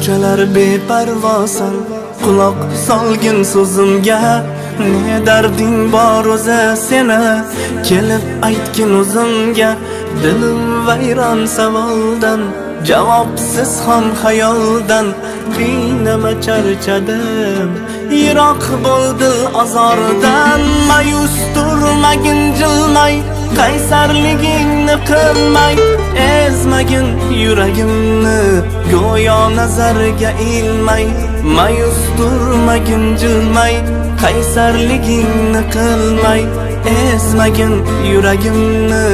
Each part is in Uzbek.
Shunchalar beparvosan, quloq solgin so'zimga. Ne darding bor o'zi seni, kelib aytgin o'zimga. Dilim vayron savoldan, javobsiz ham xayoldan. Qiynama charchadim, yiroq bo'ldi azordan. Mayus turmagin jilmay, qaysarligingni qilmay. Ezmagin yuragimni, go'yo nazarga ilmay. Mayus turmagin jilmay, qaysarligingni qilmay. Ezmagin yuragimni,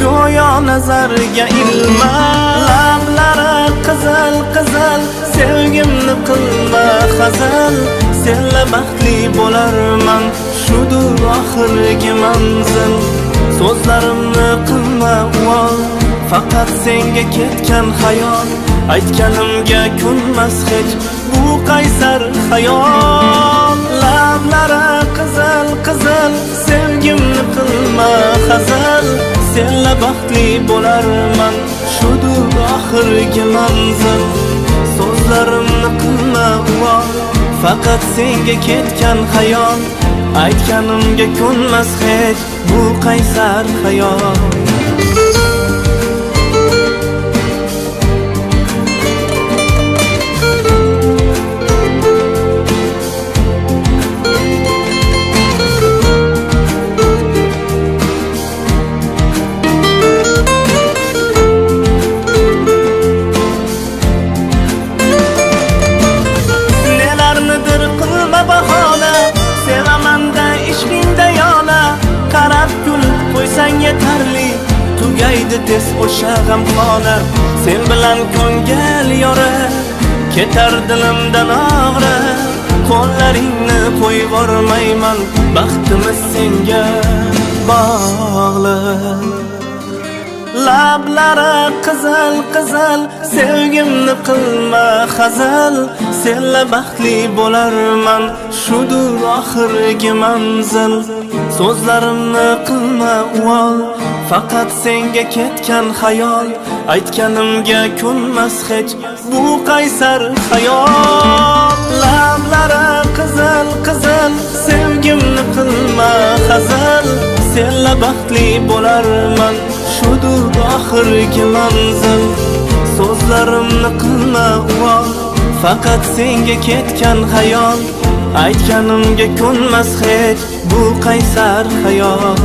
go'yo nazarga ilmay. Lablari qizil qizil, sevgimni qilma hazal. Senla baxtli bo'larman, shudur oxirgi manzil. So'zlarimni qilma uvol, faqat senga ketgan xayol. Aytganimga ko'nmas hech bu qaysar xayol. Lablari qizil qizil, sevgimni qilma hazal. Senla baxtli bo'larman, shudur oxirgi manzil. So'zlarimni qilma uvol, faqat senga ketgan xayol. Aytganimga ko'nmas hech bu qaysar xayol. Yetarli tugaydi tez o'sha g'amxona. Sen bilan ko'ngil yora, ketar dilimdan og'ri. Qo'llaringni qo'yib bormayman, baxtimiz senga bog'liq. Lablari qizil qizil, sevgimni qilma hazal. Senla baxtli bo'larman, shudur oxirgi manzil. So'zlarimni qilma uvol, faqat senga ketgan xayol. Aytganimga ko'nmas hech bu qaysar xayol. Lablari qizil qizil, sevgimni qilma hazal. Senla baxtli bo'larman, shudur oxirgi manzil. So'zlarimni qilma uvol, faqat senga ketgan xayol. Aytganimga ko'nmas hech bu qaysar xayol.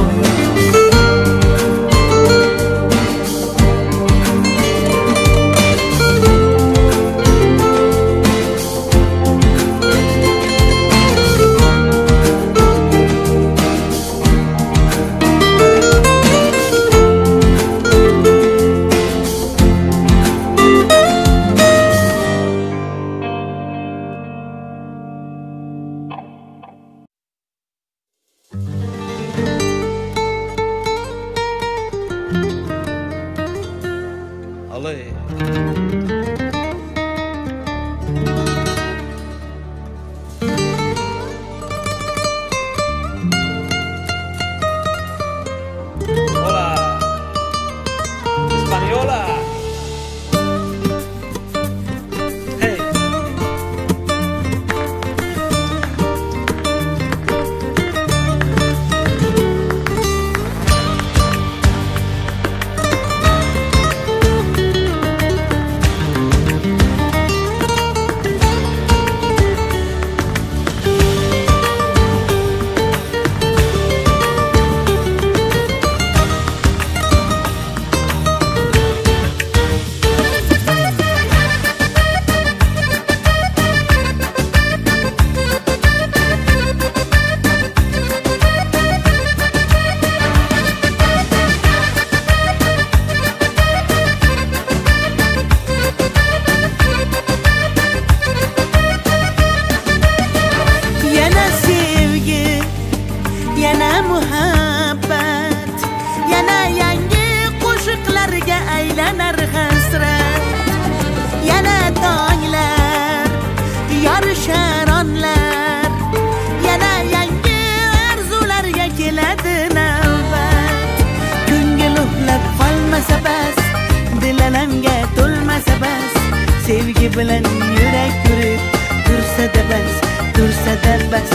sevgi bilan yurak yurib tursa-da bas, tursa-da bas.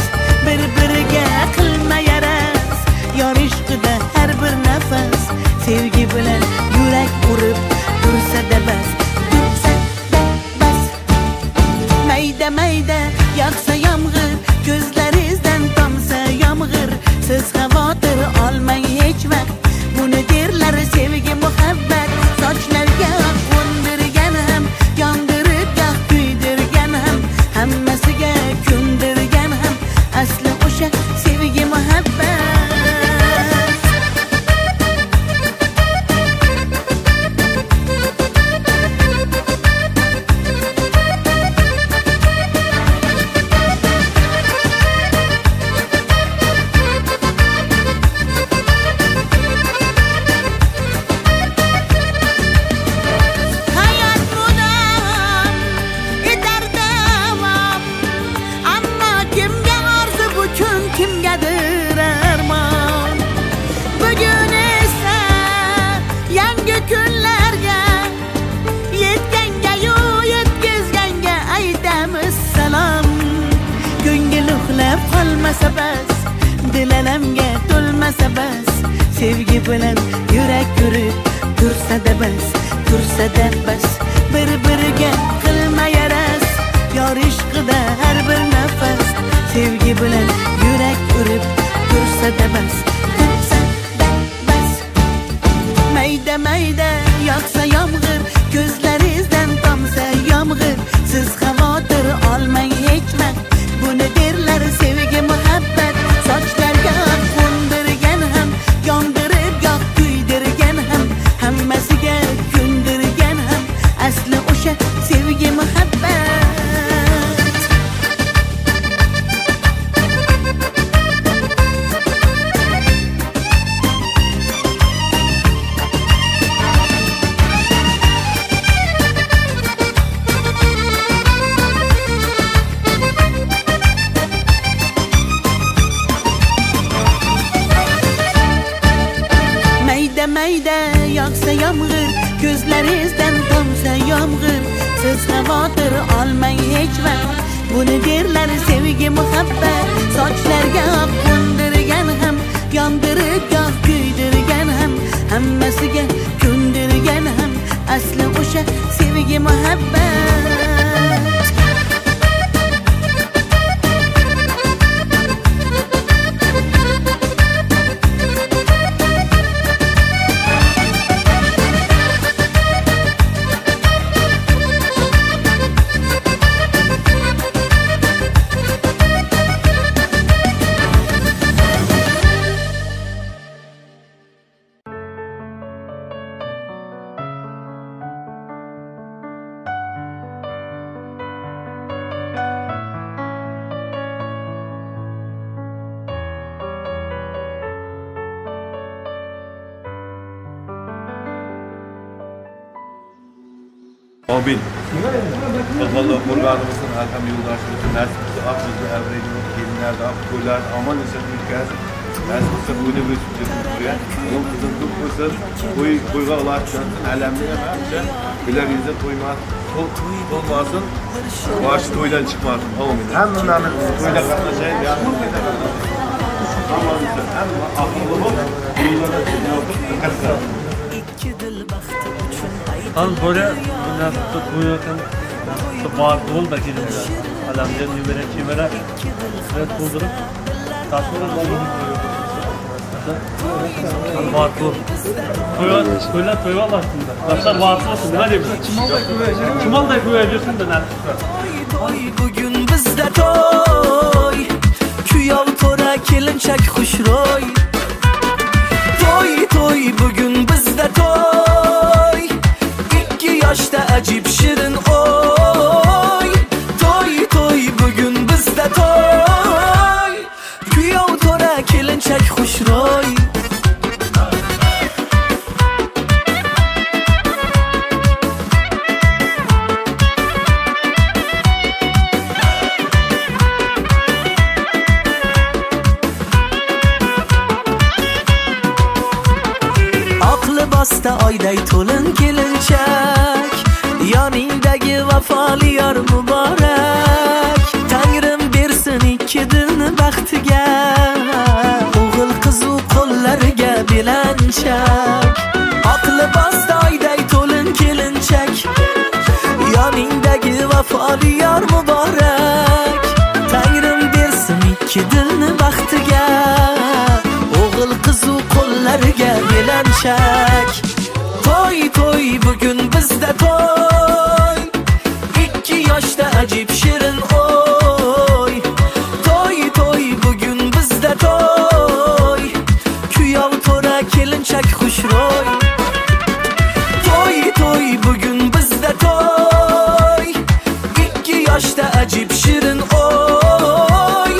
Bir-biriga qilma yaras, yor ishqida har bir nafas. Sevgi bilan yurak urib tursa-da bas, tursa-da bas. Mayda mayda yog'sa yomg'ir, ko'zlaringizdan tomsa yomg'ir. Siz xavotir olmang hech vaqt, buni derlar sevgi muhabbat. Sochlarga qo'ndirgan ham, yondirib yoq kuydirgan ham, hammasiga ko'ndirgan ham, asli o'sha sevgi muhabbat. Qolmasa bas, dilalamga to'lmasa bas. Sevgi bilan yurak yurib tursa-da bas, tursa-da bas. Bir-biriga qilma yaras, yor ishqida har bir nafas. Sevgi bilan yurak yurib tursa-da bas, tursa-da bas. Mayda mayda yog'sa yomg'ir, ko'zlaringizdan tomsa yomg'ir. Siz xavotir olmang hech vaqt, buni derlar sevgi muhabbat. Sochlarga qo'ndirgan ham, yondirib yoq kuydirgan ham, hammasiga ko'ndirgan ham, asli o'sha sevgi muhabbat. Mayda yog'sa yomg'ir, ko'zlaringizdan tomsa yomg'ir. Siz xavotir olmang hech vaqt, buni derlar sevgi muhabbat. Sochlarga qo'ndirgan ham, yondirib yoq kuydirgan ham, hammasiga ko'ndirgan ham, asli o'sha sevgi muhabbat. Amin. Allah kurbanımızın Hakan yoldaşımızın nasipsi aklımızı evrenimiz gelinlerde akıllar aman ise ülkesi nasipsi bunu büyütüp buraya onun kızın tutmasın koyga ulaşacaksın alemliğe verse biler yüze olmasın başı toydan çıkmasın amin. Hem bunların toyla katlaşayım yanımız gider aman ise hem akıllı ol yollara yapıp dikkat edin. Al böyle nasıl koyuyorken var bol da gelirler. Alamcı numara evet buldurup tasarruf alalım. Var bol. Koyuyorlar koyuyorlar aslında. Başlar varsın olsun ne diyeyim? Çumal da koyuyorsun da ne? Bugün bizde toy, kuyov to'ra kelinchak xushro'y. Toy bugün bizde toy, 2 yoshda ajib shirin oy. Toy bugün bizde toy, kuyov to'ra kelinchak xushro'y. Basta oyday to'lin kelinchak, yoningdagi vafo vafoli yor muborak. Tangrim bersin ikki dilni baxtiga, o'g'il qizu qo'llariga belanchak. Oq libosda oyday to'lin kelinchak, yoningdagi vafoli yor muborak. Tangrim bersin ikki dilni baxtiga, o'g'il qizu qo'llariga belanchak. To'y to'y bugun bizda to'y, 2 yoshda ajib shirin o'y. To'y to'y bugun bizda to'y, kuyov to'ra kelinchak xushro'y. To'y to'y bugun bizda to'y, 2 yoshda ajib shirin o'y.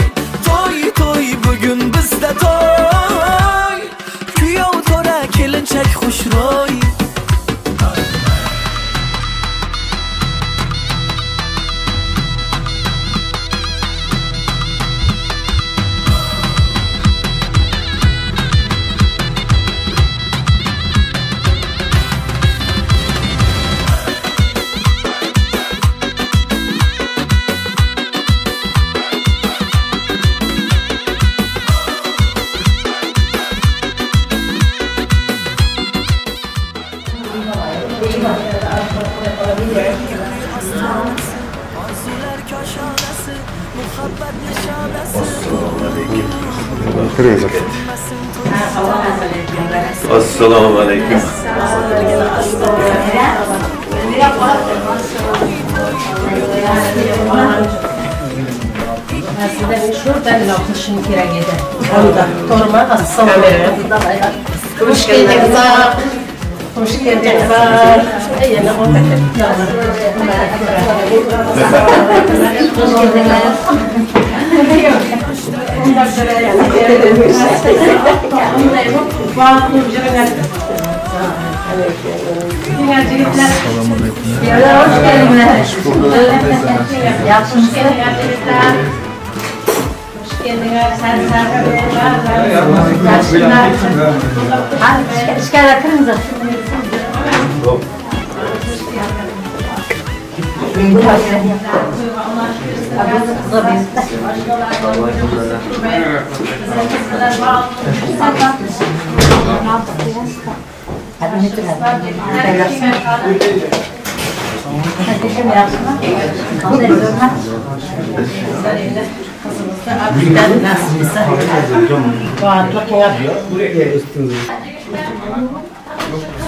To'y to'y bugun bizda to'y, kuyov to'ra kelinchak xushro'y. Assalomu alaykum. Aslida shundan o'qishim kerak edi. To'g'rimi? Assalomu alaykum. Xush keldinglar. Xush keldinglar. Yana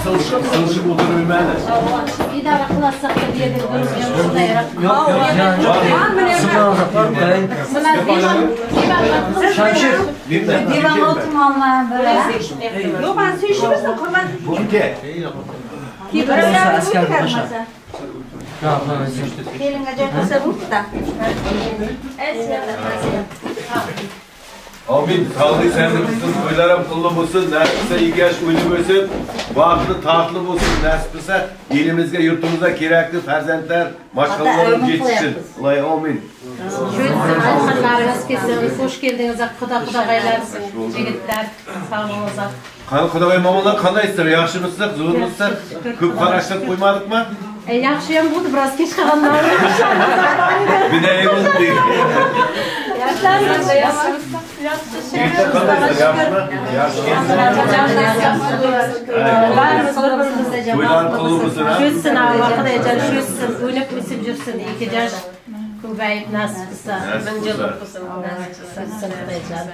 Sılışıp oturmayla. İdare kılarsak da bir yerde Divan oturmalar böyle. Yok ben su içmiştim kurban. Bunke. Asker başa. Gelin acaba bu da. Amin. Kaldı sen de kızın oylara pullu bulsun, nasipse ilgiyaş uylu bulsun, vakti tahtlı bulsun, nasipse elimizde, yurtumuzda gerekli ferzentler, maşallahın geçsin. Olay amin. Allah'ınız kesin, hoş geldiniz. Kuda gaylarsın, yigitler, sağlığınıza. Kudagay mamalar kanday ister, yaxşı mısın, zuhur mısın? Köp karıştırıp koymadık mı? Yaxşıyam oldu, biraz geç kalanlar. Bir de iyi oldu değil. Yaşlar da yaşlı. Birlikte kanday ister, yaxşı mı? Yaxşı gelsin. Buyuran kulumuzun ha? Şütsün Allah'a da ecal şütsün, uynep üsüp jürsün, iki caş kulbayıp nasipsa, bıncılık kısın, şütsün ecal.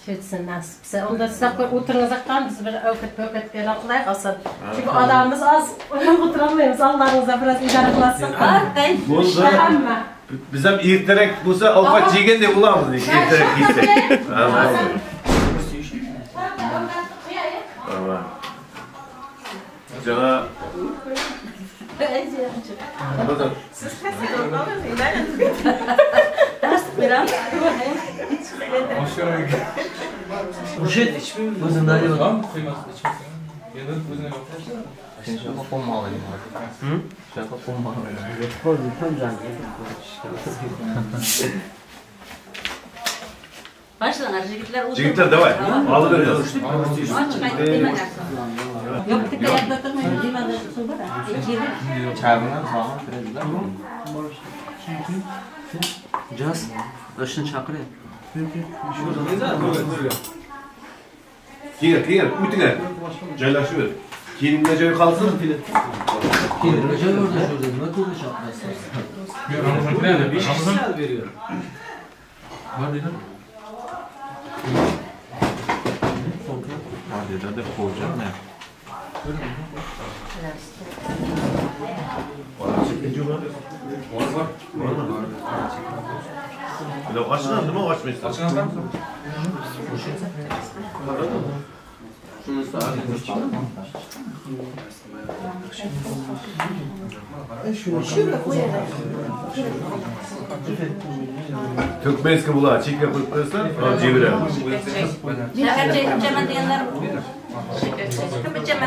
Şütsün nasipsa. Onda size oturunuza kan, biz bir öküt bir aklay kalsın. Çünkü adamımız az, oturamayız, Allah'ınıza biraz idare kılasın. Biz hem irterek bulsa avukat yegen de bulamız. İrterek gitsek. Tamam. Cana... Bakın. Burşet hiçbir gözümden yok. Tamam mı? Koymaz. Yanır gözüne yok. Sen şaka pomma alayım abi. Hı? Şaka pomma alayım. Koydum tam canlı. Başlanır jigitler. Jigitler davay. Alı verin. Yok tek ayakta durmayın. Dimada su var. Çağırmadan falan krediler. Caz. Başını çakırıyor. Gel, ütüne. Caylaşıyor. Kilimde joy kalsın. Kilimde joy orada şurada. Ne kadar çakmasın? Bir şey veriyor. Var değil mi? Var de koyacağım ne? Var. Açılan değil mi? O açmayız. Açılan. Türkmenski bula, çiğ yapıp koyarsan, o cevire. Şeker çekeceğim diyenler. Şeker çekeceğim.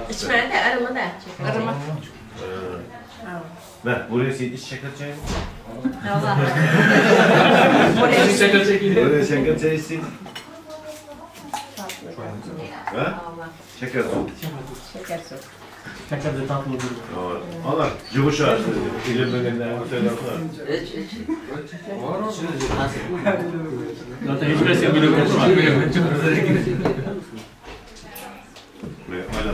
İçmeye de arama da. Arama. Ben buraya iç şeker çayı. Allah. Buraya şeker çayı iç. Ha? Şeker su. Şeker su. Şeker de tatlı olur. Allah, yumuşak. İlim bölümlerine söylerler. Zaten hiç resim bile konuşmuyor. Ve hala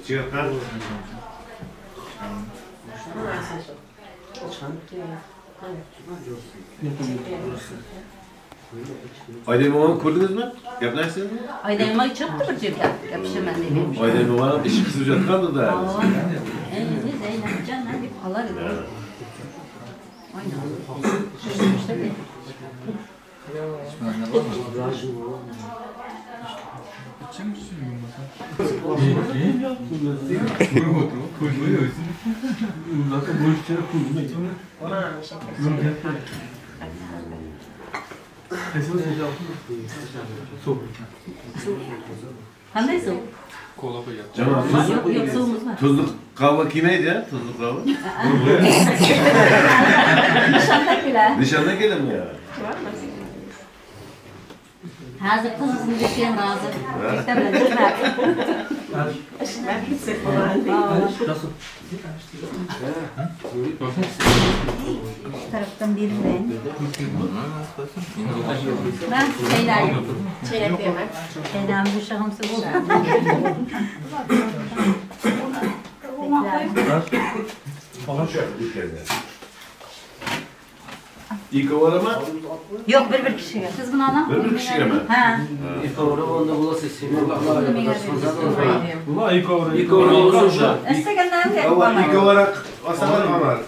çıkar. Aydın Baba'nı kurdunuz mu? Yaparsınız mı? Aydın Baba'yı çöptü bir cüp yapışım ben de benim. Aydın Baba'nın işi kısırcak kaldı da. Elini Zeynep canına bir alar ediyor. Aynen. İşte de. Hangi su? Canım Yok suumuz var. tuzlu kahve kimeydi ya? Tuzlu kahve. Nişandakiler. Nişanda gelin mi ya? Hazır kızısın düşen razı. İstemedi. Taraftan biri ben. Ben şeyler yapayım. Şeyler bu şahımsı bu. İlk olarak mı? Yok bir kişi. Siz bunu anlamadınız mı? Bir kişi mi? Ha. İlk olarak onda bulasın. Bula ilk olarak. İlk olarak olsun. Eskiden de Ama ilk olarak asalar var.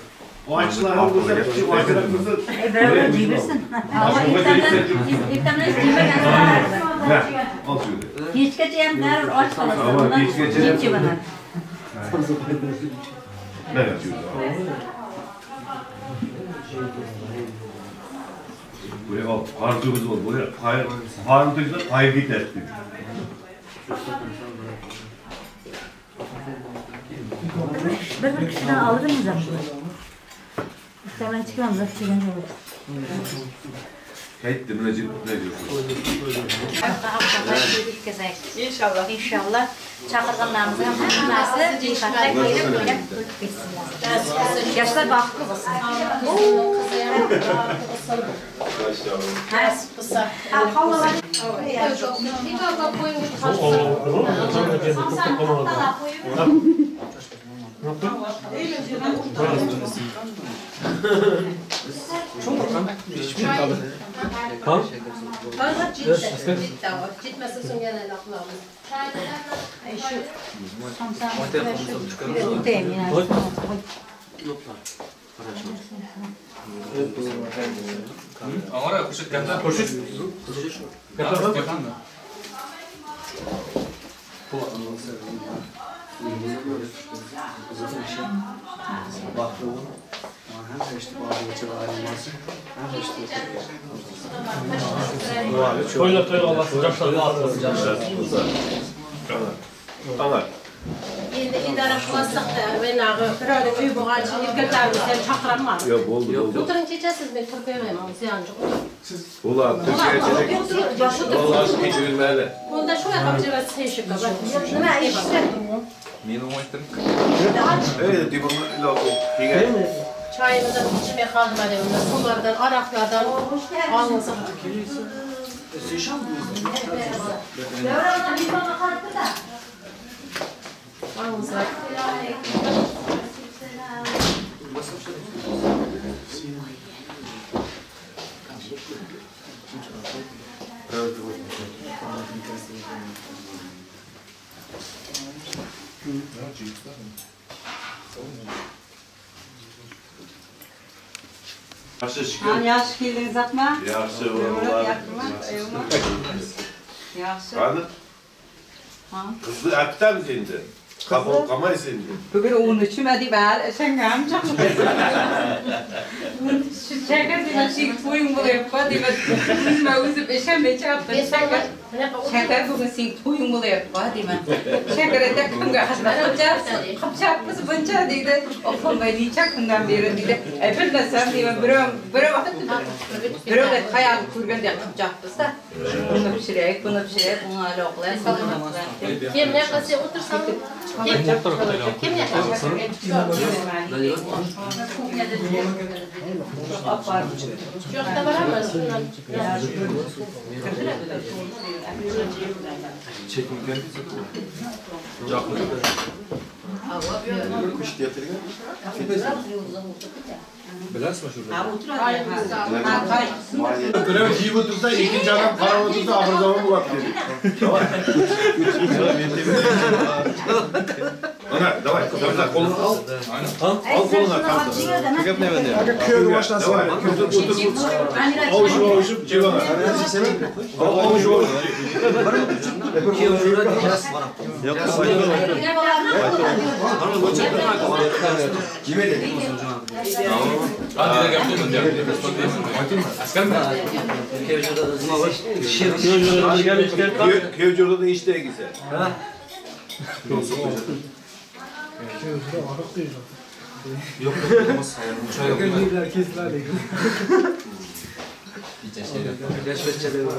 O açılar olursa o açılar kızı. beraber gidersin. Ama ilkten isteyemem ben. Ne? Al şöyle. Hiç geçeyim der aç falan. Ama hiç geçeyim. Hiç bana. Ne yapıyorsun? Buraya al. Harcımız ol. Buraya hayır. Harcımızda hayır git ettik. Bir kişiden alır mıyız abi? İstemem çıkmam da çıkınca olur. Kayıttım ne diyorsun? İnşallah. İnşallah. Çakırganlarımızı hem hepsi cihatta gelip böyle bitsinler. Yaşlar baklı olsun. Her kısa. Gitmesin gene laflarımız. Ahora koşut kata. Koşut. Kata kata mı? Toyla toyla Allah'ın sıcaklarını atlasın. Anlar. Yine araştırmasak da ve nağı kırarı köy boğaç ilgillerden çakıramam. Yok oldu. Oturun çeçesiz ben Türkiye'ye yancı. Ulan Türkiye'ye Allah aşkına hiç bilmeli. Onda şu yapacağız seçim kadar. Ne işte? Meni o'ytirib. Evet diyorum la Çayımızdan içmeye kalmadı onda. Sulardan, araklardan alınsa. Alınsa. Yaxşı şükür. Yaxshi keldingiz Atma. Yaxşı vallahi. Yaxshi. Qani? Qizni aptamiz endi. Qabul qilmaysiz endi. Bugun uni tushmadi bal, o'shangam chaqdi. Shu chaqir degan şey to'ying bo'lyapti deb o'zim o'zim eshamay chaqdi. Chaqir bugun sen to'ying bo'lyapti deyman. Chaqirda kimga xizmat qilyapsiz? Qilchyapmiz buncha deydi. O'qilmay necha kundan beri deydi. Bilmasam deyman, bir vaqt birovga hayal ko'rganda qilchyapmiz-da. Buni pishiraylik, buni aloqalar salomatlar. Kim ne qilsa o'tirsam kim ne qilsa yo'qda boramiz shundan Çekimken kuş getirgen. Bilasizmi shu? Ha, o'tiradi. Görev yeyip otursa, ikinci adam para otursa ahır zaman bulat dedi. Ana, davay, kolunu al. Al koluna kalk. Çıkıp ne bende? Köyü başlasın. Avuçup avuçup civana. Avuçup avuçup. Kime dedi? Hadi de yaptın ya. Asker mi? Köycü'de de işte güzel. Yok olmaz. Çay yok. Geçmişçeleri var.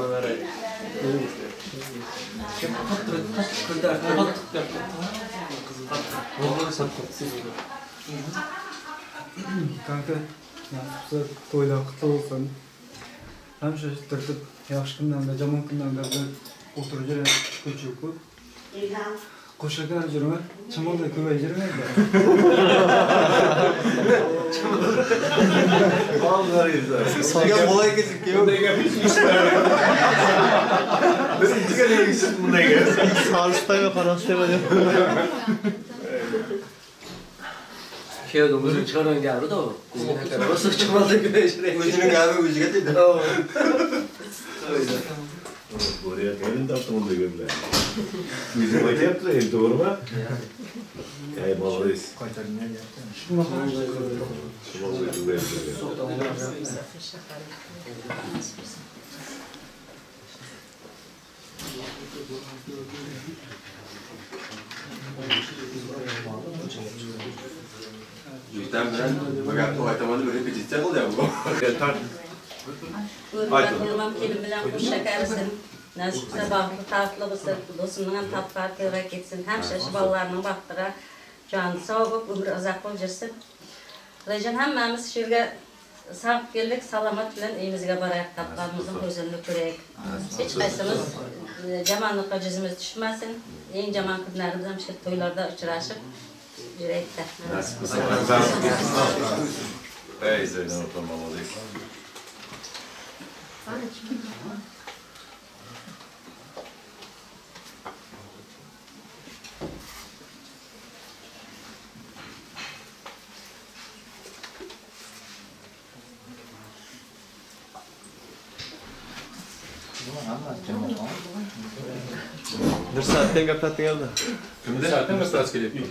Kanka, nasipse to'ylar qutlug' bo'lsin. Ham shu turtib yaxshi kunlarda, yomon kunlarda bir o'tirib yurgan ko'chib-ku. Qo'shagan yurma, chimolda ko'payib yurmaydi. Vallahi güzel. Sen olay gözüküyor. Ne yapıyorsun? Ben içine ne gitsin buna gelsin. Sarıştay ve karastay var ya. Köyümüzün çıkaran geldi de o. Nasıl çıkmadı güneşine? Özünün geldi özüge dedi. Buraya gelin de onu da gönder. Bizim acı yaptı ev doğru mu? Ya babalıyız. Shunga qarab Yüzden bilen fakat o aytamadı böyle bir ciddi oluyor bu. Yeter. Kurban kelim bilen kuş şekersin. Nasipse bağlı tatlı olsun, dosundan tatlar kıvrak gitsin. Hem şaşı ballarının baktıra canı sağ olup ömrü azak olacaksın. Lejan hemmemiz şuraya sağ geldik, salamat bilen evimizde barayak tatlarımızın gözünü köreyik. Hiç kaysımız camanlıkla cizimiz düşmesin. En caman kızlarımızın işte toylarda uçuraşıp yürekte. Nasipse. Ey Zeynep oturmamalıyız. Bir saatten kapatın geldi. Şimdi zaten nasıl asker yapıyor?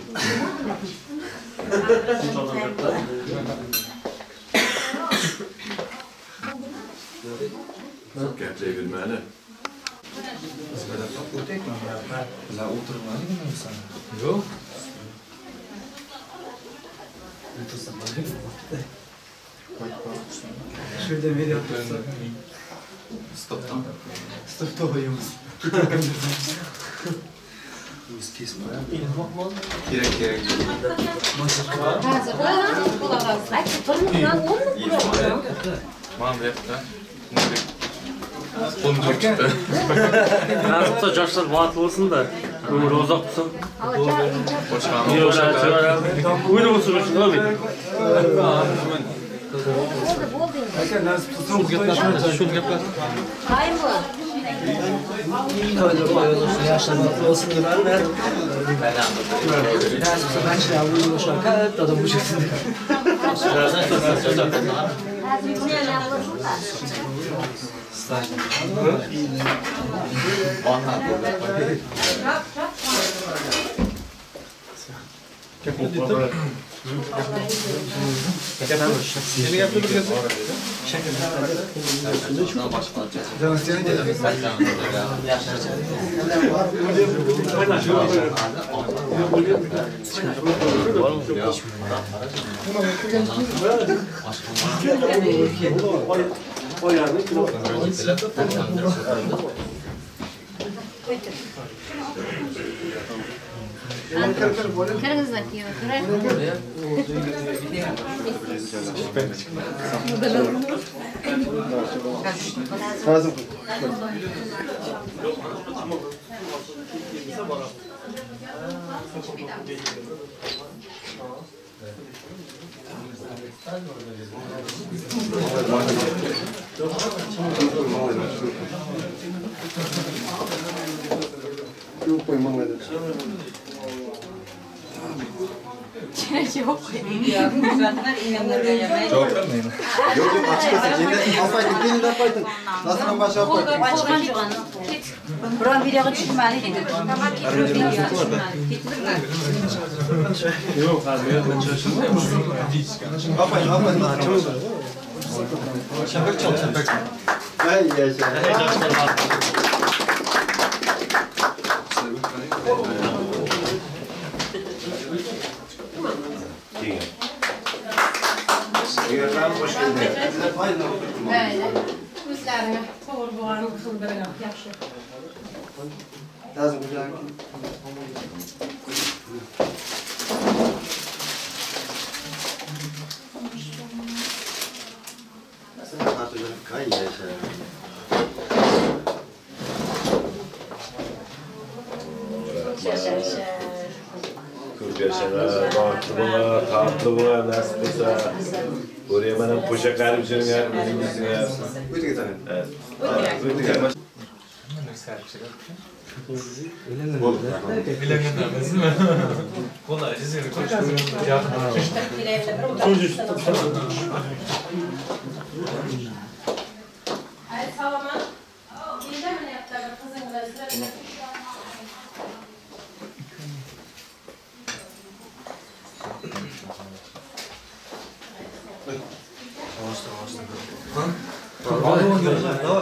Gerçeği bilmeli. Bizlar o'tirmadi nima sana? Yok. Şurada video yapıyorsa. Stop'ta koyuyoruz. Gerek. Nasipse yoshlar vat bo'lsin da, umri uzoq bo'lsin. O'yni bo'lsin uchun o'yni. Aka nasipse son gaplar. Qayim bu? To'ylar qo'yilsin, yaxshi bo'lsin demayman. Nasipse mashina bo'lishga katta odam bo'lsin. Kırgızlar ki Yok. Yok açıkçası şimdi afaydın gelin afaydın. Nasıl başa afaydın? Açıkan çıkan. Buran videoga çıkmalı dedi. Yok abi, ben çalışıyorum. Afaydın. Şapek çal şapek. Ay yaşa. Hoş geldin. Böyle. Üzerine doğru boğanı kıldırıyor. Yaxşı. Lazım güzel. Ay yaşa. Çok yaşalar, bahtlı buna, tatlı buna, nasip olsa. Oraya bana poşa karımcının yer, benim bizim yer. Buyurun git hanım. Evet. Buyurun git. Ay salama. Yine mi yaptı kızın gözleri?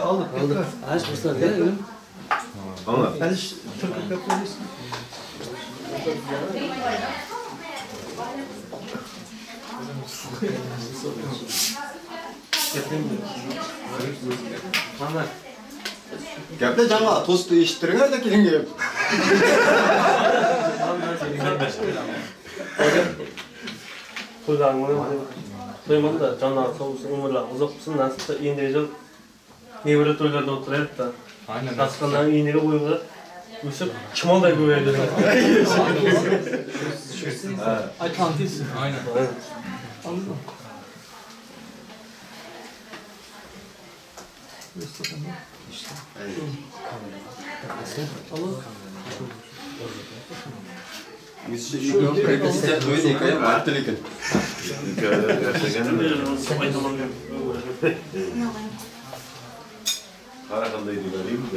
Aldık. Aç Mustafa gel oğlum. Anla. Ben hiç Türk yapıyoruz. Gapda жаңа тосты eshittiringlar da keling gap. To'yman da jonlar sog' bo'lsin, umrlar uzoq bo'lsin, nasibsa endi yil nevara to'ylarda o'tirayapti da. Aynan. Tasqindan iyniga qo'yib o'sib chimolday ko'paydi. Ay kankiz. Aynen. Anladın. İşte. Biz şu kayıtlısı böyle hikaye var telekin. Karakandaydı göreyim.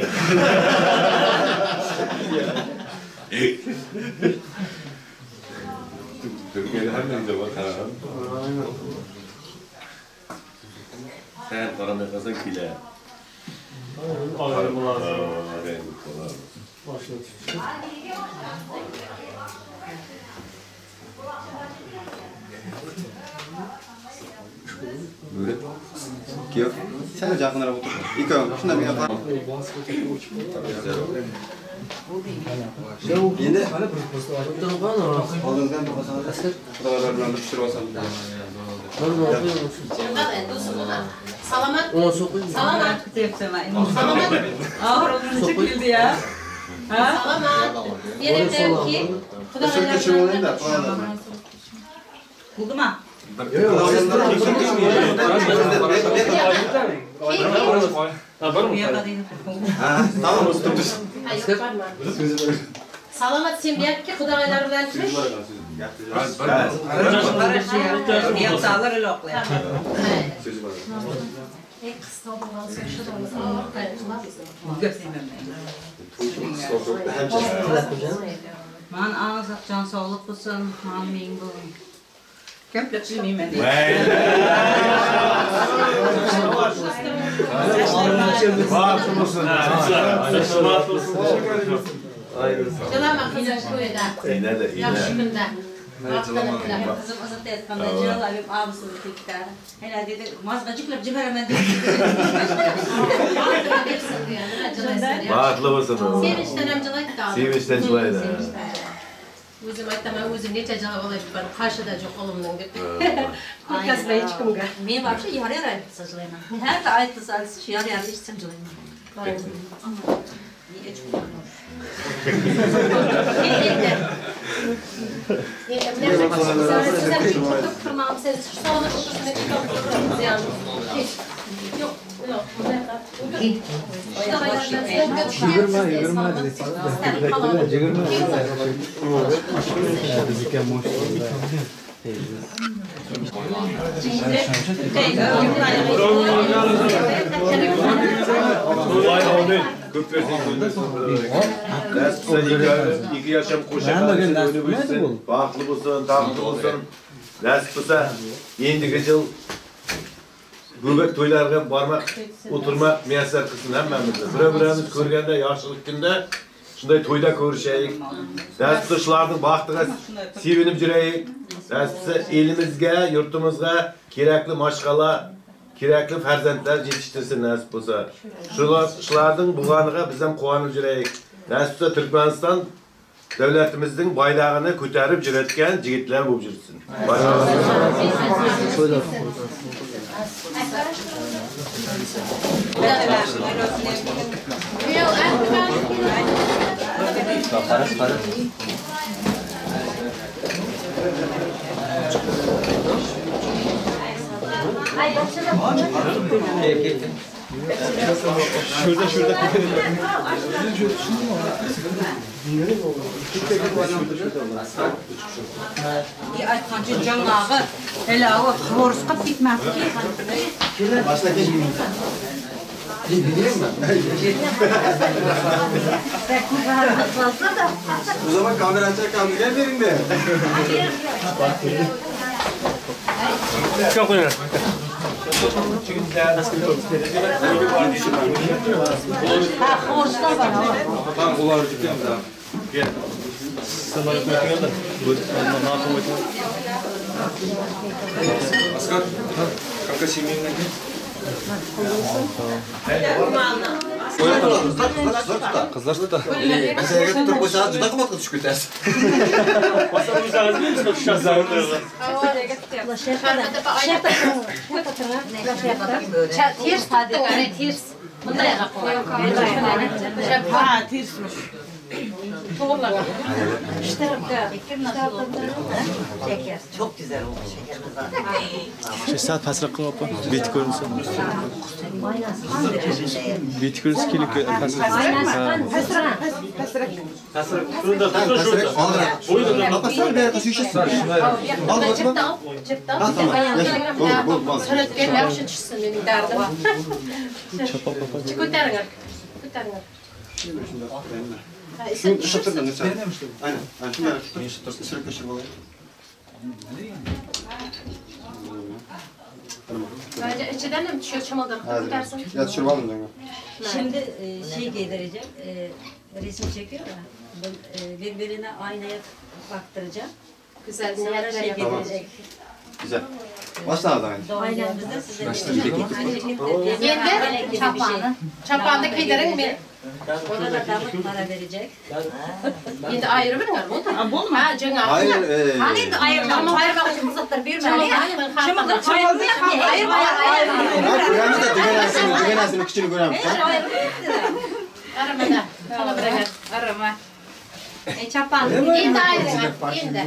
Türkiye'de her neyse bak Karakan. Sen Karakan kazan kile. Ağrı bular. Ağrı bular. Böyle. Yok. Sen de yakınlara otur. İlk önce şundan bir yapalım. Yine oğlunuzdan bir basalım. Kudalarla bir sürü basalım. Salamat. Salamat. Salamat. Ağır olunca güldü ya. Ha? Salamat. Bir evde ki. Sürü geçirme olayım da. Buldu mu? Tamam usta dur. Salamat sen bir ki Xudaylar bilan turuş. Yapsalar öyle oklayın. Qisqa bo'lgan Man ağzı can sağlık olsun, man ming bu. Köplük bilmeyeyim ben. Var mısın? Jalama qizim to'yda. İğne de iğne. Yaxshi kunda. Kızım azat etmemde Celal abim abisini tekrar. Hele dedi mazgacıklar ciberemen dedi. Rahatlı mısın? Sevinçten ham jilaydi. Sevinçten jilaydi. O'zim aytaman, o'zim necha jig'i olayapman, qarshida yo'q qo'limdan deb. Ko'rgazma hech kimga. Men вообще yar saçlayman. Her de aytdı salsı yar hiç saçlayman. İki yaşam koşacaksın, baklı mısın, tatlı mısın, nasip olsa endigi yıl göbek toylarga barmak, oturmak müyesser kılsın hemmemizde. Bir-birimiz körgende, yaşlılık günde şunday toyda körüşeyik. Nasip olsa şularning baxtiga sevinip jüreyik. Nasip olsa elimizge, yurtumuzga kerakli maşgala, kerakli farzandlar yetiştirsin nasip olsa. Şularning bulganiga biz ham quvonib jüreyik. Nasip olsa Türkmenistan devletimizin bayrağını ko'tarib jürayotgan yigitlar bo'lib jursin. Şurada. Aytqancha janog'i helavi xors qilib ketmabdi. Başla geç. O zaman kamera açarken gel verin de. Çok önemli. Ha, xo'rslar bor. Tamam, ular tutayım da. Gel. Sen bana koyayım da. Bu ne yapayım? Askar. Kanka семейный gel. Kızlar tutar. Bize götürüp boşağa juda qimmat qilib tushib ketasiz. Ters tutdi, ana ters. Bunday qilib. Ha, tersmiş. To'g'ri. Çok güzel olmuş şekerimiz. Saat pasroq qilib opa. Beti ko'rinsin. Beti ko'rinsin kelik pasroq. Papa sen bir yere suyuşasın. Al bakalım. Yaxshi tushsin mening dardim. Ko'taring. Ko'taring. Şunu tuturdun sen. Aynen. Şunu sürekli şişir olayım. Bence içinden mi düşüyor çamaldan? Ko'tarsin. Ya düşürüp aldım ben. Şimdi şey giydireceğim, resim çekiyor ya. Birbirine aynaya baktıracağım. Güzel Sonra şey niyetler giydirecek. Güzel. Başla Ailemizde size Endi çapanı kiydirin mi? Ona da para verecek. Endi ayırıp verin mi? Ha, cana. Hayır. Hani endi ayırmak için fırsatlar vermeli. Şimdi ayırma. Göremiz de dügenasını küçüğünü göremiz. Aramada. Sana bırakın. Arama. Çapan. Endi ayırın. Endi.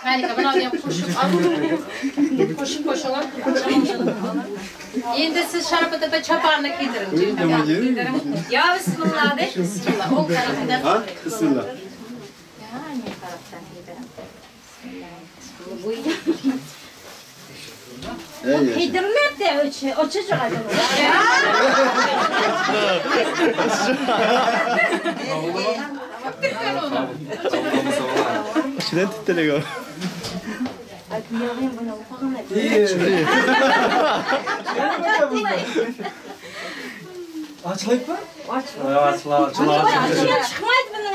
Malika ben alayım koşun. Endi siz şarapıda çapanı kiydirin. Ya bismillah de. Bismillah. O tarafından. Ha? Bismillah. Kıydirmek de o çocuk acaba. İçine titreliyor. Açlayıp mı? Açla. Çıkmaydı bunun.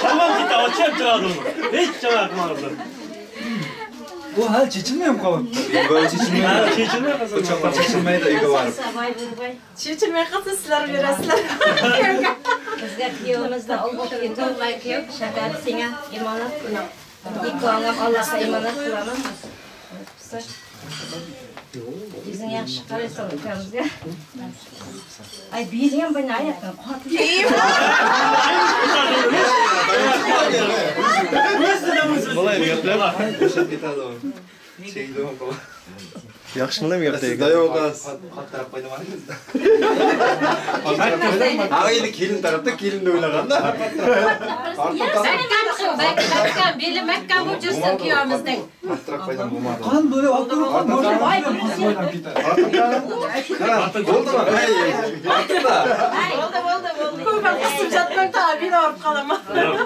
Tamam gitti açayım çıkardı onu. Hiç çıkartmadı. Bu hal çeçilmiyor mu kalan? Böyle çeşilmeyi Ha çeçilmiyor musun? Çapar çeşilmeyi de iyi var. Çeçilmeye katısılar verasılar. Bizga kiyovimizda olmoq yetirmay kiyo shakar senga imonat qilaman. İkongam Allohga imonat qilaman. Bizning yaxshi qaraysan ukamizga. Ay bizni ham buni aytdim. Vallahi gaplar. Qo'shib ketadi u. Chengda qo'y. Yaxshimlar gapda. Dayoqas. Qat taraf qo'ymaganmiz. Ha, endi kelin tarafda kelinni o'ylaganda. Makkan, beli makkan bo'lib jirsin kiyomizning. Qat taraf qo'ydan bo'lmadi. Qan böyle altı Voy, Bo'ldimi? Ortiqda. bo'ldi. Ko'pam qisib jatmang tabiin orib qolaman. Yo'q.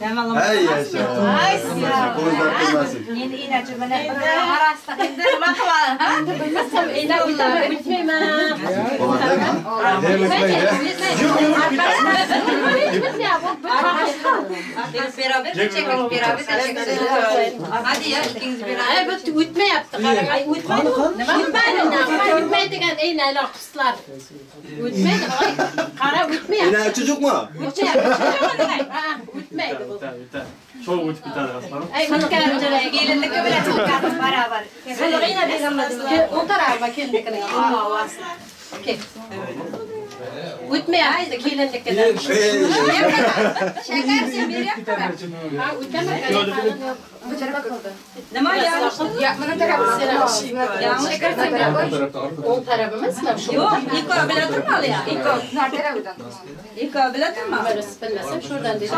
Ay yaşa. Ay Qo'ldan qo'ymasin. Endi inachi mana orasida endi nima qiladi? Bilmasam ina o'tmayman. Beraber çekelim, beraber çekelim. Hadi ya, ikiniz beraber. Ay bu o'tmayapti. Qarang, ay o'tmaydi. Nima o'tmaydigan eynalar qizlar. O'tmaydi. Qara o'tmayapti. Ina çocuk mu? O'tmaydi. Çok o'tib ketadi aslan. Ay o'tgan Gelinlikka bilan chiqqan barabar. Salg'ina berganmizlar. o'tararma kelinlikni. Kel. O'tmayapti kelinlikni. Shakar sen beryaptimi? Ha, o'tmayapti. Nima ya? Mana tarafı Shakar sen beryapti. O tarafımız mı? Yo'q, iko bilan turmadi ya. Iko bilan turmadi. Böyle bilmesem şuradan dedim.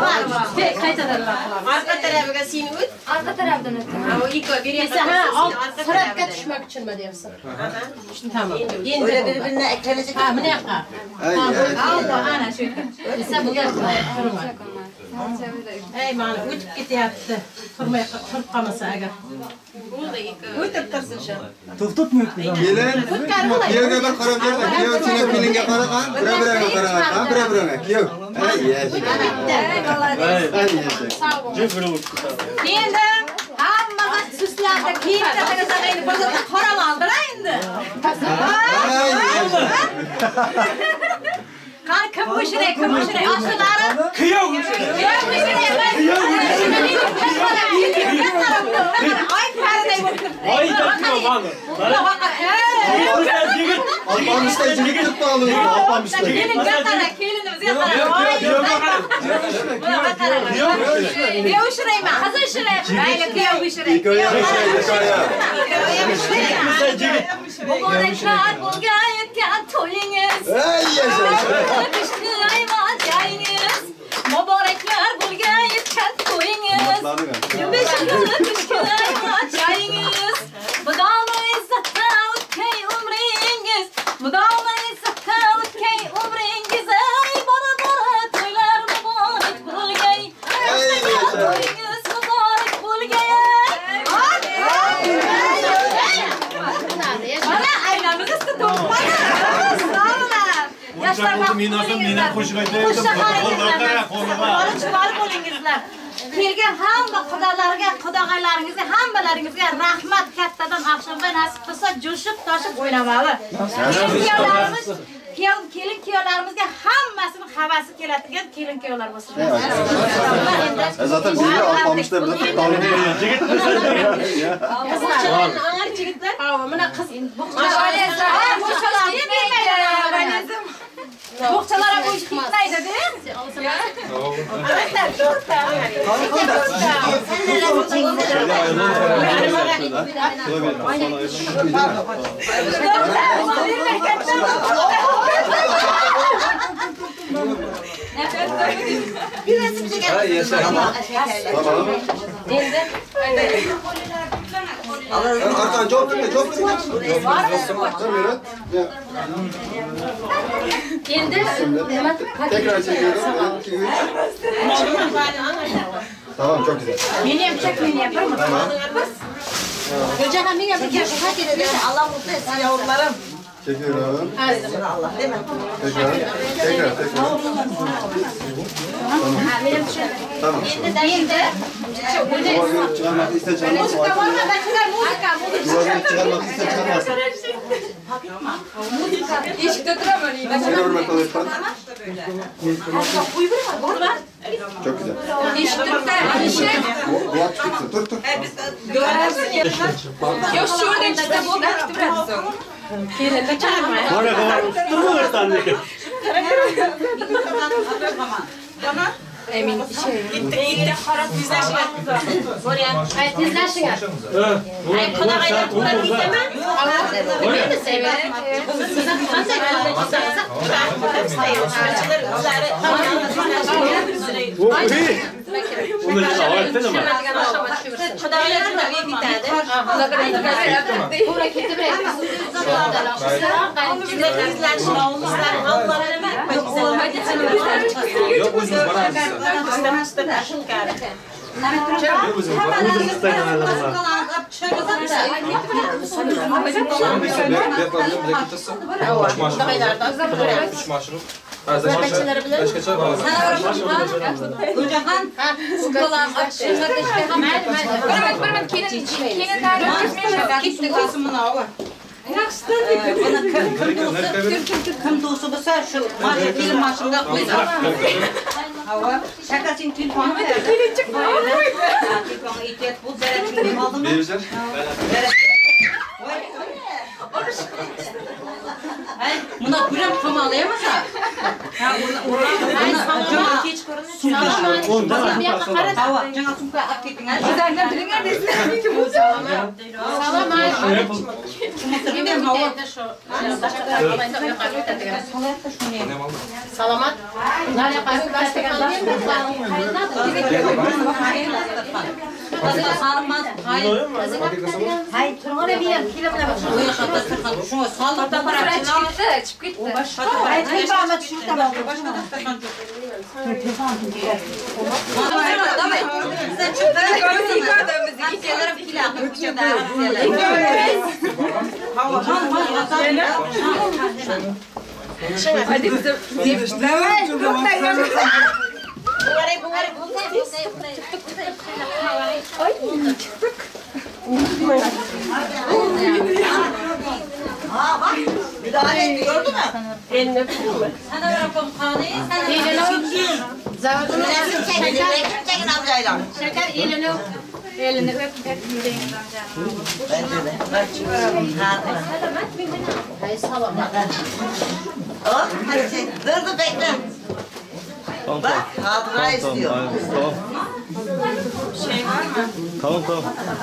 Qaytadan bakalım. Arka tarafıga seni öt. Arka tarafdan o'tdi. O iko beryapti. Ha, alt sıratka düşmek için mi diyorsun? Tamam. Öyle birbirine eklenecek. Ha, bu ne yapar? Ay ay. Aldı ana shu. Esa bu yapma. Ey mana o'tib ketyapti. Turib qolmasa agar. O'tib tursin shu. To'xtatmıyor. Kelin. Kuyovga bir qarab berdi. Kuyov chinab kelinga qaragan. Bir-biriga qaragan. Bir-biriga. Kuyov. Ay yaşa. Ay yaşa. Sağ ol. Çok böyle o'tib ketadi. Endi hammaga suslarda kiyimda qarang, bozorda qoramandir endi. Ay yaşa. Qani kim bo'shirey, kim bo'shirey? Oshlari. Kıyov. Ay farday bo'lib. Ay takıyor bana. Alpamış'ta jigit tuttu alıyor. Alpamış'ta. Kelinga qara, kelinimizga qara. Kuyov ushrayman, qiz ushrayman. Mayli kuyov ushray. Muboraklar bo'lgan yetgan to'yingiz. Ay yaşa. Muboraklar bo'lgan yetgan to'yingiz. Mudomo izzatda o'tgan umringiz. Mudomo izzatda o'tgan umringiz. Ay bora to'ylar muborak bo'lgay. To'yingiz muborak bo'lgay. Mana aylanimiz to'pmadi. Yoshlar qo'shib aytayapti. Qo'shib bo'lingizlar. kelgan hamma qudog'aylaringizga, hammalaringizga rahmat kattadan oqshomga nasib qilsa jo'shib toshib o'ynamali. Kelin kuyovlarimizga hammasini havasi keladigan kelin kuyovlar bo'lsin. Zaten bizi almışlar burada tutalım. Anar yigitlar, mana qiz Boğçalara bu iş gitmeydi değil mi? Bir resim çekelim. Tamam. Arkadan çok tutma. Tekrar çekiyorum. 2, 3. Tamam, çok güzel. Beni yapacak, beni yapar mı? Tamam. Göcek amin yapacak. Hadi de Allah mutlu etsin yavrularım. Çekiyorum. Allah değil mi? Tekrar. Tamam. Çıkarmak iste çıkarmaz. Çıkarmak iste çıkarmaz. Eşikte duramıyor. Seni vurmak alırsan. Çok güzel. Bu at çıksın. Dur. Yok şuradan çıktı bu vakti bıraksın. kelinde çağırma. Durmuyor tane. Emin Gitti xarob tezlashinglar. Bo'rya. Ay tezlashinglar. Ay qudag'aylar to'lab ketdimi? Bilmaymiz sevib. Sizlar qanday Kim dostu olsa şu film maçında koyacak. Hava şakasın tüm puanı verdi. Gelecek mi? Telefonu ihtiyaç bu zerre aldın mı? Vereceğim. Buna kuram kamalayamasa. Ya buna hiç hava jangan sumka aktifin aja. Güzelden bilinler desin. Salamat. Nereye kaybı başlayan Hayır, turuna bir yer, kilimle bakın. Şunu sağlıkta bırak. Çıkıp gitti. Hayır, bir bağla şurada bak. Hadi kızım. Bak, müdahale etti, gördün mü? Elini öpüyor mu? Sana bırakın kanıyı, sen Elini öp. Zavadını çekin amcayla. Şeker elini öp. Elini öp. Bence de. Bak çıkaralım. Hayır salamat. Hop, hadi çek. Dur bekle. Bak, hatıra istiyor. Tamam. Şey var mı? Tamam.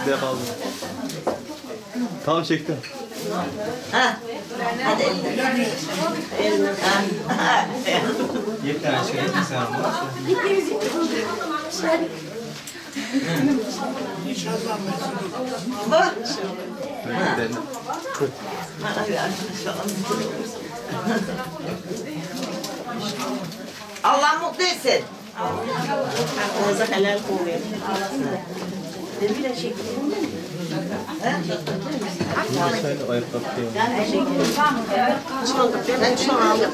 Bir kaldı. Tamam çektim. Ha. Hadi elini. Elini. Ha. Yeter şey sen ama. Bak. Allah mutlu etsin. Aklınıza helal kuvvet. Ben şu an aldım.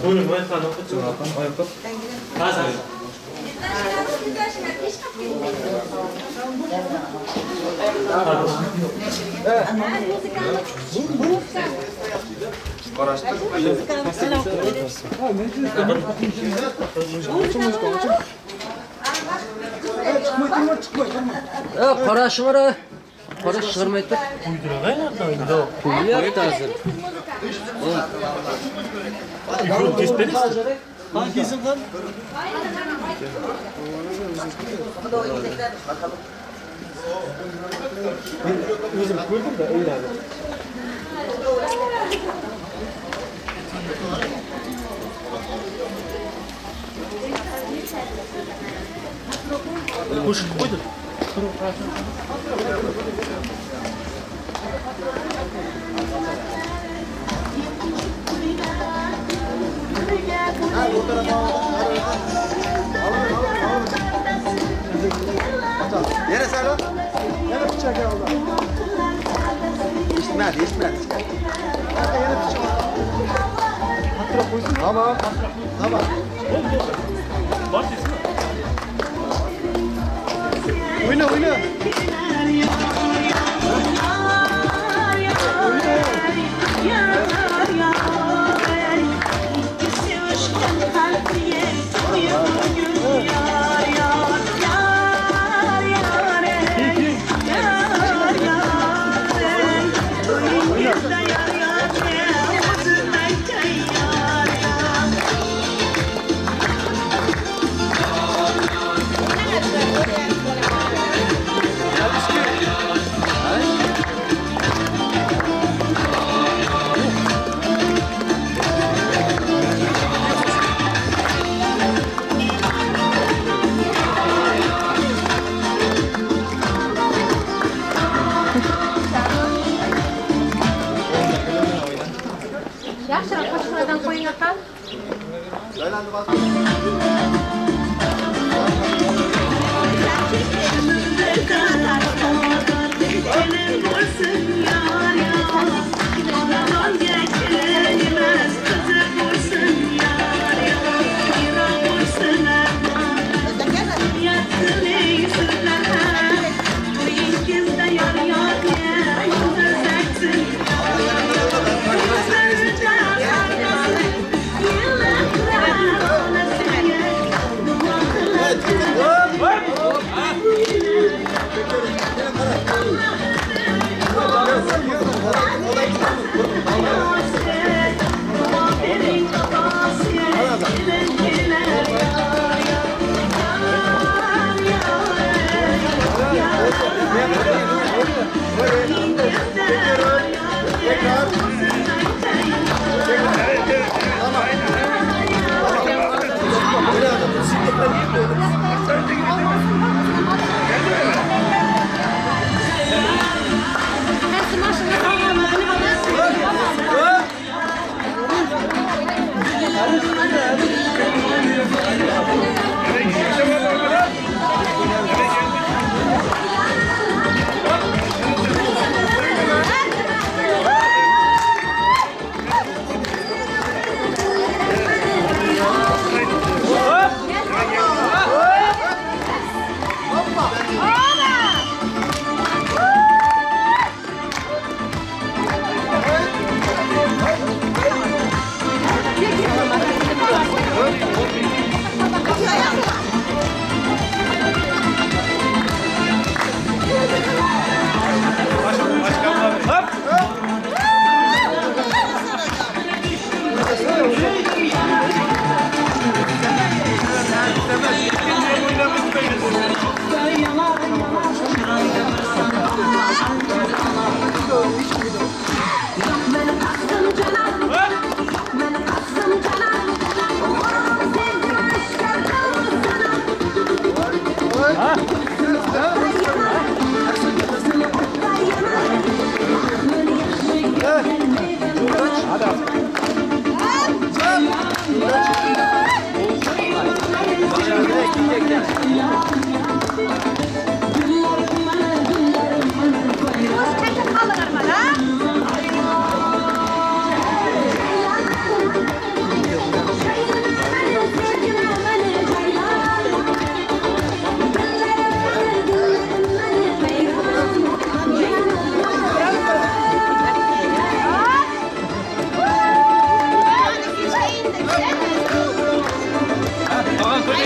Buyurun, ben kanal kaçırdım. Hazır. Qaraşın ara. Qaraş çıkarmaydı. Uydurağaylar. Kuyuyak da hazır. Yol geçmediniz. Hangisi kan? Özüm gördüm de öyle abi. Kuş koydum. Yere sarı. Yere bıçak ya orada. İçmedi. Yere bıçak. Hatıra koysun. Tamam. Var sesini. Oyna. Yaxshiroq qo'shmadan qo'ying aqal. Kalır armada.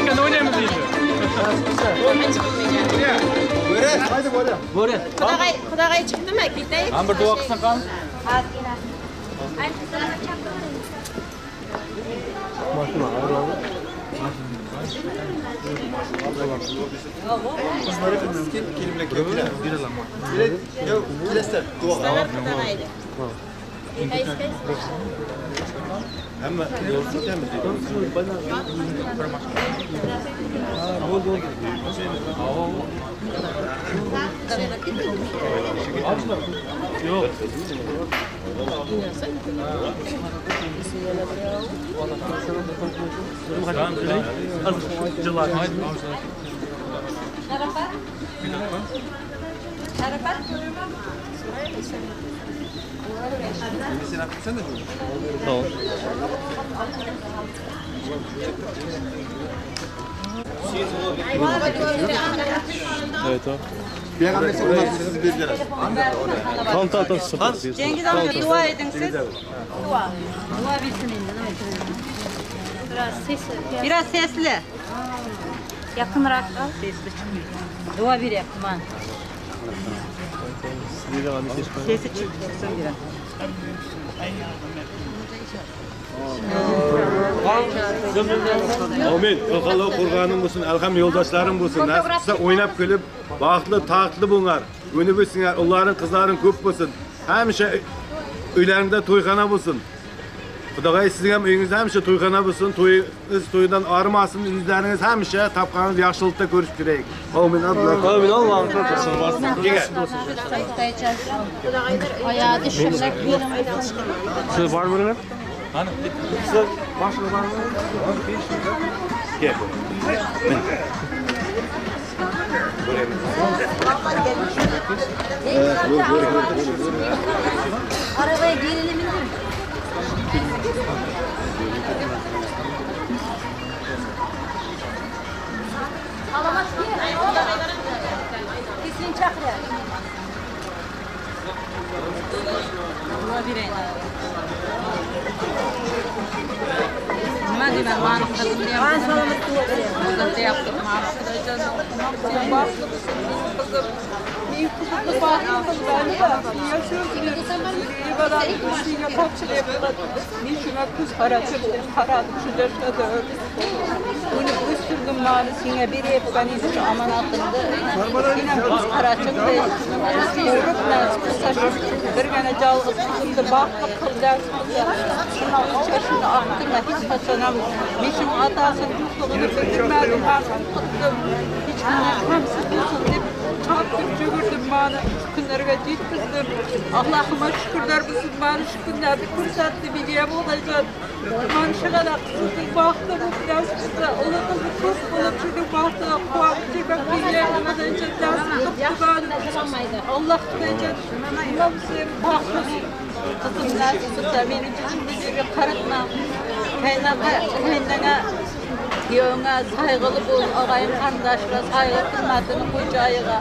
Ekan oynayamiz deydi. Haydi bora. Bora. Xudog'ay chiqdimi? Ketaylik. Ham bir duo qilsan qam. Mashina aylanadi. Yok, kilesler. Hamma yo'l tutamiz deydi. Yo'q. Tamam. Evet o. Peygamberimiz ona siz bildiler. Tam tahta Cengiz amca dua edin siz. Dua bilsin Biraz sesli. Yakınırak al. Sesli çıkmıyor. Dua bir yaptım ben. Sesi çıksın biraz. Amin. Allah Kur'an'ın bulsun, elham yoldaşlarım bulsun. Nasılsa oynap gülüp, bağlı, tahtlı bunlar. Günü bilsinler, onların kızların köp bulsun. Hemşe öylerinde toyxana bulsun. Xudogay sizin hem uyinizde hemşe toyxana bulsun. Toydan ağrımasın, yüzleriniz hemşe tapkanız yaxşılıkta görüşüp gireyik. Amin. Amin Allah'ım kurtarsın. Ayağı düşürmek Siz var mı? Hani? Siz başına var mı? Gel. Arabaya gerilim indir. Alamak kesin çakır. Dua bir Nima deyman, mani qizimni ham. Men salomat dua beraman. O'zimda yaptım. Men shuna ko'z qarashib, qaradim, shunda uni o'stirdim, mani senga berayapman, shu omonatimni. Sen ham ko'z qarashib, birgina jalg'iz qizimni baxtli qildilar. Shuna uchashini aqdim, hech qachon ham meshim otasini do'stligini bildirmadim, ham qildim. Hech qanday hamsiz bo'lsin deb çarptım, çögürdüm bana, şu günlerge yetkizdim. Allah'ıma şükürler bulsun, bana şu günlerde fırsattı, biliyem olacak. Bana şu kadar kızıldık, baktı bu biraz kızla, ona da bir kız bulup şunu baktı, kuanı çekmek biliyem olacak, nasıl tuttu bana. Allah tutacak, İmam Hüseyin baktı, kızım nasıl tutsa, benim cücümde bir karatma. Kaynana, yöne saygılı bol, ağayın kardeşler saygı kılmadığını koyca ayığa.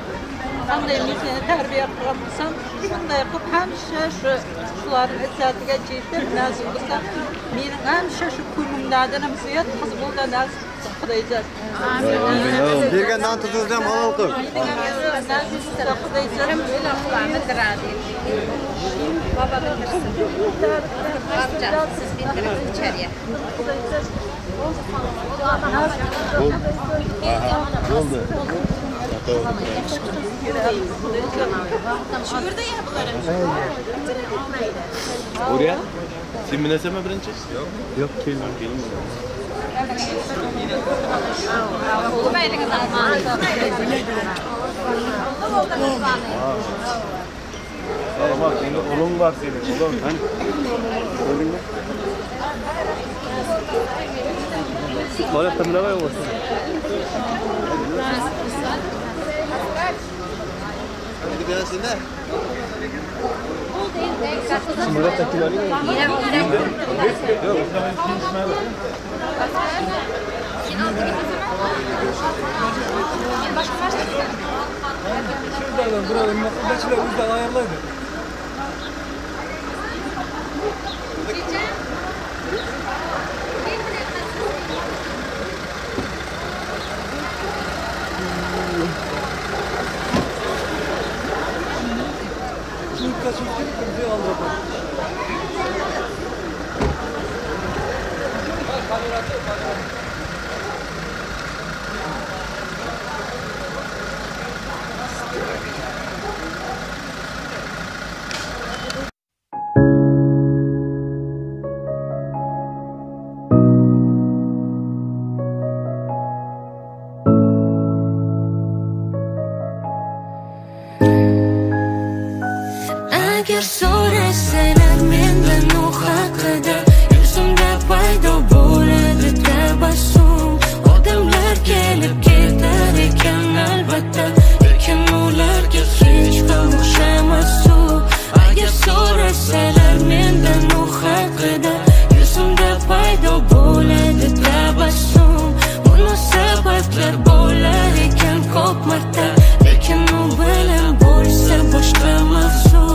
Qanday men seni tarbiya qilsam, shunday qilib hamsha shularning izzatiga yetib, nasib bo'lsa, mening hamsha shu ko'nglimdagidan ham ziyod qiz bo'ldi, nasib Xudoyjon. Amin. Bergandan tutuzdan halol qil. Nasib bo'lsa Xudoyjon o'la qilamiz radi. Baba bildirsin. Babcan, siz bildirin içeriye. Oldu. Şurada ya bunların. Oraya? Sen bineseme birinci? Yok kelmem. Olmaydınız ama. Bak senin oğlun var senin. Oğlun hani? Oğlun mu? Bana tırnağı var olsun. Hadi biraz dinle. Murat Akilali mi? Yok. Şuradan buradan makineçiler uzdan ayarlaydı. Agar so'rasalar mendan u haqida, yuzimda paydo bo'ladi tabassum. Odamlar kelib ketar ekan albatta, lekin ularga hech ham o'xshamas u. Agar so'rasalar mendan u haqida, yuzimda paydo bo'ladi tabassum. Munosabatlar bo'lar ekan ko'p marta, lekin u bilan bo'lsa boshqa mavzu.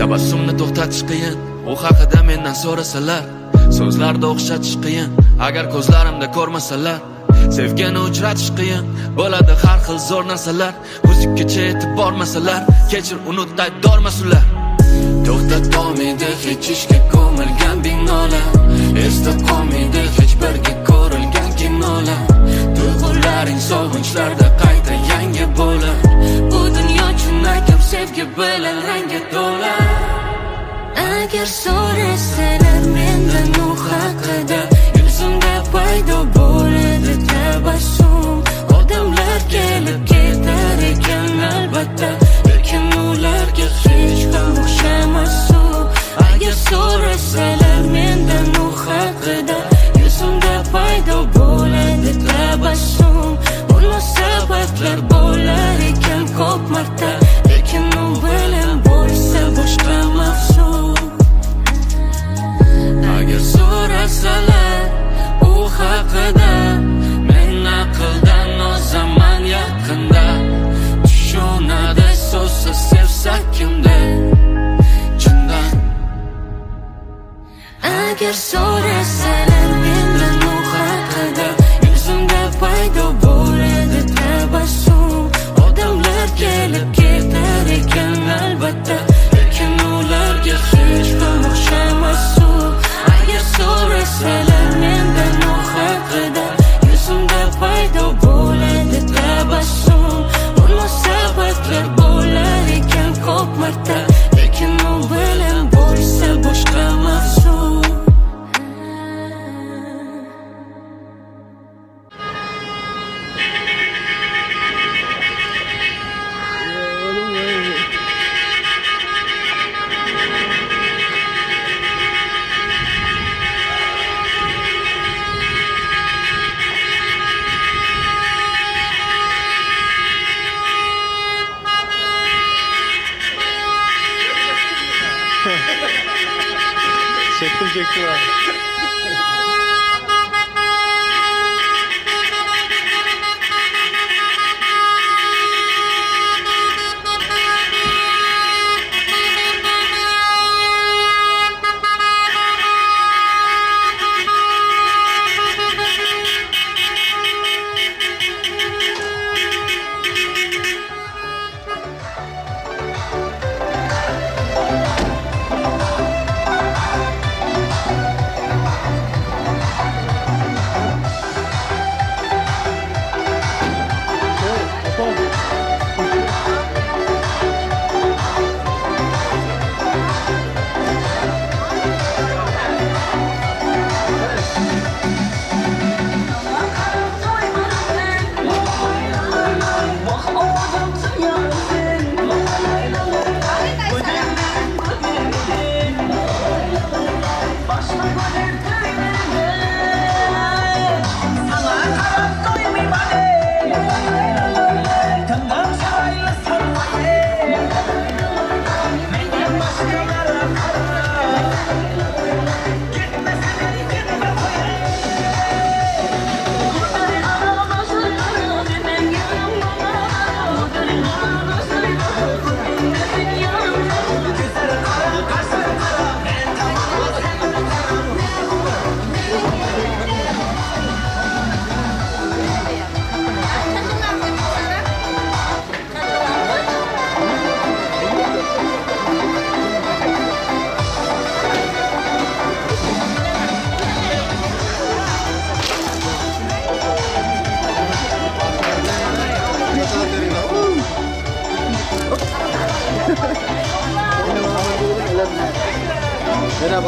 Tabassumni to'xtatish qiyin, u haqida mendan so'rasalar. So'zlarda o'xshatish qiyin, agar ko'zlarimda ko'rmasalar. Sevgini uchratish qiyin, bo'ladi har xil zo'r narsalar. Muziqgacha yetib bormasalar, kechir unut aybdormas ular. To'xtab qolmaydi hech ishga ko'milgan binolar, esda qolmaydi hech birga ko'rilgan kinolar. Tuyg'ularing sog'inchlarda qayta yangi bo'lar. Bu dunyo chinakam sevgi bilan rangga to'la. Agar so'rasalar mendan u haqida, yuzimda paydo bo'ladi tabassum. Odamlar kelib ketar ekan albatta, lekin ularga hech ham o'xshamas u. Agar so'rasalar mendan u haqida, yuzimda paydo bo'ladi tabassum. Munosabatlar bo'lar ekan ko'p marta, lekin u bilan bo'lsa boshqa mavzu. Agar so'rasalar u haqida, men aqldan ozaman yaqinda. Tushunadi so'zsiz sevsa kimda chindan. Agar so'rasalar mendan u haqida, yuzimda paydo bo'ladi tabassum. Odamlar kelib ketar ekan albatta, lekin ularga hech ham o'xshamas u. Agar so'rasalar mendan u haqida, yuzimda paydo bo'ladi tabassum. Munosabatlar bo'lar ekan ko'p marta, lekin u bilan bo'lsa boshqa mavzu. Çektim abi.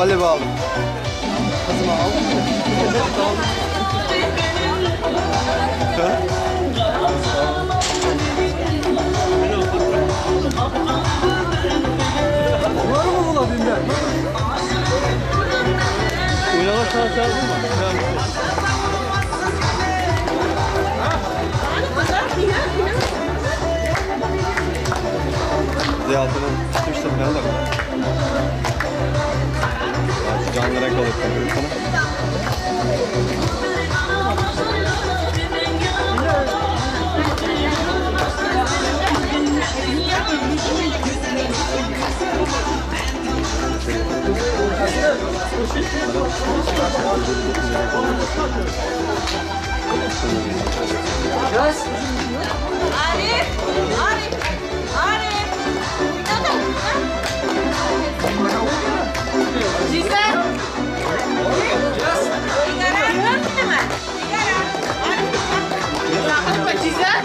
Voleybol aldım. Kızımı aldın mı? Var mı bula dinler? Oynama şansı aldın mı? Ziyatını tutmuştum ben de. Canlı renk alıp sana. Arif! Arif! Arif! Cisel! Cisel!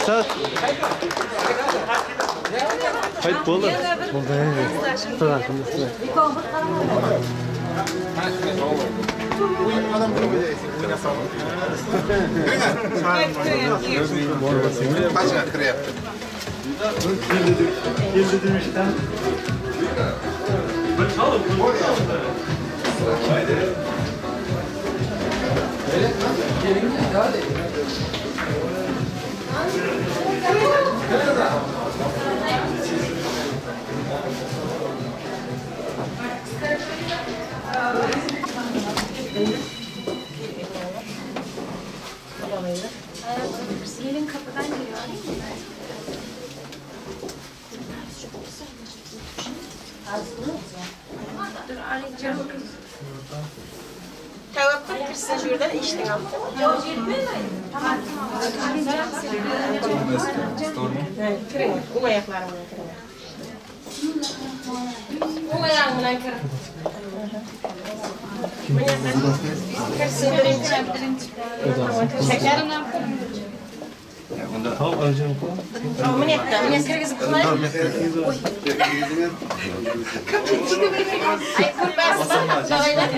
Esat. Haydi buldu. Buldu. Sıra şimdi sıra. Kaçına krep. Geldim işte. Gelin kapıdan giriyor. Dur arayacağım. Tavakkul kırsa şuradan içtin ama. Kırın. O ayaklarımla kırın. O ayağımla kırın. Kırsın şeker. Tamam alacağım. Ama ne yaptın? Ne kırgızı kulay? Ay kurbağası. Davayla.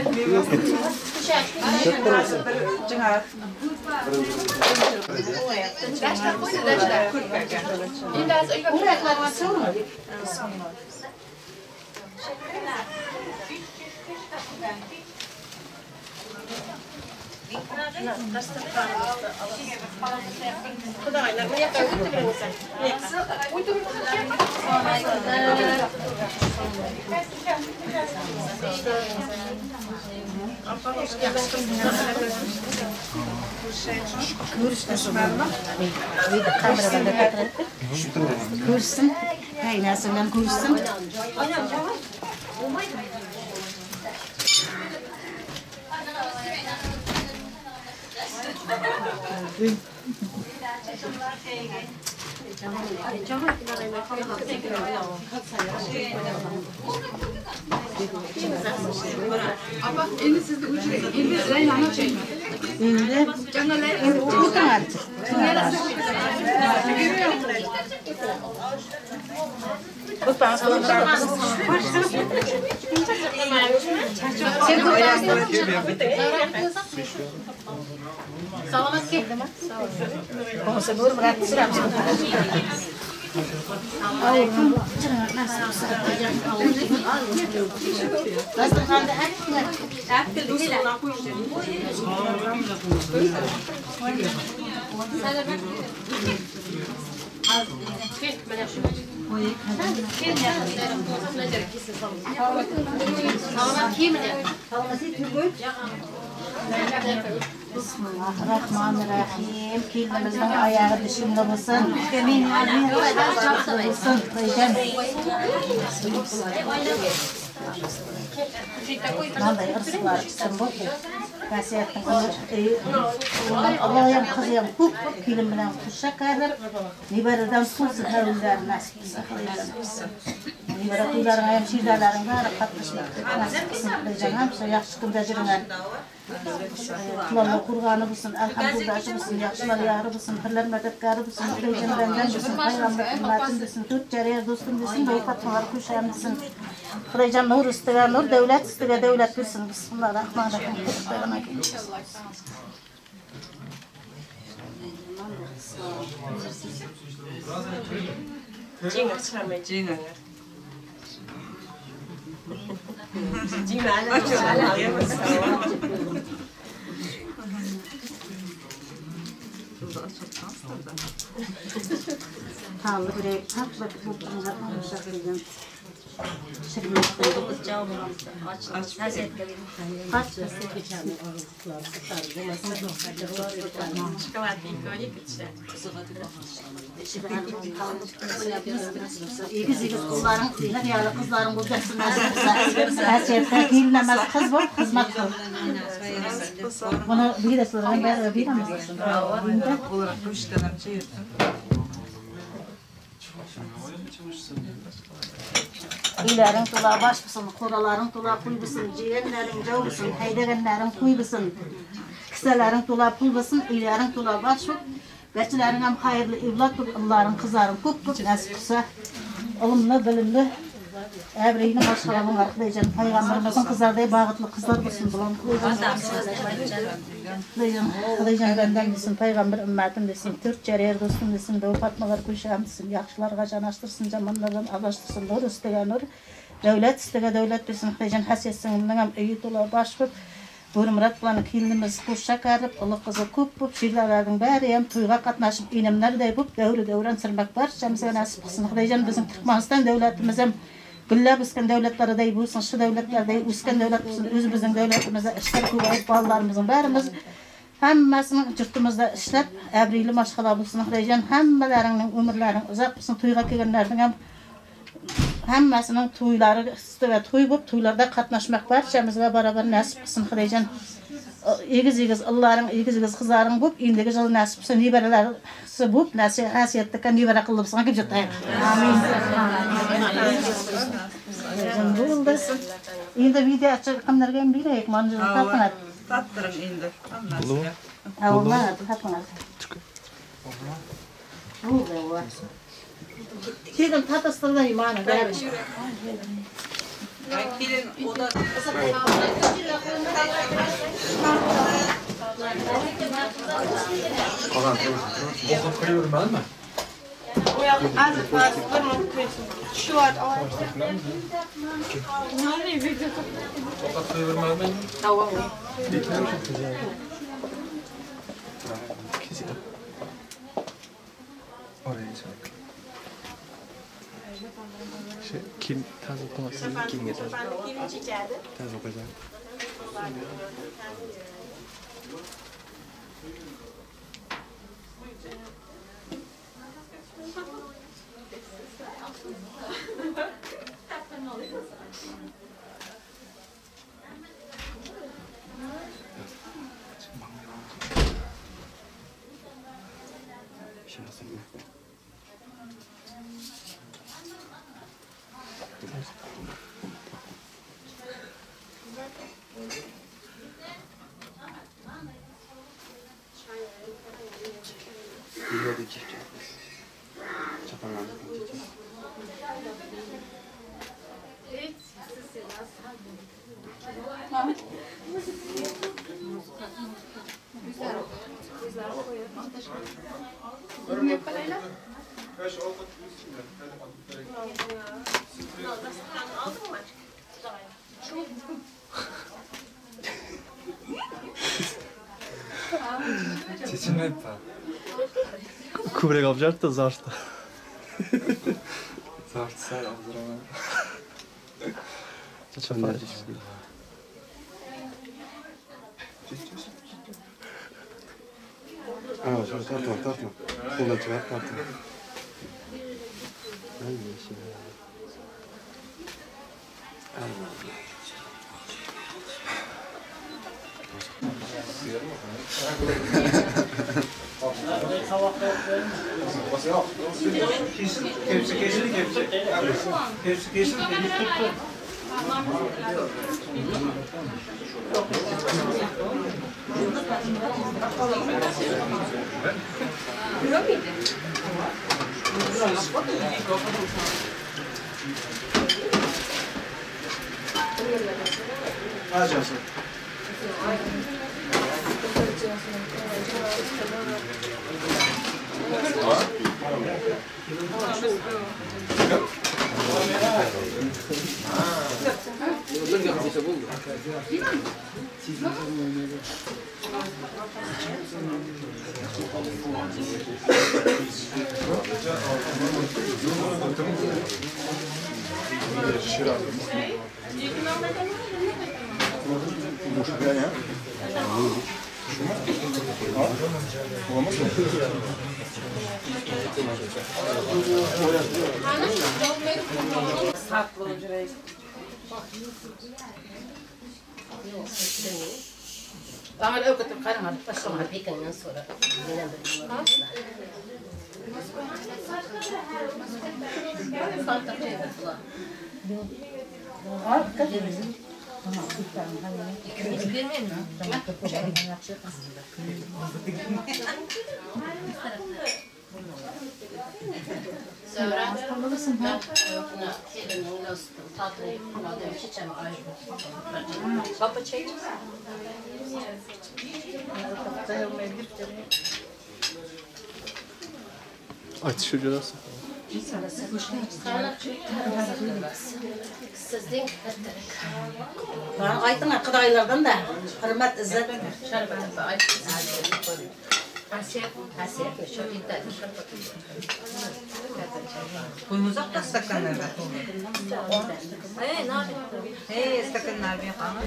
Kursun. Kaynasından kursun. Ama ini sizde uçuyor. İndi Reyna'na çekme. İndi tutan artık. Selamat ki. Como seguro berat siram. Aleyküm. Nasıl kaldı? Bismillahirrahmanirrahim. Kelimemizin ayağı dışında bulsun. Bulsun. Vallahi ırsıklar kısım bu ki. Kasiyetin Allah'ım kızıyım kuk kilim bilen kuşak alır. Nibarıdan sulsu havlular nasip saklayacağım. Nibara tuyların ayam şirdaların var katlaşmak nasip kısımlayacağım. Hamsa yaxşı kımda jirіңер. Kulalla kurğanı bulsun, elhamdülillahı bulsun, yaxşılar yarı bulsun, hırlar medetkarı bulsun, Kureycan benden bulsun, Peygamber ümmetin bulsun, Türk cariyer dostum bulsun, Beyfatmalar kuşağım bulsun. Kureycan nur üstüge nur, devlet üstüge devlet bulsun. Bismillahirrahmanirrahim. Cinga çıkarmayın. Cinga. Tanrı buraya tatlı bulduğunuzda konuşabildim. İyigiz kulların, her yağlı kızların bulacaksın. Hasiyette giyinlemez kız bu, hizmet bu. Bunu bir de sorun ben bir anlasın. Olarak bu işten İlerin tula baş mısın, koraların tula pul mısın, ciğerlerin cav mısın, haydegenlerin kuy mısın, kıselerin tula pul mısın, ilerin tula baş mısın, beçilerin hem hayırlı evlat ol, Allah'ın kızların kup nasip kısa, olumlu, bilimli, Ebreyini başkalarının arkadaşlar, Peygamberimizin kızardığı bağıtlı kızlar mısın, bulan Kılıcan benden misin, Peygamber ümmetim misin, Türk cariyer dostum misin, Doğu Fatmalar kuşağım misin, yaxşılarga canaştırsın, zamanlardan ağlaştırsın, nur üstüge nur, devlet üstüge devlet misin, Kılıcan hasiyetsin, ondan hem öğüt ola başvur, Murat bilan kelinimiz kuşak arıp, ılı kızı köp bop, şirlalardan bari hem tuyga katnaşıp, inemlerday bop, devran sırmak var, şamsiga nasip kılsın, Kılıcan bizim Türkmenistan devletimiz hem güllab üsken devletlerday bulsun, şu devletlerday üsken devlet bulsun, özümüzün devletimizde işler kuvayıp, bağlarımızın bärimiz hammasının jurtumuzda işlep, əbrili maşğala bulsun, Kılıcan hammalarının ömürlerin uzak bulsun, tuyga kelgenlerden hem hammasının tuyları üstüge tuy bop, tuylarda katnaşmak var, şamsiga barabar nasip kılsın, Kılıcan egiz Allah'ın egiz kızların bop, indigi jıl nasip kılsın, niberelersi bop, hasiyetlikka nibere kılıpsın, kim jutayın. Amin. Buldu. Endi video açıqlarga ham beraylik, manzil tapınat. Tattırın endi. Allah, tapınat. Buldu. Kelin tatastırdan imana. Kelin o da Okup koyuyorum mı? az fazla şu an Okup koyuyorum mı? Tamam. Kim tez okumasın? Kim yeter? Tez okuyacak. Kubrek obżart to zarsta. Zart sar obżarama. Co trzeba powiedzieć? A, şöyle tartma. Koldan çıkar, tartma. Ama öyle kötü karamadı. Başıma pekinden sonra. Yine de. Sonra tanıdısın ha? Telinin nasıl tatlı madem çiçeğim ayrı. Baba çay. Aytish ucurasın. Sizden Bana aytın Kıdaylardan da hürmet izzet şerbeti aytın. Hasiyet çok iddia. Koymuzak da stakanlarda. Ne yapayım? Stakanlar bir kanı.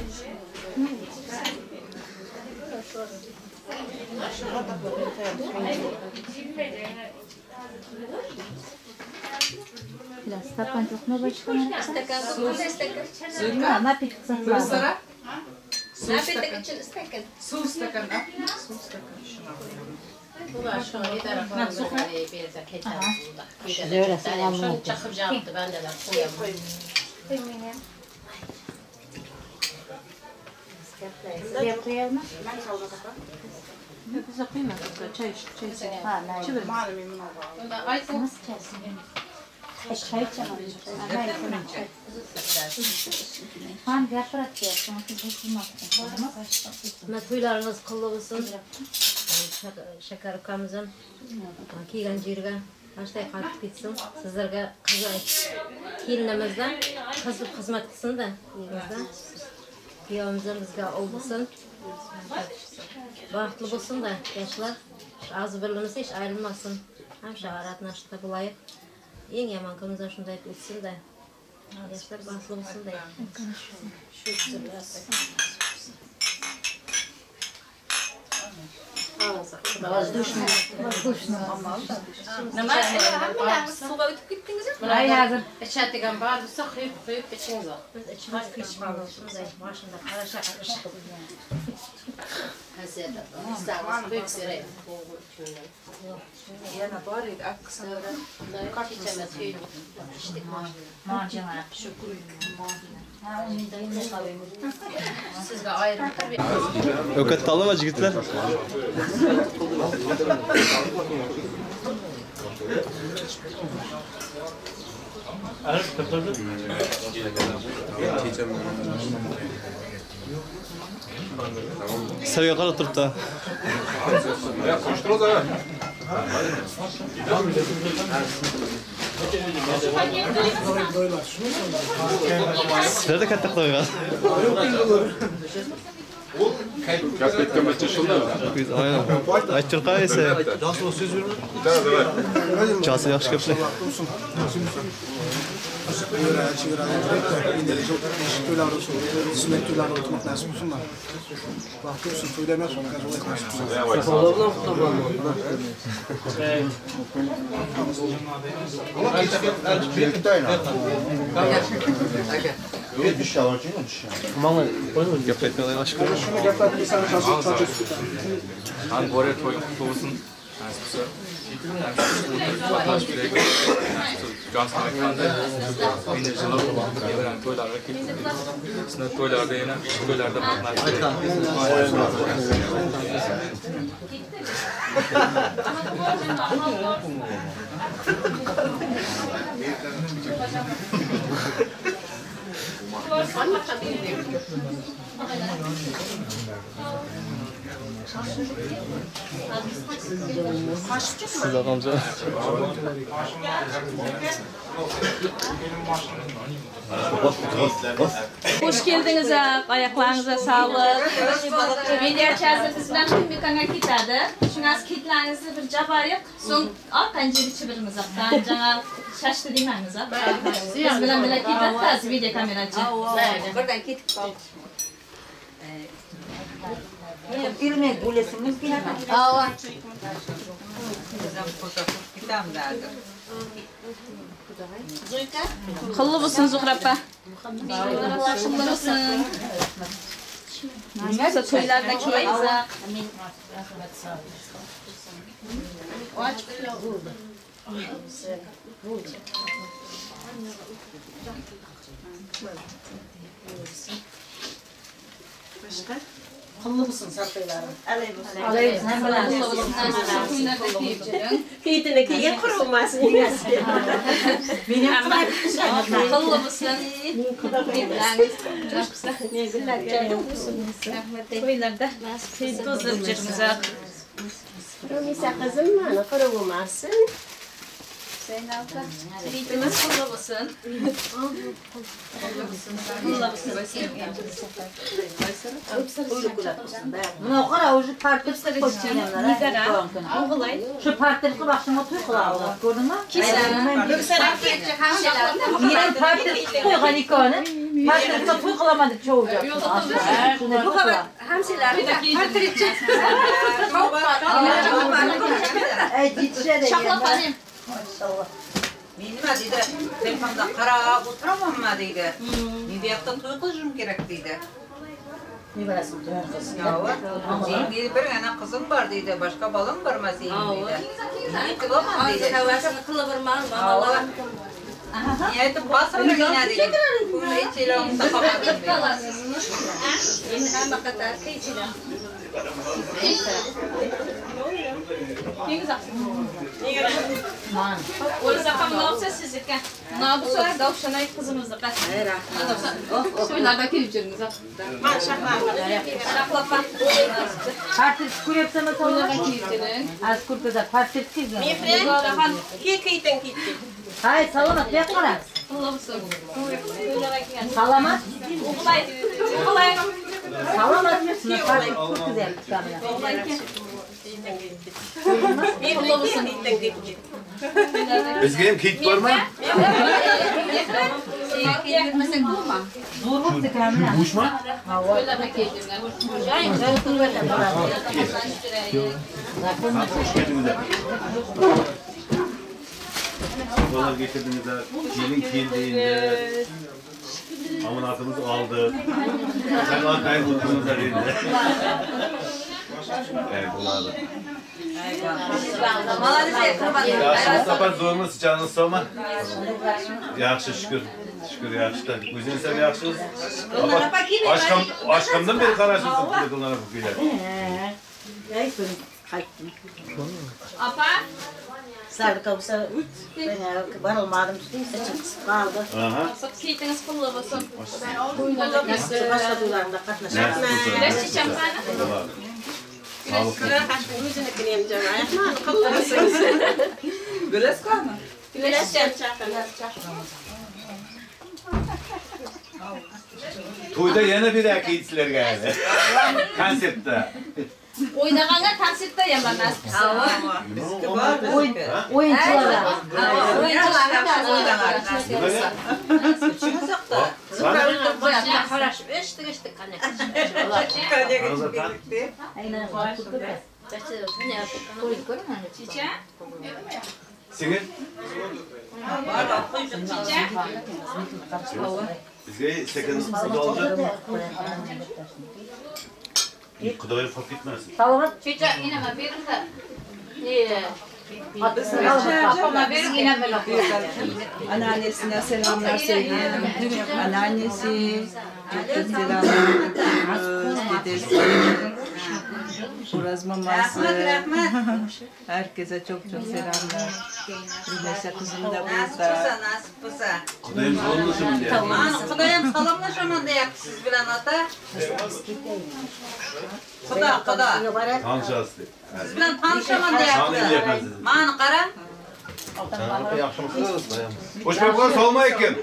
Стакан жоқ ма бачкана? Стакан жоқ, стакан. Зульма, напиток Сара? Напиток için стакан. Su stakan. Su stakan. Bu var şu an idare falan böyle bir de keçer. Şöyle sen çakıp yaptı ben de koyamam. Hep koyalım. Bize kıymet çay Ha, ne? Malum emin ol. Bunda aytın. Nasıl kesin? Çay içemem. Han yaprak yersin. To'ylarimiz qutlug' bo'lsin. Shakar ukamizim kelgan yerga qanday qaytib ketsin. Sizlarga kelinimizdan qizib xizmat qilsin-da, uyimizda. Kuyovimizdan bizga ol bo'lsin. Bahtlı bulsun da gençler. Az birimiz hiç ayrılmasın. Hem şaharat naşıda bulayıp. En yaman kımızdan şunda hep etsin de. Gençler bahtlı bulsun da. Şu biraz. Воздушно. Nima? Suga o'tib ketdingizmi? Bular hozir ichadigan bor bo'lsa quyib ichingiz. Biz ichmaymiz. Shunday mashina qarasha qarasha. Hazırda. İstanbul büyük sırayı. Yana bor edi, aksavra. Kechamiz uyda. İçdik mashina. Shukr. Sizga ayrim tabii. Ökat tanıma jigitlar. Sarıya kadar oturup da. Nerede kattık da uygar? Kaspetken maçı şunlar. Biz aynen. Açtır kayısı. Nasıl o söz verin? Çası yaxşı köpsün. Mangla gap etmeden aşkım. Han bor ett tosen. Gasmarkanda enerjiler veren toylar rakip. Sınıf toylarda yine toylarda bakmak. Siz amca. Hoş geldiniz, ayaklarınıza sağlık. Video çağrısından tüm bir kanal kitladı. Şunaz kitlerinizi bir cabayıp, son pencere çevirimiz yaptı. Cana şaştı dememiz yaptı. Biz bilen bile kitladı, video kameracı. Buradan git. Bilmek bulesiniz ki hemen. Aa. Kıllı mısın Zuhrap'a? Kıllı mısın? Nasıl toylarda kıyıza? Başka? Kıllı mısın saklaylarım? Alayım. Hem bilen. Toylarda kıyıcılığın. Kıyıdığına kıyıya kurulmasın. Benim kıllı mısın? Çok güzel. Ne güzel geldim. Toylarda tuzlup jirimize. Rumisa kızım bana kurulmasın. Zeynal'da kıyıdınız kıllı mısın? Buna qara o'zi tartib qo'yganlar. Shu tartibga baxshim o'tib qiladi. Ko'rdingmi? Men tartib qo'ygan ikoni. Tartibga to'y qilamadik cho'vga. Bu xabar hamsilarni tartibchi. Ey yetishadi. Şahlapanim. Maşallah. Nima deydi? Telefonda qarab o'tiramanmi deydi. Men bu yoqda to'y qilishim kerak deydi. Ne bilasan to'y qilish? Yo'q. Deydi bir yana qizim bor deydi, boshqa bolam bormas deydi. Men qilaman deydi. Havasini qilib birman, mamalar. Niyati basirgina deydi. Buni ichilam taqabadim. Endi hamma qator qiychilar. Ne güzel. Orası zaten ne yapsa sizdeki. Ne yapsa davşanay kızımızda. Şöyle kıyıcırınız. Şahlapa. Partil kurepsama sonra kıyıcırın. Az kurpeda partil kıyıcırın. Mefren, kıyıydın gitti. Hayır, salamat, bekle. Salamat. Salamat mısınız? Çok güzel tutamıyor. Özgeyim kit var mı? Durmak tıkanıyor. Buş mu? Dolar getirdiniz de gelin kildiğinde amanatımızı aldı. Sen arkaya tuttunuz da dedi. Evet, bunlardı. Yaxşı sapar zorunu sıçağını sorma. Yaxşı şükür. Şükür yaxşı da. Özünü sen yaxşısınız. Aşkımdan beri karşısın bunlara bu filan. Apa? Sarı kavsa ben olmadım tutayım saçım kısık kaldı. Kiytiniz pullu olsun. Başka duyularında katlaşalım. Güneş çiçek var. Güleş var mı? Güneş çiçek. Toyda yana bir akıyıçlar geldi. Konseptte. Oynaganda konsertda yamanaz. Oyuncular. Singil? Bizge sekin oldu. Kudoyu fark etmez. Salamat. Çiçek yine mi verin de. Anneannesine selamlar söyleyelim. Anneannesi, çok selamlar. Dedesi, Uraz maması. Herkese çok selamlar. Rümeysa kızım da burada. Kudayım salonlaşımın diye. Kudayım salonlaşımın diye siz bilen ata. Kuda. Tanışası. Siz bilen tanışamın diye. Tanıyım yaparsınız. Mağın karan. Hoşçakalın solmayın kim?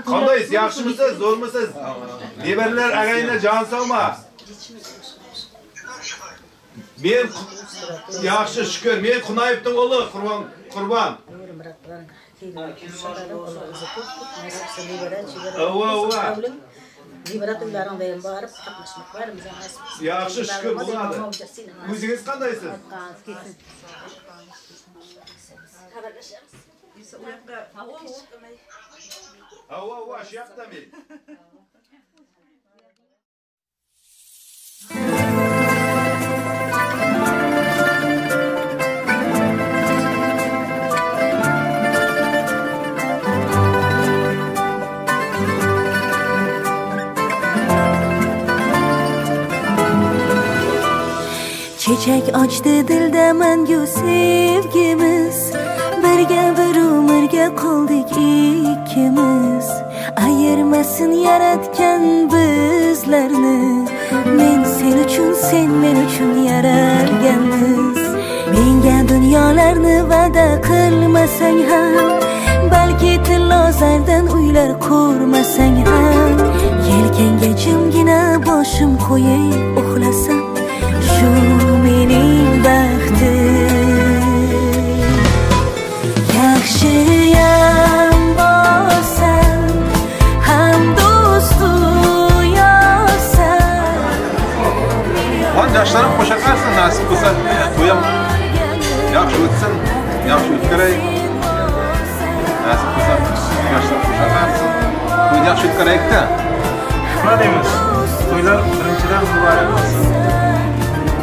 Kandayız, yaxşı mısınız, zor musunuz? Neberler ağayına can salma. Men yaxşı şükür, men Kunayev'tin oğlu Kurban. Ova. Liberatörlerin benim bağırıp takmışmak var mı? Yaxşı şükür buladı. Özünüz kandaysınız? Ova, şey yaptı mı? Çiçek açtı dilde mengu sevgimiz. Birge bir ömürge kaldık ikimiz. Ayırmasın yaratken bizlerini. Men sen üçün sen men üçün yaralganmiz. Menga dunyolarni va'da qilmasang ham, balki tillozardan uylar ko'rmasang ham, yelkanga jimgina boshim qo'yib uxlasam, shu mening baxtim. Yaxshiyam bo'lsam ham do'stu yo'qsan. Lan yaşlarım qo'shaqarsin, nasib bo'lsa to'yim yaxshi o'tsin, yaxshi o'tkaray. Nasib bo'lsa yaşlarım qo'shaqarsin. To'yni yaxshi o'tkaraylik-da. Nima deymiz? To'ylar birinchidan muborak bo'lsin.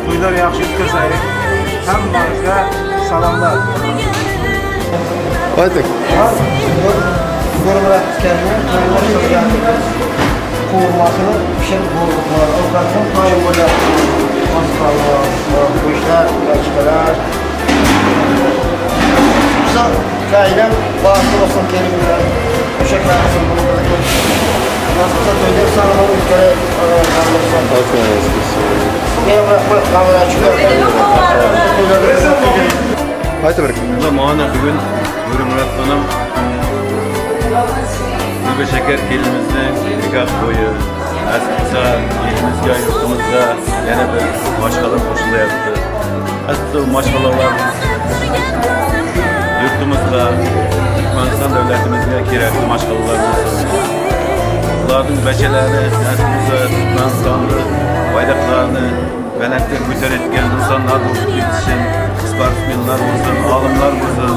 To'ylar yaxshi o'tkazaylik. Hammangizga salomlar. Aytik. Ko'rmalar tutganni, qovurmasini pishirib bo'ldik. Ovqatni to'yib bo'lyapti. Qo'shlar, ochkalar. Bizlar kaydan ba'zi olsun keliblar. O'sha klasin bo'ldi. Nasıl to'yda salomlar o'tkazib, Aytib bering. Mana bugun Murat onam Gülbe Şeker kelimizin nikah boyu, nasipsa elimizga, yurtimizga yana bir mashg'ulot qo'shilyapti. Hatto mashg'ulotlarimiz yurtimizga, Turkmaniston davlatimizga kerakli mashg'ulotlar bo'lsin. Ularning bachalari nasibsa Turkmanistonni bayroqlarini balandga ko'tarayotgan insonlar bo'lib ketsin, sportsmenlar bo'lsin, olimlar bo'lsin.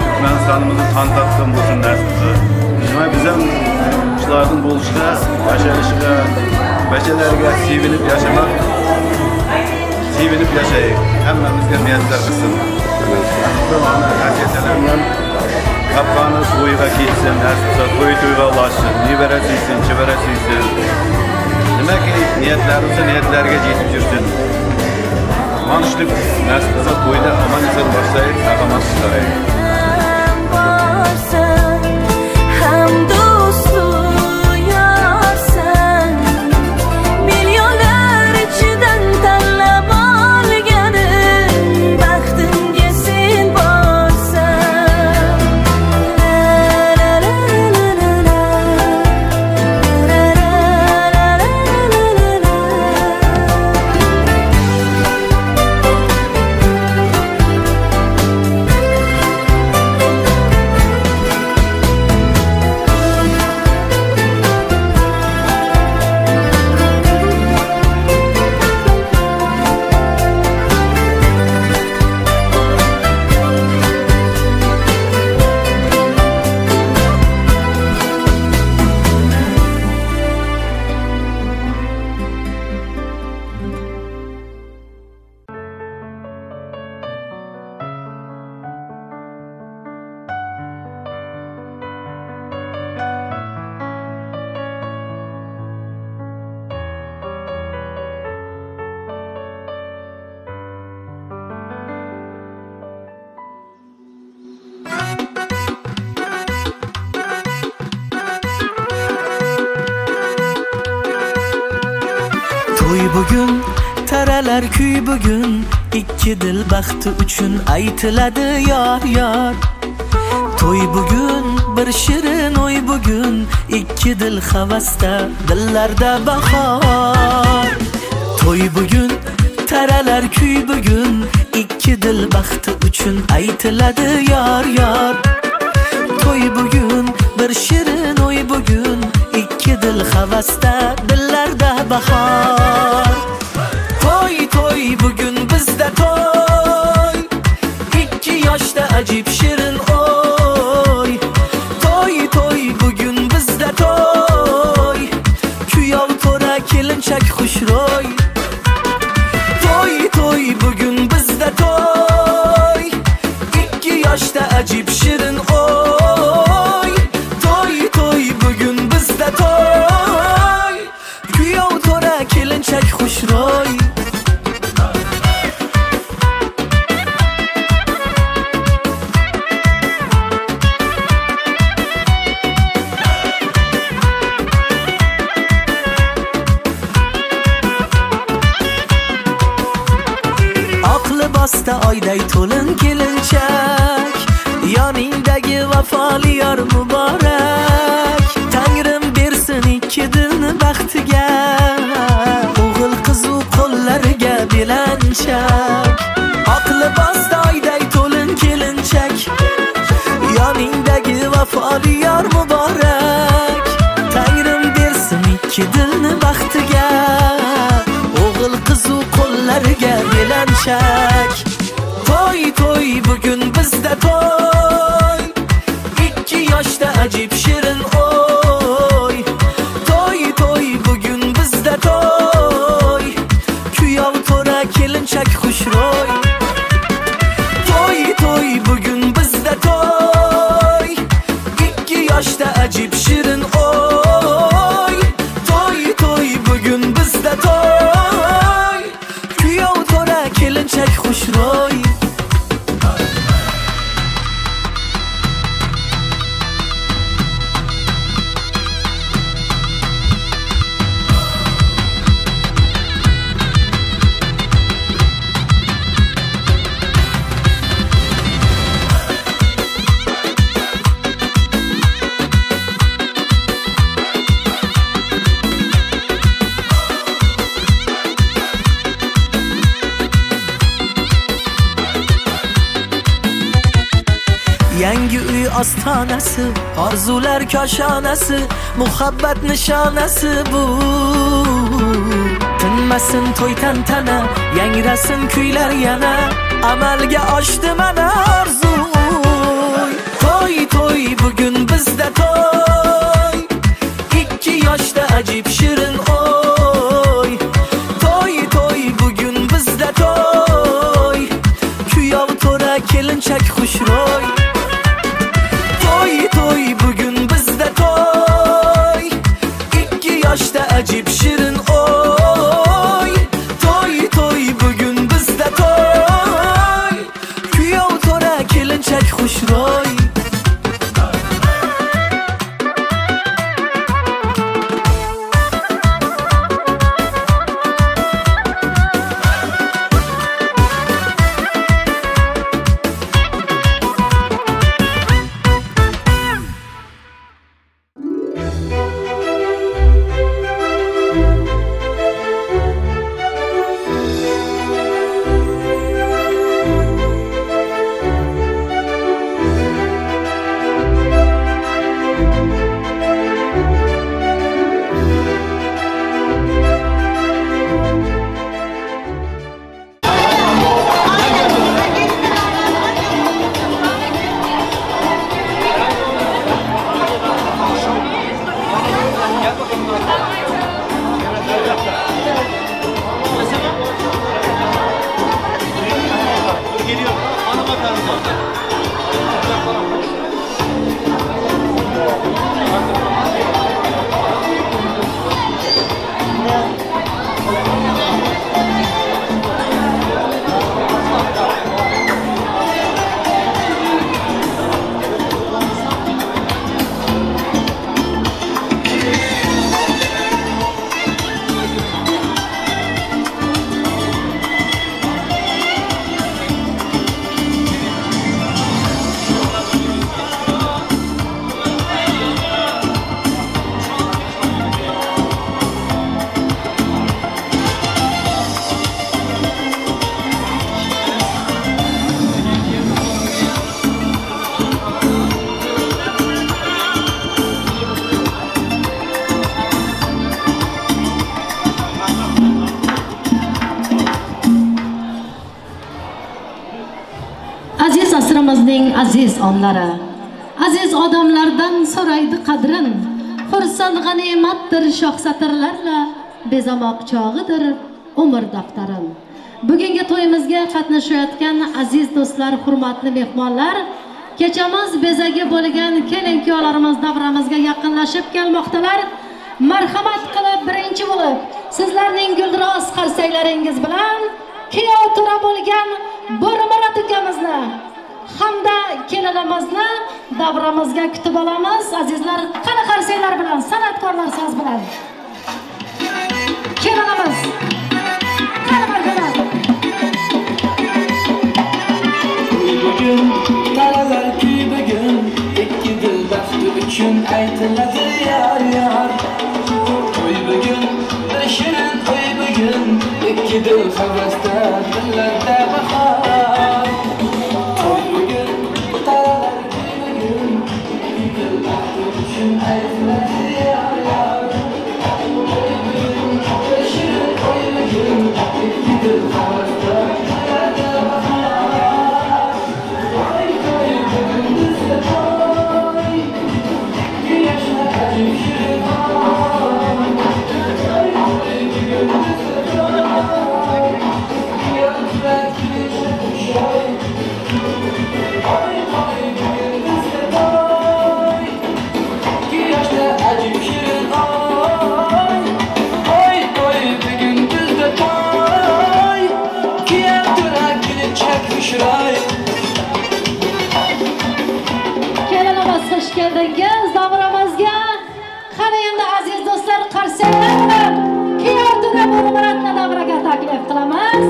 Turkmanistonimizni qon topgan bo'lsin nasibsa. Nima biz ham shularning bo'lishga, yashashga, bachalariga sevinib yashamak, sevinib yashaylik. Hammamizga muyassar qilsin. Mana hasiyatlarimdan kapqani to'yga ketsin, nasibsa to'yga ulashsin, nevara suysin, chevara suysin. Nimaki niyatlarimiz niyatlariga yetib yursin. Mana shu nasibsa to'yda aman eson boshlaylik, salomat ishlaylik. Bugün taralar kuy bugün ikki dil baxti uchun aytiladi yor yor. To'y bugün bir shirin o'y bugün ikki dil havasda dillarda bahor. To'y bugün taralar kuy bugün ikki dil baxti uchun aytiladi yor yor. To'y bugün bir shirin o'y bugün ikki dil havasda dillarda bahor. Toy toy bugün bizde toy, ikki yoshda ajib shirin oy. Toy toy bugün bizde toy, kuyov to'ra kelinchak xushro'y. Toy toy bugün bizde toy, ikki yoshda ajib shirin oy. Toy toy bugün bizde toy, kuyov to'ra kelinchak xushro'y. Libosda oyday to'lin kelinchak, yoningdagi vafoli yor muborak. Tangrim bersin ikki dilni baxtiga, o'g'il qizu qo'llariga belanchak. Oq libosda oyday to'lin kelinchak, yoningdagi vafoli yor muborak. Tangrim bersin ikki dilni baxtiga, o'g'il qizu qo'llariga belanchak. Toy toy bugün bizde toy, ikki yoshda ajib shirin oy. Toy toy bugün bizde toy, kuyov to'ra kelinchak xushro'y. Toy toy bugün bizde toy, ikki yoshda ajib shirin oy. Toy toy bugün bizde toy, kuyov to'ra kelinchak xushro'y. ostonasi, orzular koshonasi, muhabbat nishonasi bu. Tinmasin to'y tantana, yangrasin kuylar yana, amalga oshdi mana orzu. To'y to'y bugun bizda to'y, 2 yoshda ajib shirin o'y. To'y to'y bugun bizda to'y, kuyov to'ra kelinchak xushro'y. To'y to'y bugun bizda to'y, 2 yoshda ajib shirin o'y. To'y to'y bugun bizda to'y, kuyov to'ra kelinchak xushro'y. Aziz onlara, aziz odamlardan so'raydi qadrin, xursand g'animatdir shoh satrlarla, bezamoq chog'idir umr daftarin. Bugungi to'yimizga qatnashayotgan aziz do'stlar, hurmatli mehmonlar, kechamiz bezagi bo'lgan kelin-kuyovlarimiz davramizga yaqinlashib kelmoqdalar. Marhamat qilib birinchi bo'lib sizlarning guldiroz qarsaylaringiz bilan kuyov to'ra bo'lgan Bo'rimurat ukamizni hamda kelinimizni davramizga kutib olamiz. Azizlar, qani qarsaylar bilan, san'atkorlar so'z bilan. Kelinimiz qani marhamat. Bugun talalar kuy bugun, ikki dil baxti uchun aytiladi yar yar. To'y bugun, bir shirin to'y bugun, ikki dil havasda dillarda bahor. Kelinimiz hoş geldingiz davramizga. Qani endi aziz do'stlar, qarsaylar bilan kuyov to'ra Bo'rimuratni davraga taklif qilamiz.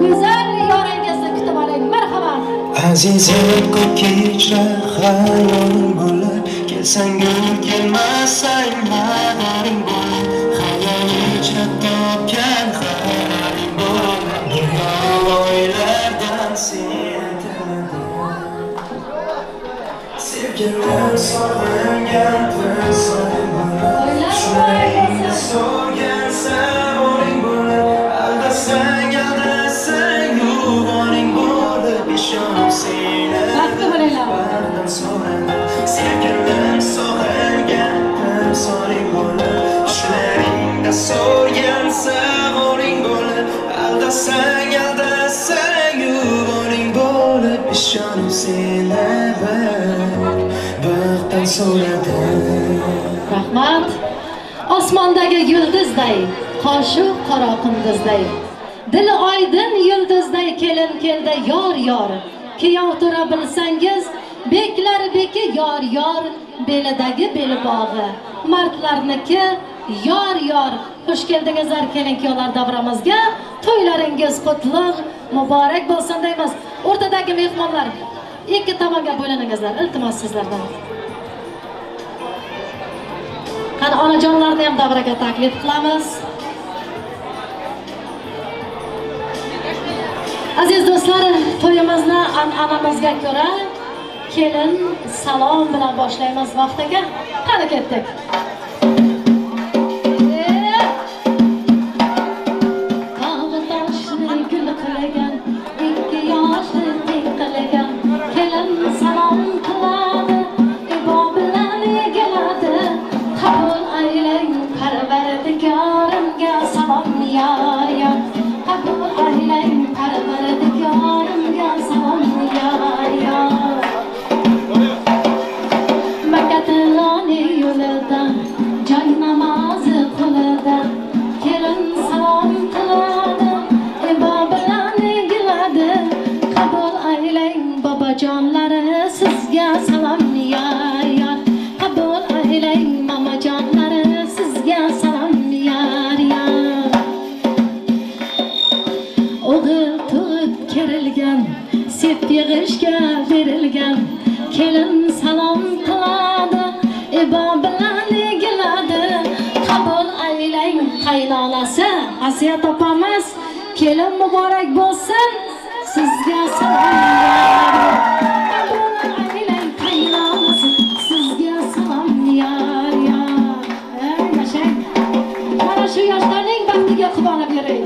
Go'zal yoringizni kutib oling. Marhamat. Azizim ko'p kechra xayoling bo'lib, kelsang gul kelmasang madaring bo'lib, xayol ichra topgan xayoling bo'lib, oylardan sen Sevgilim sog'ingan timsoling bo'lib Shularga so'rgan savoling bo'lib Aldasang yo'g'oning bo'lib ishonib seni Bardan so'radim Sevgilim sog'ingan timsoling bo'lib Shularga so'rgan savoling bo'lib Aldasang yo'g'oning bo'lib ishonib seni Bardan so'radim Rahmat. Osmondagi yulduzday, qoshi qora qunduzday, dili oydin yulduzday kelin keldi yor. Kiyov tura bilsangiz, beklar beki yor. Belidagi belbog'i, mardlarniki yor. Xush keldingizlar kelin kuyovlar davramizga. To'ylaringiz qutlug' muborak bo'lsin deymiz. O'rtadagi mehmonlar ikki tomonga bo'liningizlar, iltimos sizlardan. Qani onajonlarni ham davraga taklif qilamiz. Aziz do'stlar, to'yimizni an'anamizga ko'ra kelin salom bilan boshlaymiz vaqtiga. Qani ketdik. Babajonlari sizga salom yar. Qabul aylang mamajonlari sizga salom yar. O'g'il tug'ib kerilgan, sep yig'ishga berilgan, kelin salom qiladi, ibo bilan egiladi. Qabul aylang qaynonasi Asiya topamiz, kelin muborak bo'lsin. Sizga salom yar. Aylang qaynonasi sizga salom yar. Yashang. Mana shu yoshlarning baxtiga quvonib yuring.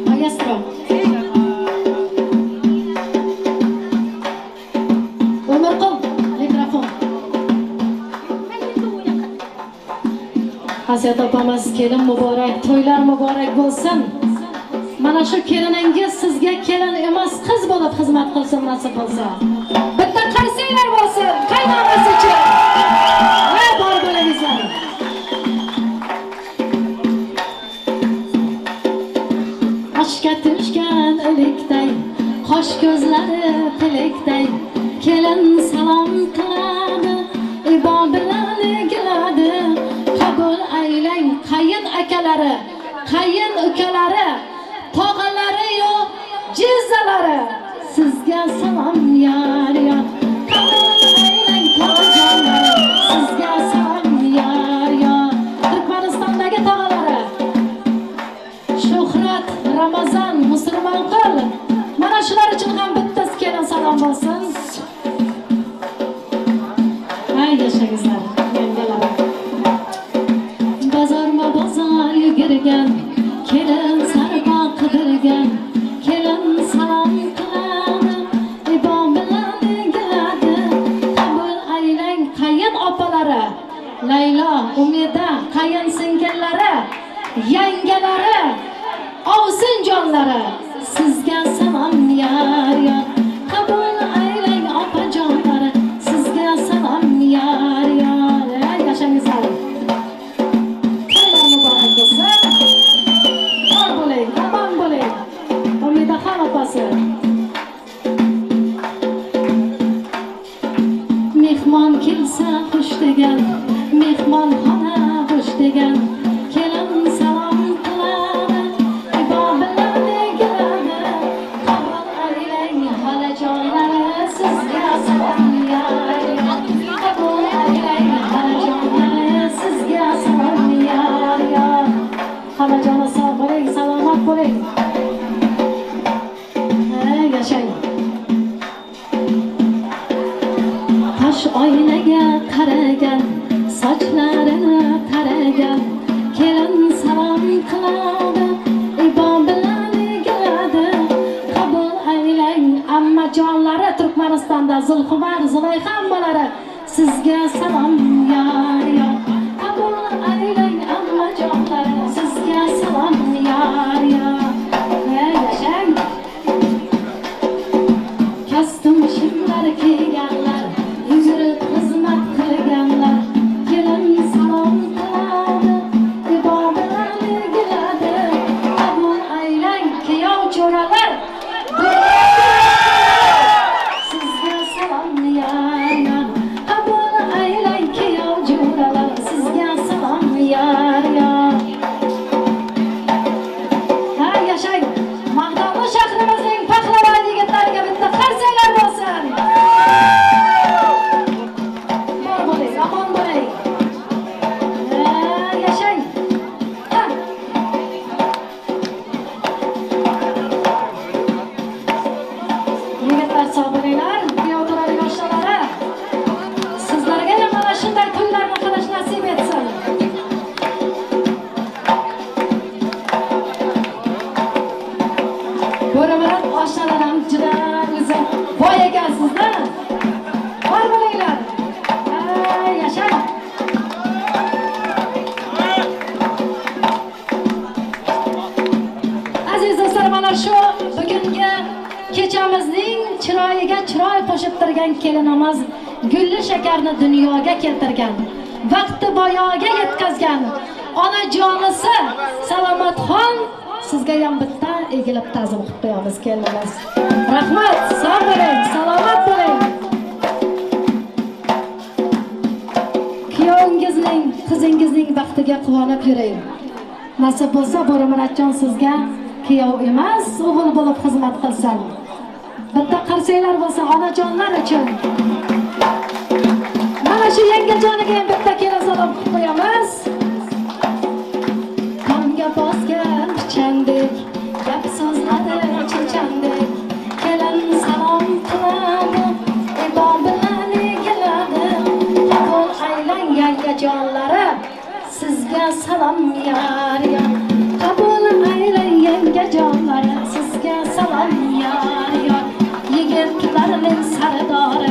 Maestro. Umarqul mikrofon. Hasiyat opamiz kelin muborak, to'ylar muborak bo'lsin. Mana shu keliningiz sizga kelin emas, qiz bo'lib xizmat qilsin nasib bo'lsa. Bitta qarsinglar bo'lsin, qaynonasi uchun. Va bor bo'lingizlar. Oshga tushgan o'likday, qosh ko'zlari tilakday, kelin salom qiladi, ibo bilan egiladi. Qabul aylang qayin akalari, qayin ukalari, tog'alari yo'q, jizzalari sizga salom yar. Qabul aylang tog'ajonlari sizga salom yar. Turkmanistondagi tog'alari Shuhrat, Ramazon, Musulmonqul, mana shular uchun ham bittasi kelin salom bo'lsin. Hay yashangizlar, yangalar. Bozor yugurgan, kelin sarpo qidirgan, kelin salom qiladi, ibo bilan egiladi. Qabul aylang qayin opalari, Laylo, Umida, qayin singillari, yangalari, ovsinjonlari sizga salom yar. Qabul aylang opajonlari sizga salom yar. Yashangizlar. Mehmon kelsa xush degan, mehmonxona xush degan, kelin salom qiladi, ibo bilan egiladi. Qabul aylang xolajonlari sizga salom yar. Qabul aylang xolajonlari sizga salom yar. Xolajon sog' bo'ling, salomat bo'ling. Yashang. oynaga qaragan, sochlarini taragan, kelin salom qiladi, ibo bilan egiladi. Qabul aylang ammajonlari, Turkmanistonda Zulxumar, Zulayxa ammalari, sizga salom yor yor. Qabul aylang ammajonlari, sizga salom yor yor. Yashang kastum shimlar kiyganlar, yugurib xizmat qilganlar, kelin salom qiladi, ibo bilan egiladi. Qabul aylang kuyov jo'ralar, sizga salom yor yor. Qabul aylang kuyov jo'ralar, sizga salom yor yor. Ha yashang, Maqdonli shahrimizning pahlavon yigitlariga bitta qarsaklar bo'lsin. Bor bo'ling, omon bo'ling. Yashang. Yigitlar sog' bo'linglar, kuyovlarning oshnalari. Sizlarga ham mana shunday to'ylarni qilish nasib etsin. Ko'raman oshnalarim juda o'zi boy ekansizda. Bor bo'linglar. Yashang. Aziz do'stlar, mana shu bugungi kechamizning chiroyiga chiroy qo'shib turgan kelinimiz Gulli Shakarni dunyoga keltirgan, vaqti boyoga yetkazgan onajonisi Salomatxon, sizga ham bitta egilib ta'zim qilib qo'yamiz kelinimiz. Rahmat, sog' bo'ling, salomat bo'ling. Kuyovingizning, qizingizning baxtiga quvonib yuring. Nasib bo'lsa, Bo'rimurodjon sizga kuyov emas, o'g'il bo'lib xizmat qilsin. Bitta qarsaklar bo'lsa onajonlar uchun. Mana shu yengiljoniga ham bitta kelin salom qilib qo'yamiz. Qonga bosgan pichandek, gap so'zlari chechandek, kelin salom qiladi, ibo bilan egiladi. Qabul aylang yangajonlari, sizga salom yor yor. Qabul aylang yangajonlari, sizga salom yor yor. Yigitlarning sardori,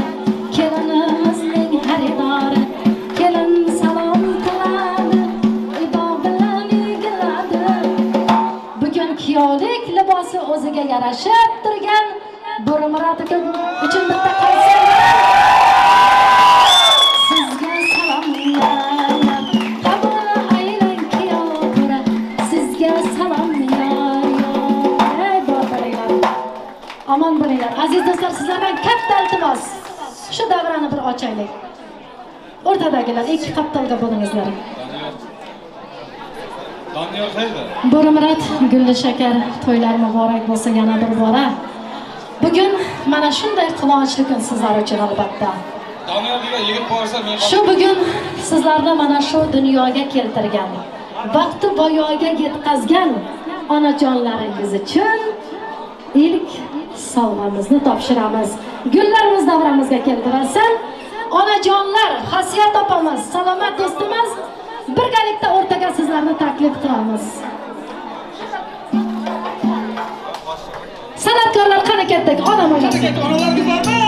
kelinimizning xaridori, kelin salom qiladi, ibo bilan egiladi. Bugun kuyovlik libosi o'ziga yarashib turgan Bo'rimurod uchun bitta qarsak. Sizga salom yor yor. Qabul aylang kuyov to'ra, sizga salom yor yor. Bor bo'linglar. Omon bo'linglar. Aziz do'stlar, sizlardan katta iltimos. Shu davrani bir ochaylik. O'rtadagilar ikki qaptalga bo'lingizlar. Doniyor qayerda? Bo'rimurod, Gulli Shakar to'ylar muborak bo'lsa yana bir bora. Bugun mana shunday quvonchli kun sizlar uchun albatta. Doniyor degan yigit borsa men Shu bugun sizlarni mana shu dunyoga keltirgan, vaqti boyoga yetkazgan onajonlaringiz uchun ilk sovg'amizni topshiramiz. Gullarimiz davramizga keltirilsin. Onajonlar, Xasiyat opamiz, Salomat do'stimiz birgalikda o'rtaga sizlarni taklif qilamiz. San'atkorlar qani ketdik, onam o'ynasin. Onalarga bormi?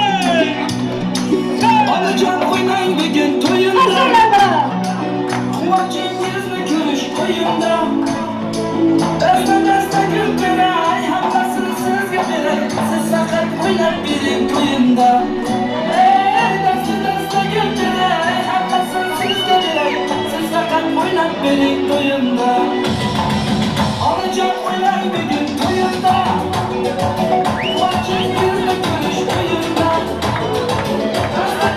Onajon o'ynang bugun to'yimda. Quvonchingizni ko'rish qo'yimda. Dasta guldiray, hammasini sizga beray. Siz faqat o'ynab bering to'yimda. Dasta guldiray, hammasini sizga beray. Siz faqat o'ynab bering to'yimda. Onajon o'ynang bugun to'yimda. Quvonchingizni ko'rish qo'yimda.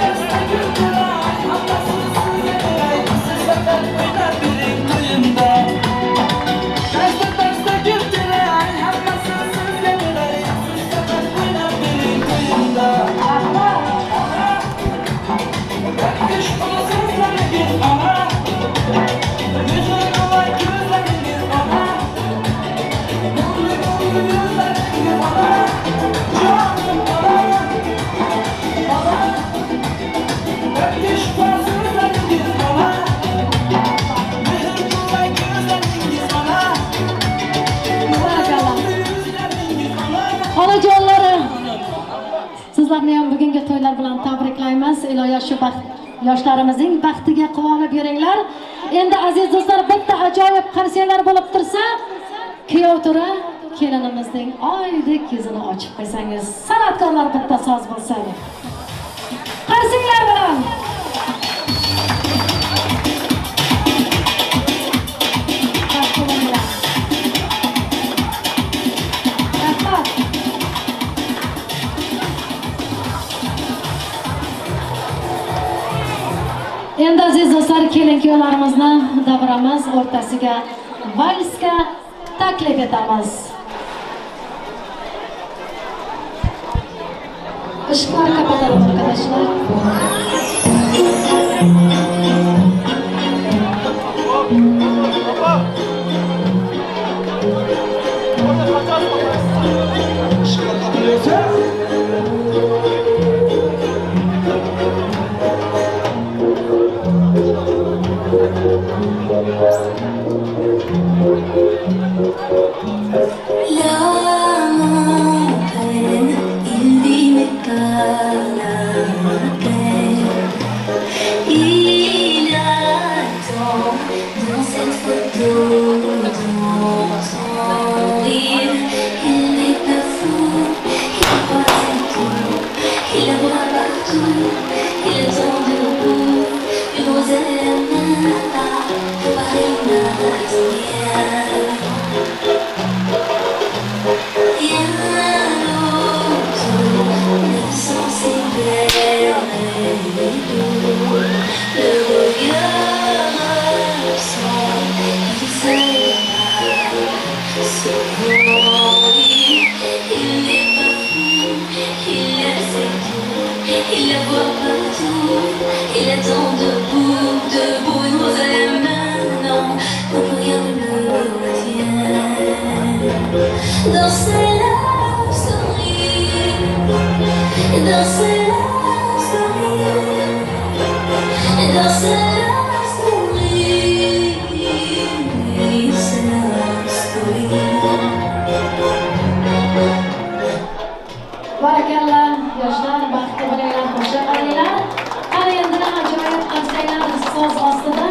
Dasta guldiray, hammasini sizga beray. Siz faqat o'ynab bering to'yimda. Dasta guldiray, hammasini sizga beray. Siz faqat o'ynab bering to'yimda. Sizlarni ham bugungi to'ylar bilan tabriklaymiz. Iloyo shu yoshlarimizning baxtiga quvonib yuringlar. Endi aziz do'stlar, bitta ajoyib qarsiylar bo'lib tursa, kuyov tura kelinimizning oydek yuzini ochib qo'ysangiz, san'atkorlar bitta soz bo'lsa. Qarsiylar bilan endi aziz do'stlar, kelin-kuyovlarimizni davramiz o'rtasiga valsga taklif etamiz. Işıklar kapatalım arkadaşlar. Işıklar kapatıyorsa Il la voit partout, il attend debout, debout, une rose à la main, non, rien ne le retient. Dans ses love stories, dans ses love stories, dans ses love stories, ses love stories. Barakallah, yoshlar baxti bilan qo'sha qilinglar. Qani endi ajoyib qarsaklar so'z ostida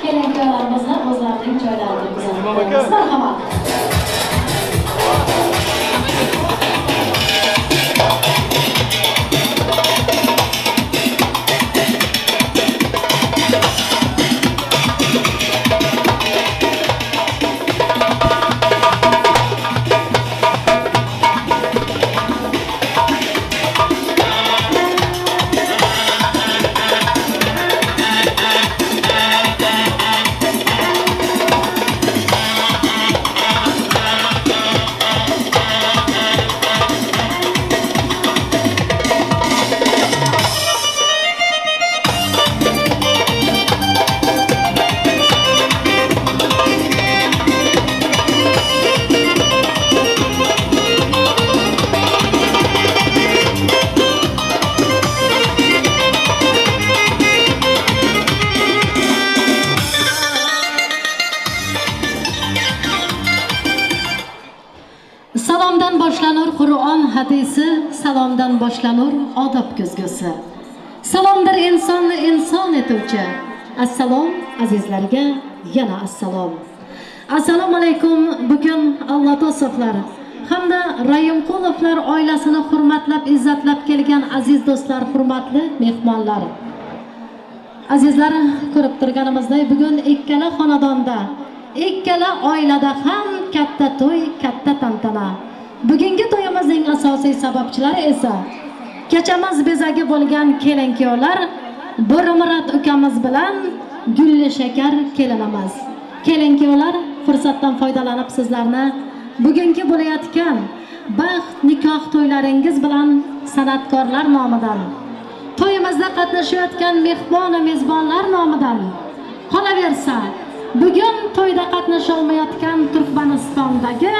kelin-kuyovlarimizni o'zlarining joylariga kuzatib qo'yamiz. Marhamat. Salomdan boshlanur Qur'on hadisi, salomdan boshlanur odob ko'zgusi. Salomdir insonni inson etuvchi. Assalom azizlarga yana assalom. Assalomu alaykum. Bugun Alloh To'soflar hamda Rayimqulovlar oilasini hurmatlab, izzatlab kelgan aziz do'stlar, hurmatli mehmonlar. Azizlar, ko'rib turganimizdek, bugun ikkala xonadonda, ikkala oilada ham katta to'y, katta tantana. Bugungi to'yimizning asosiy sababchilari esa kechamiz bezagi bo'lgan kelin-kuyovlar Bo'rimurat ukamiz bilan Gulli Shakar kelinimiz. Kelin-kuyovlar, fursatdan foydalanib sizlarni bugungi bo'layotgan baxt nikoh to'ylaringiz bilan san'atkorlar nomidan, to'yimizda qatnashayotgan mehmon va mezbonlar nomidan, qolaversa bugun to'yda qatnasha olmayotgan Turkmanistondagi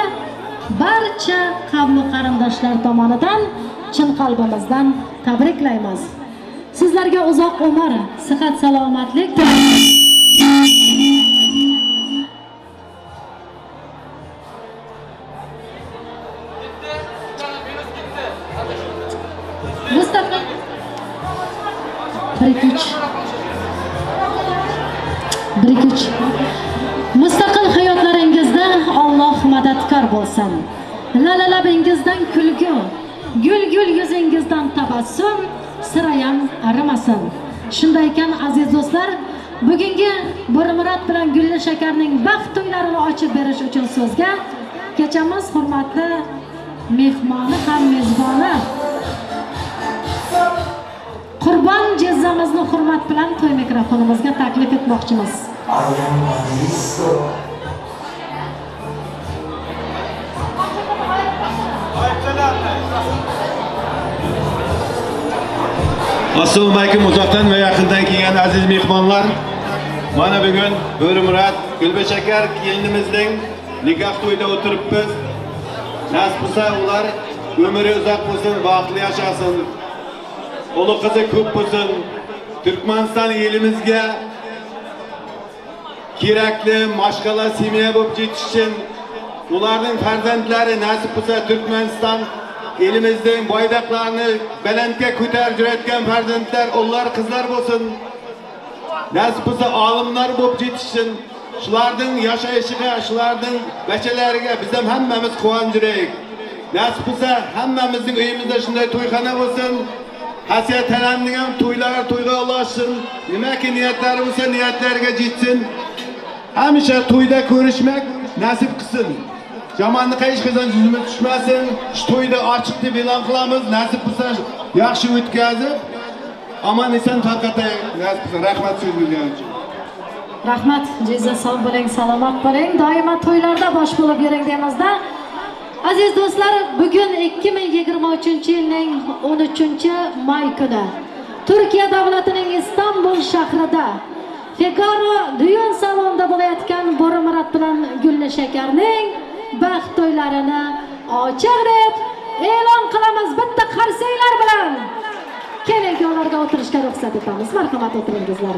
barcha qavm qarindoshlar tomonidan chin qalbimizdan tabriklaymiz. Sizlarga uzoq umr, sihat, salomatlik tilaymiz. bir-iki mustaqil hayotlaringizda Alloh madadkor bo'lsin. Lalalabingizdan kulgu, gul yuzingizdan tabassum sirayam arimasin. Shunday ekan aziz do'stlar, bugungi Bo'rimurat bilan Gulli Shakarning baxt to'ylarini ochib berish uchun so'zga kechamiz hurmatli mehmoni ham mezboni Qurbon Jezzamizni hurmat bilan to'y mikrofonimizga taklif etmoqchimiz. Assalomu alaykum, uzoqdan va yaqindan kelgan aziz mehmonlar. Mana bugun Bo'rimurat Gulli Shakar kelinimizning nikoh to'yida o'tiribmiz. Nasib bo'lsa ular umri uzoq bo'lsin, baxtli yashasin. O'g'il qizi ko'p bo'lsin. Turkmaniston elimizga kerakli mashqalar semiya bo'lib yetishsin. Ularning farzandlari nasib bo'lsa Turkmaniston elimizning boydoqlarini balandga ko'tarib yurayotgan farzandlar, o'g'illar, qizlar bo'lsin. Nasib bo'lsa olimlar bo'lib yetishsin. Shularning yashayishiga, shularning bachalariga biz ham hammamiz quvonjiraylik. Nasib bo'lsa hammamizning uyimizda shunday to'yxona bo'lsin. Hasiyat tanamning ham to'yga ulaşsın. Nimaki niyatlari bo'lsa niyatlariga yetsin. Hamisha to'yda ko'rishmak nasib qilsin. Jamanni hech qachon yuzimiz tushmasin. Shu to'yda ochiq deb e'lon qilamiz. Nasib bo'lsa yaxshi o'tkazib, aman eson tarqatay. Nasib bo'lsa rahmat so'z berganing uchun. Rahmat, Jezza sog' bo'ling, salomat bo'ling. Doimo to'ylarda bosh bo'lib yuring deymizda. Aziz do'stlar, bugun 2023-yilning 13-may kuni Turkiya davlatining Istanbul shahrida Figaro düğün salonida bo'layotgan Bo'rimurat bilan Gulli Shakarning baxt to'ylarini ochiq deb e'lon qilamiz. Bitta qarsanglar bilan keling, ularga o'tirishga ruxsat etamiz. Marhamat, o'tiringizlar.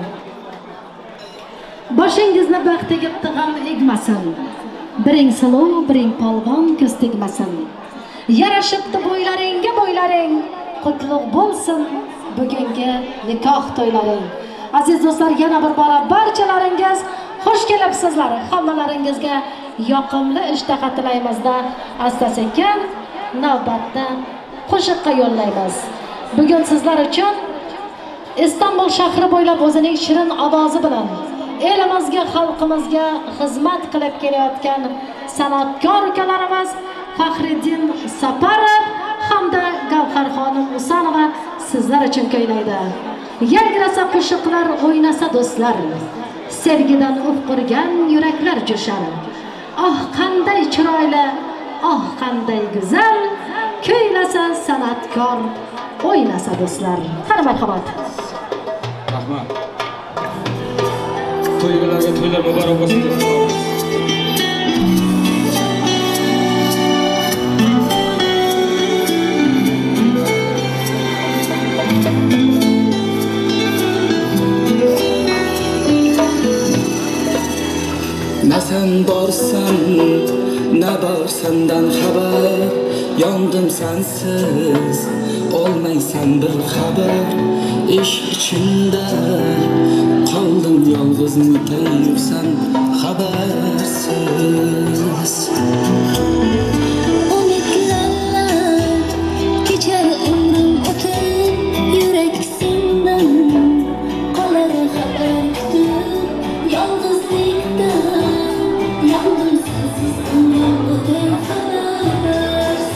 Boshingizni baxt tegib tig'am egmasin. Biring salov, biring polvon ko'z tegmasin. Yarashibdi bo'ylaring, qutlug' bo'lsin bugungi nikoh to'ylaring. Aziz do'stlar, yana bir bora barchalaringiz xush kelibsizlar. Hammalaringizga yoqimli ishtaha tilaymizda asta-sekin navbatda qo'shiqqa yo'llaymiz. Bugun sizlar uchun Istanbul shahri bo'ylab o'zining shirin ovozi bilan elimizga, xalqimizga xizmat qilib kelayotgan san'atkor ukalarimiz Faxriddin Saparov hamda Gavharxonim Usanova sizlar uchun kuylaydi. Yangrasa qo'shiqlar, o'ynasa do'stlar, sevgidan o'pqirgan yuraklar jo'shar. Oh qanday chiroyli, oh qanday go'zal, kuylasa san'atkor, o'ynasa do'stlar. Qani marhamat. Rahmat. To'ylarga to'ylar muborak bo'lsin. Ne sen borsan, ne bor senden haber. Yandım sensiz, olmaysan bir haber. İş içinde kaldım yalnız müteyirsen habersiz. Umutlarla geçer ömrüm öter yüreksinden. Kalır haberdir yalnızlıkta. Yandım sensiz ömrüm öter habersiz.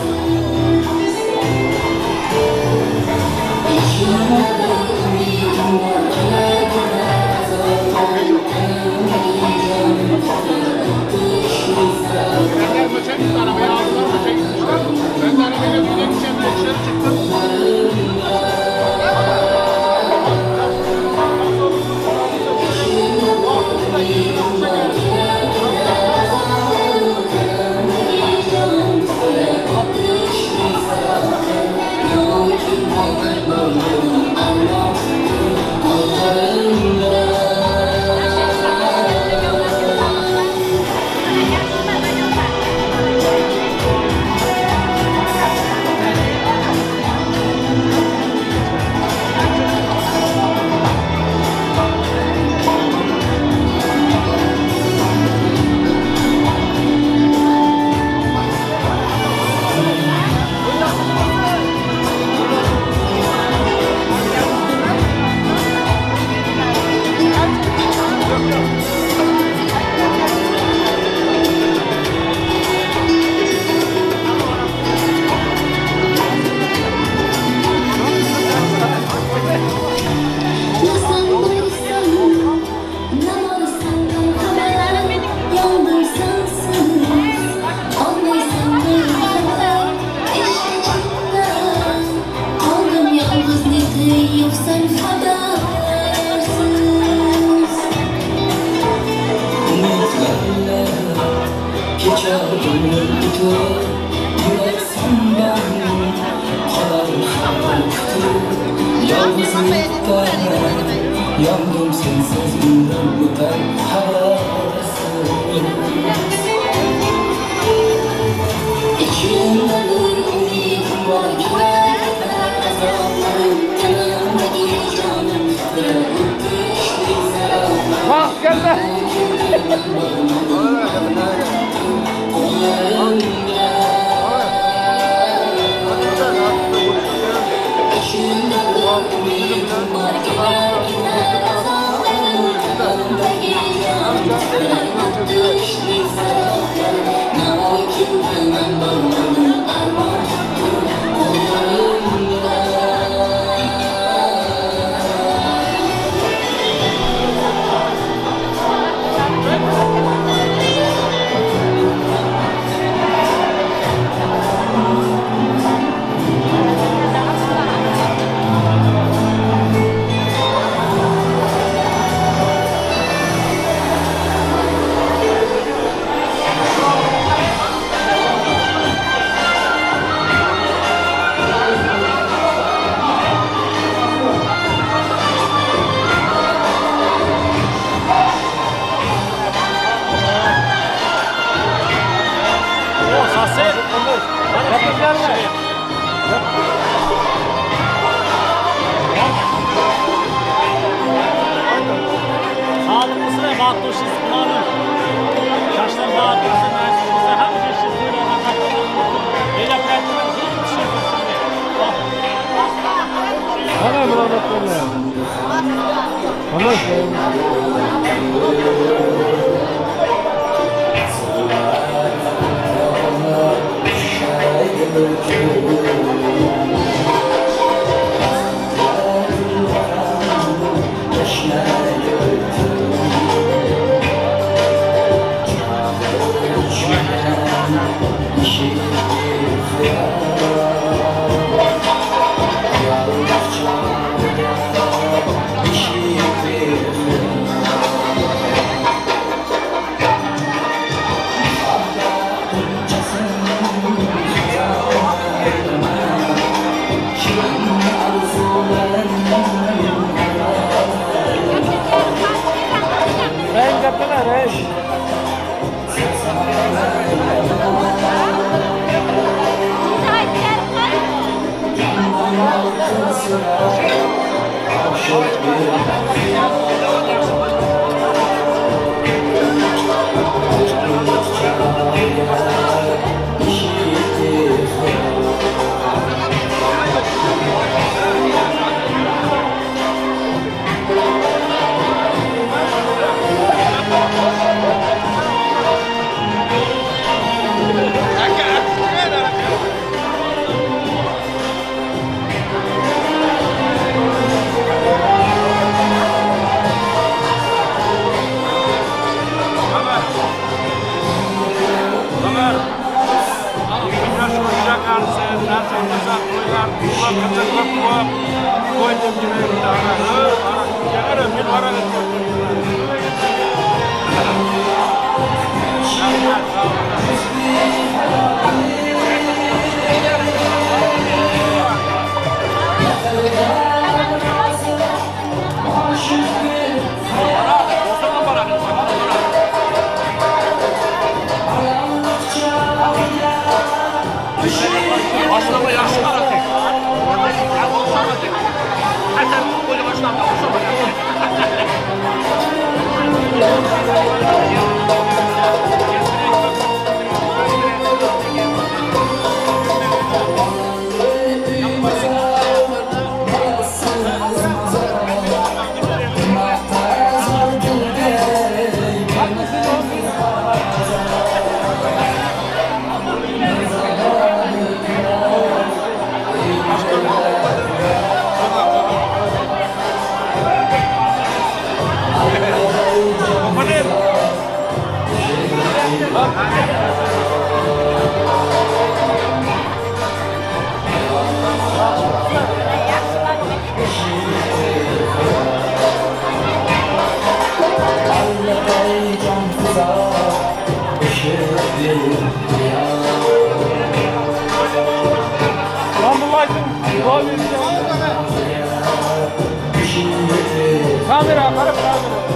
Yandım sensiz ömrüm biter havası. İçimde bir ümidim var, güven azallarım, yanımdaki canım öpüştü zarar. Bak gelme. Başlama yaşlı karakter. Hatta böyle başlama. Kamera, qarab kamera.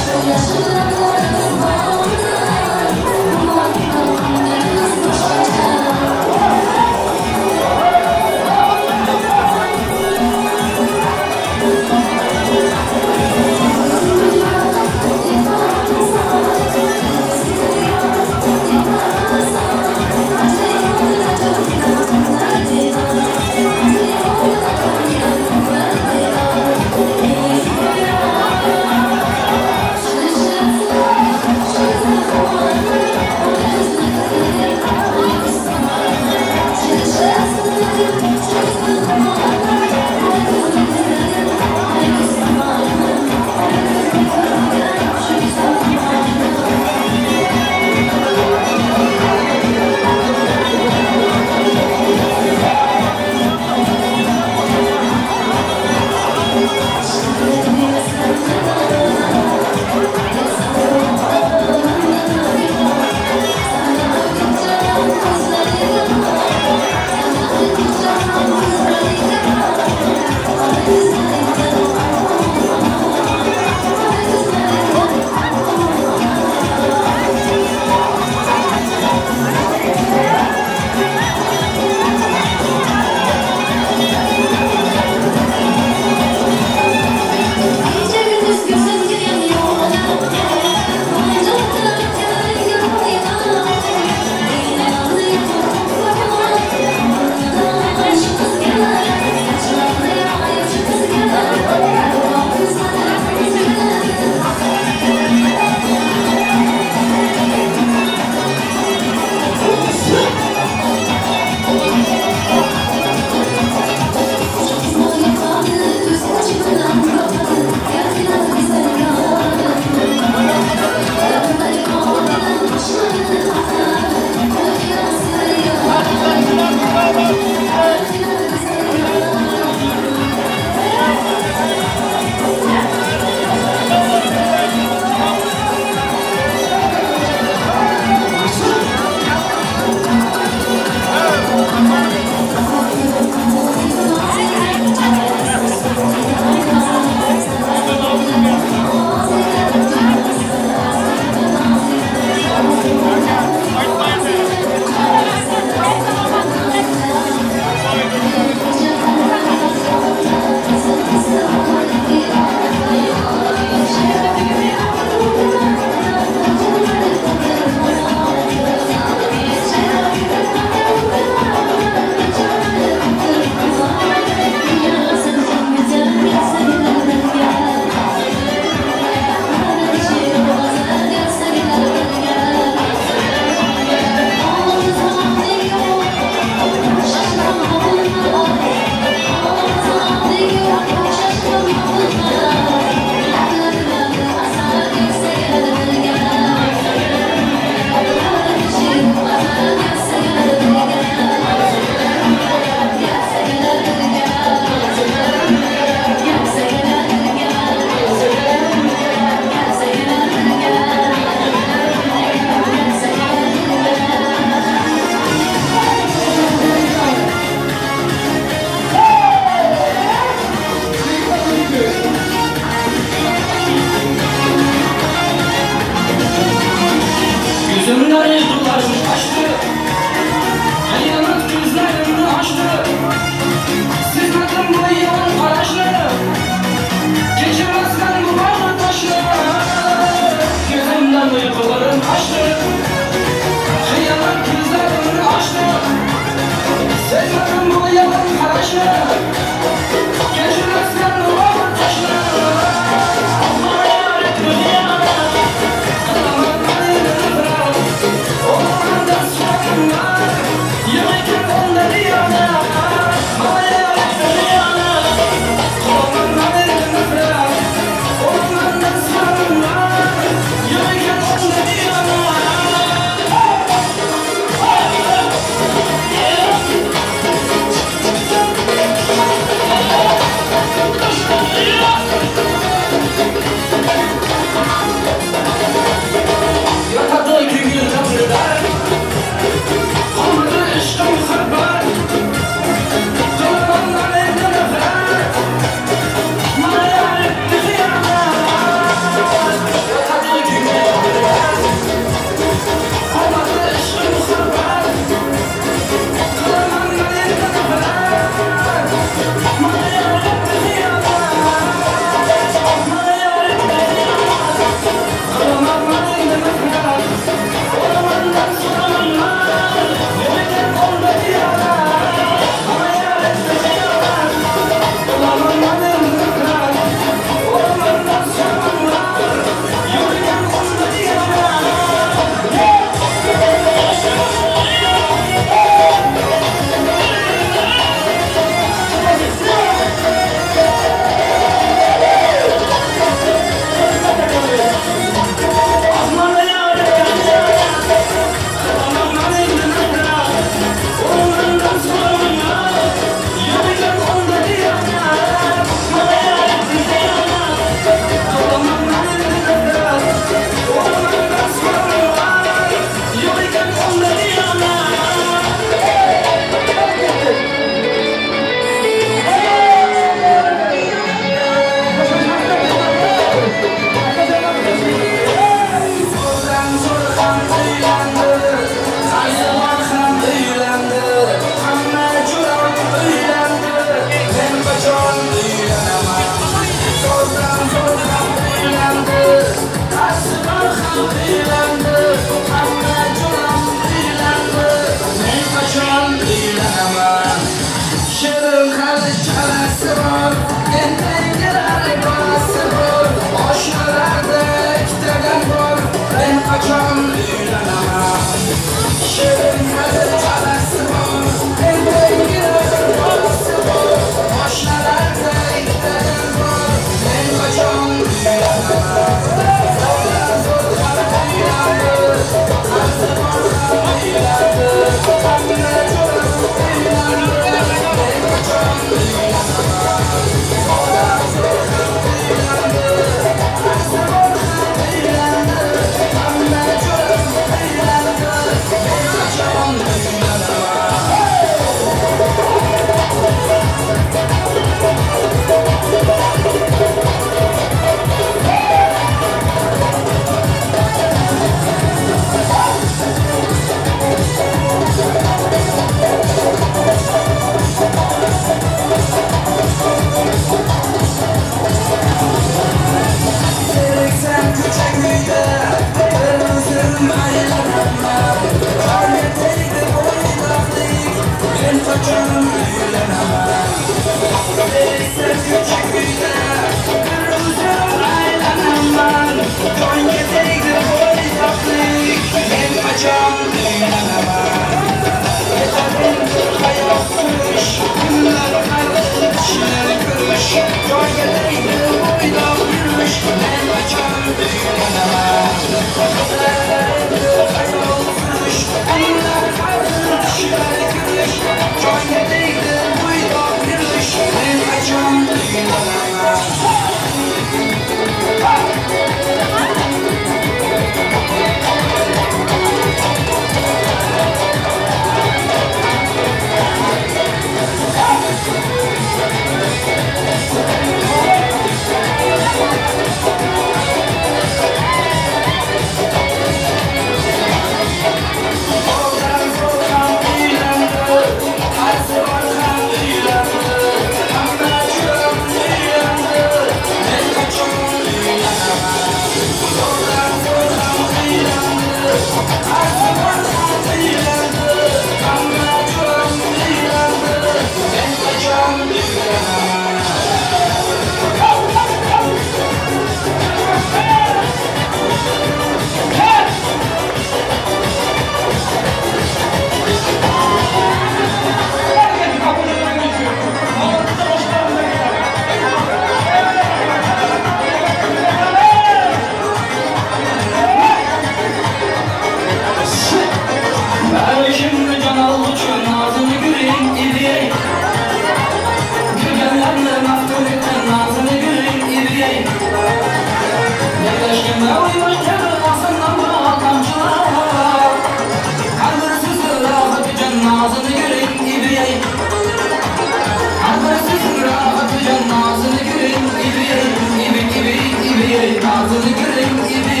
nazını göreyim gibi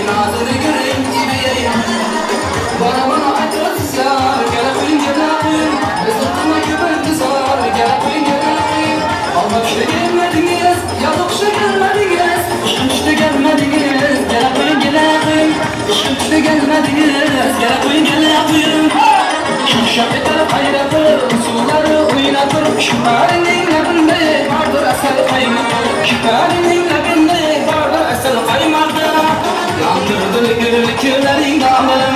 nazını göreyim gibi bana atrafı yar gel koyun gel koyun Ezdirtme köpek sar gel koyun gel koyun Alma bir şey gelmediniz yazık şey gelmediniz İşin işte gelmediniz gel koyun gel koyun İşin işte gelmediniz gel koyun gel koyun Şuşak eder hayratır suları oynatır Şüpharinin labinde vardır asıl kaymak Şüpharinin labinde vardır asıl kaymakta Yandırdı gürülüklerin dağları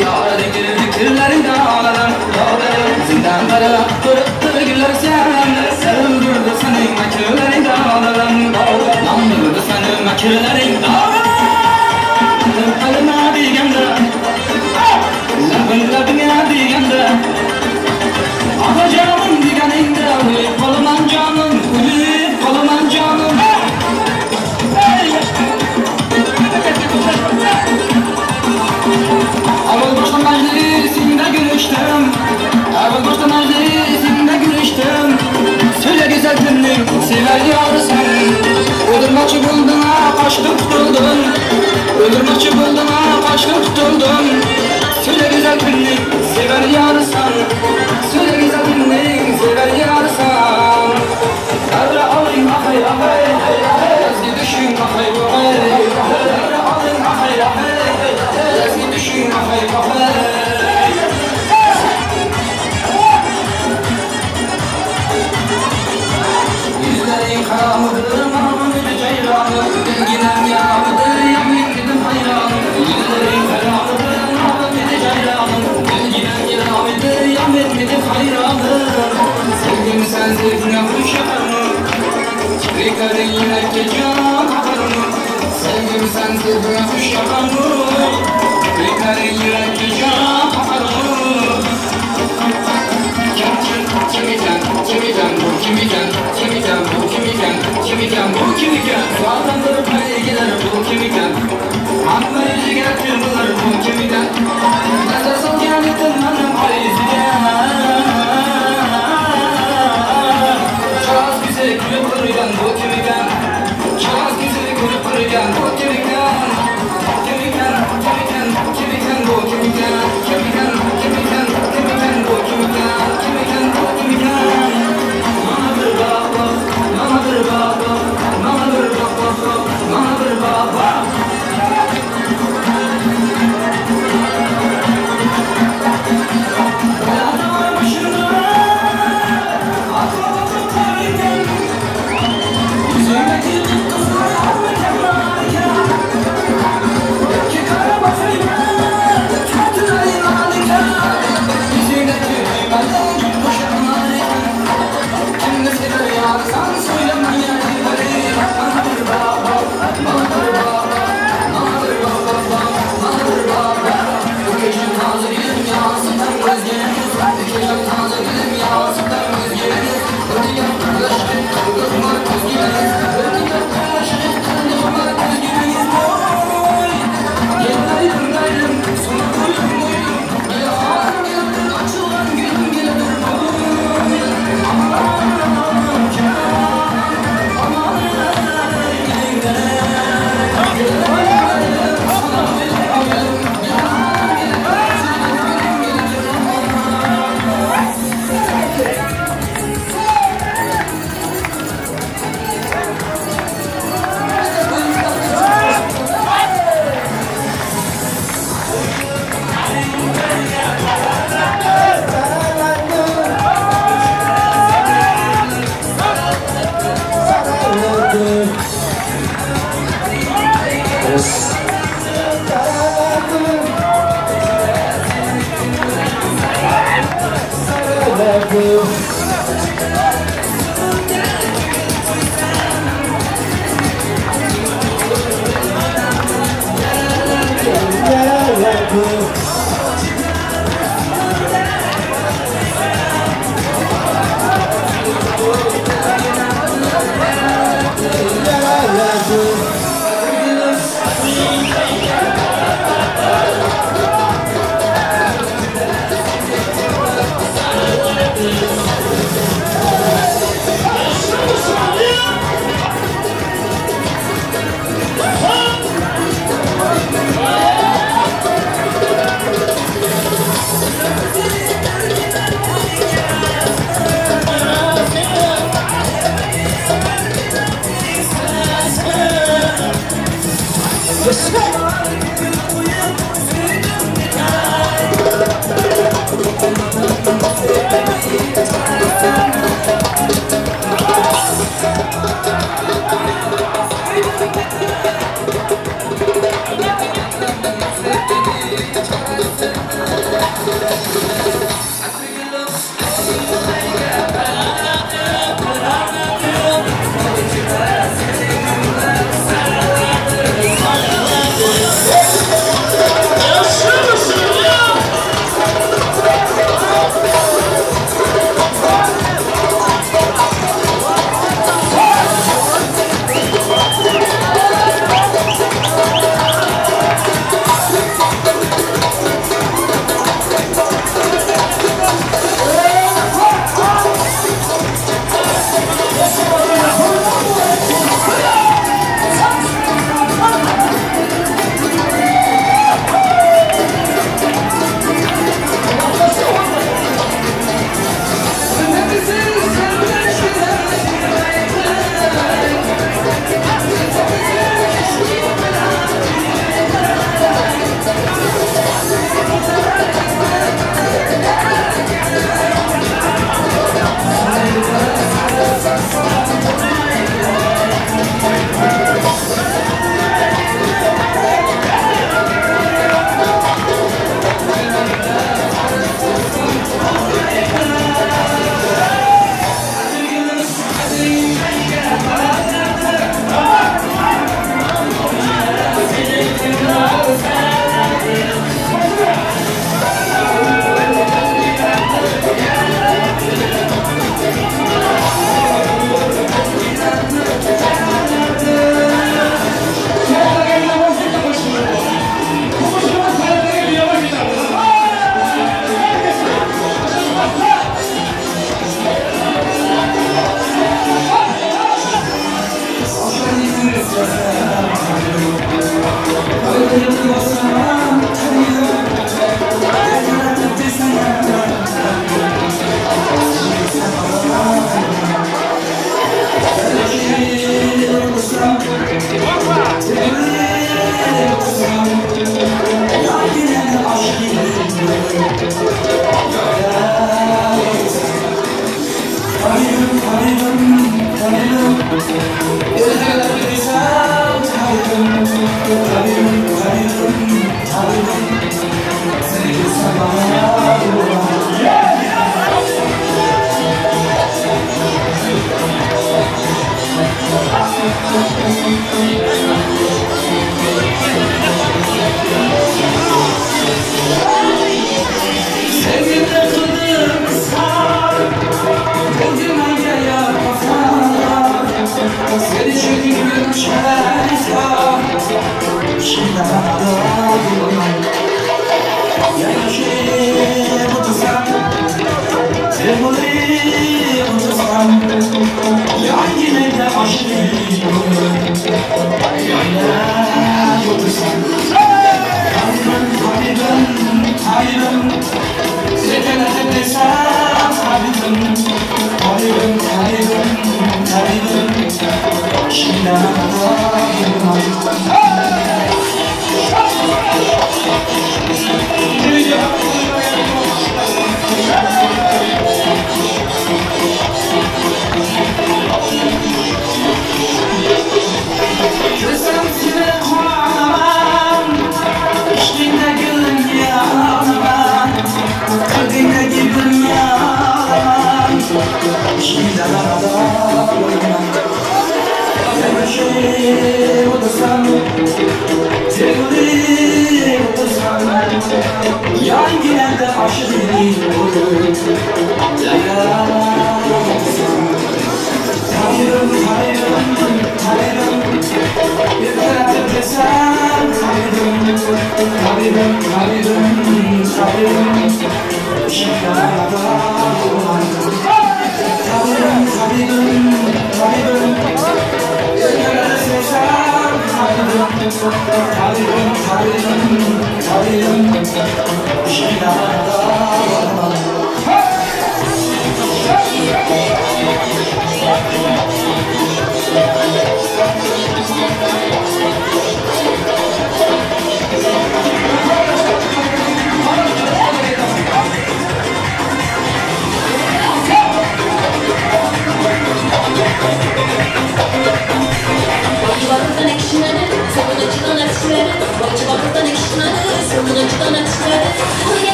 Yağladı gürülüklerin dağları Zindanlara kırıktır gülersen Öldürdü senin makirlerin dağları Yandırdı senin makirlerin dağları Kalma digemde Labına digende Aha canım digeninde Uyup kalınan canım Uyup kalınan canım Evvel başta meclisinde gülüştüm Evvel başta meclisinde gülüştüm Söyle güzel günlük sever yarısın Öldürmekçi buldun ha kaçtım tutuldun Öldürmekçi buldun ha kaçtım tutuldun Söyle güzel günlük sever yarısan Söyle güzel günlük sever yarısan Evre alayım ahay ahay Yazgı düşün ahay ahay Evre alayım ahay ahay Yazgı düşün ahay ahay Yüzlerin karamıdır mamıdır ceylanı Denginem yağmıdır yamin gidim hayranı Yüzlerin karamıdır mamıdır ceylanı Denginem yağmıdır yamin gidim hayranı Sevdim sen zevkine kuşağını Kibriklerin yine gecem kaparını Sevdim sen zevkine kuşağını Kibriklerin yine gecem kaparını Kimiken bu kimiken Zaten paygiler bu kimiken Akla yüzü getirdiler bu kimiken Nasıl geldin hanım ayızken Çağız güzel gülüp kırıyan bu kimiken Çağız güzel gülüp kırıyan bu kimiken Kimiken bu kimiken Kimiken bu kimiken Kimiken bu kimiken Manadır baba Manadır baba Manadır baba Manadır baba Yüzüme girdik kızlar, mükemmel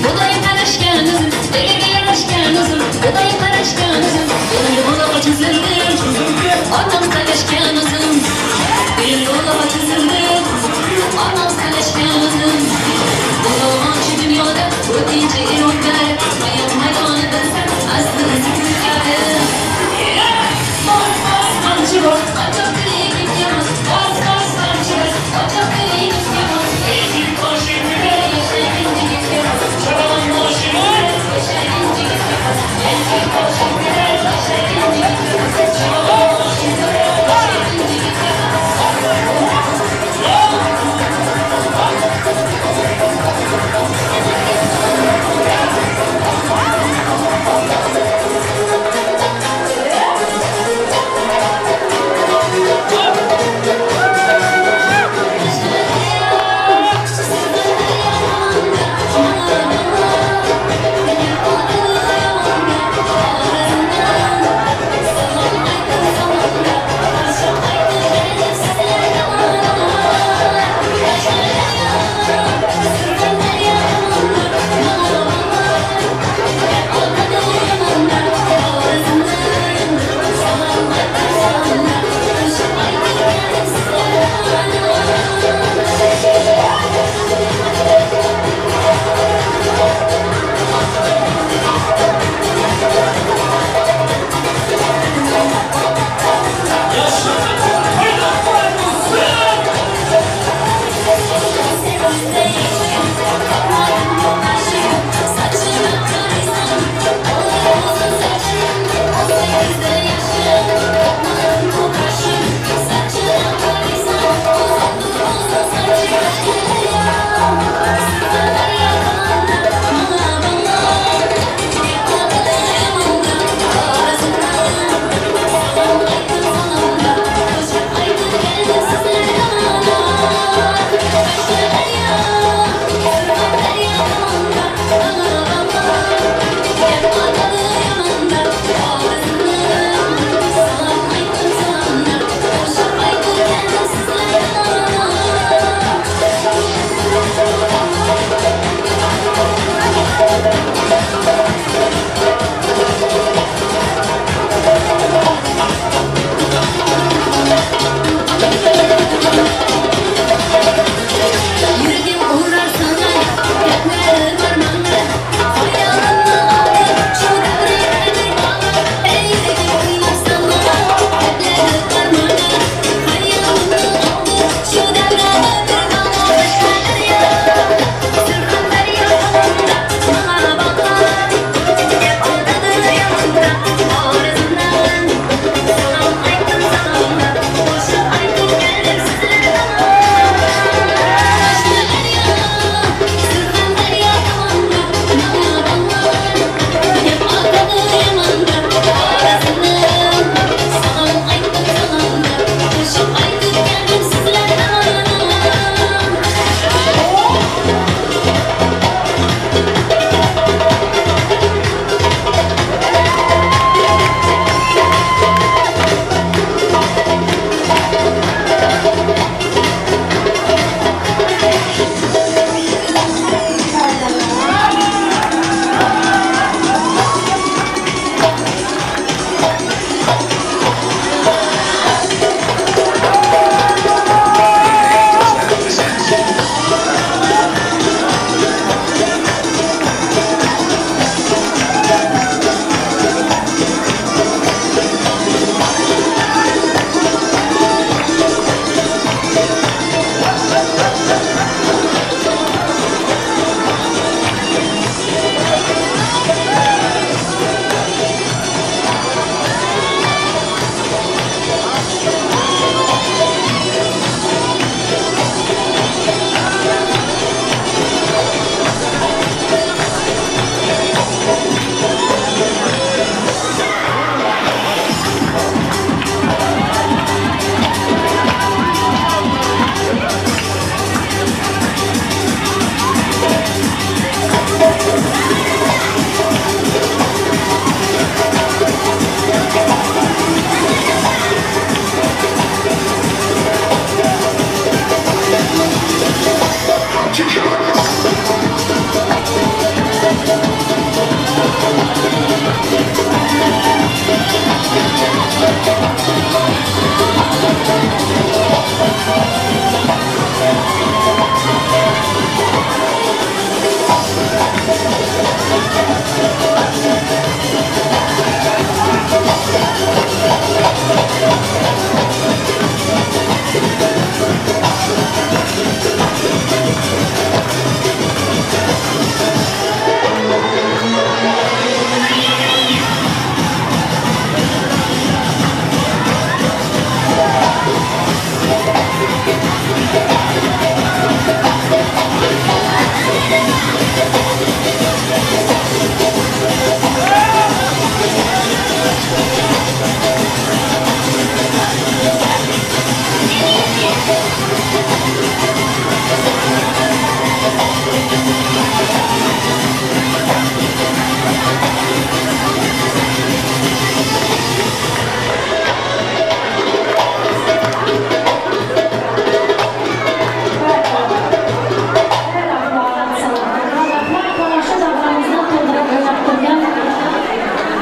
Buday qarashganizim, buday qarashganizim, endi buni ochizildim.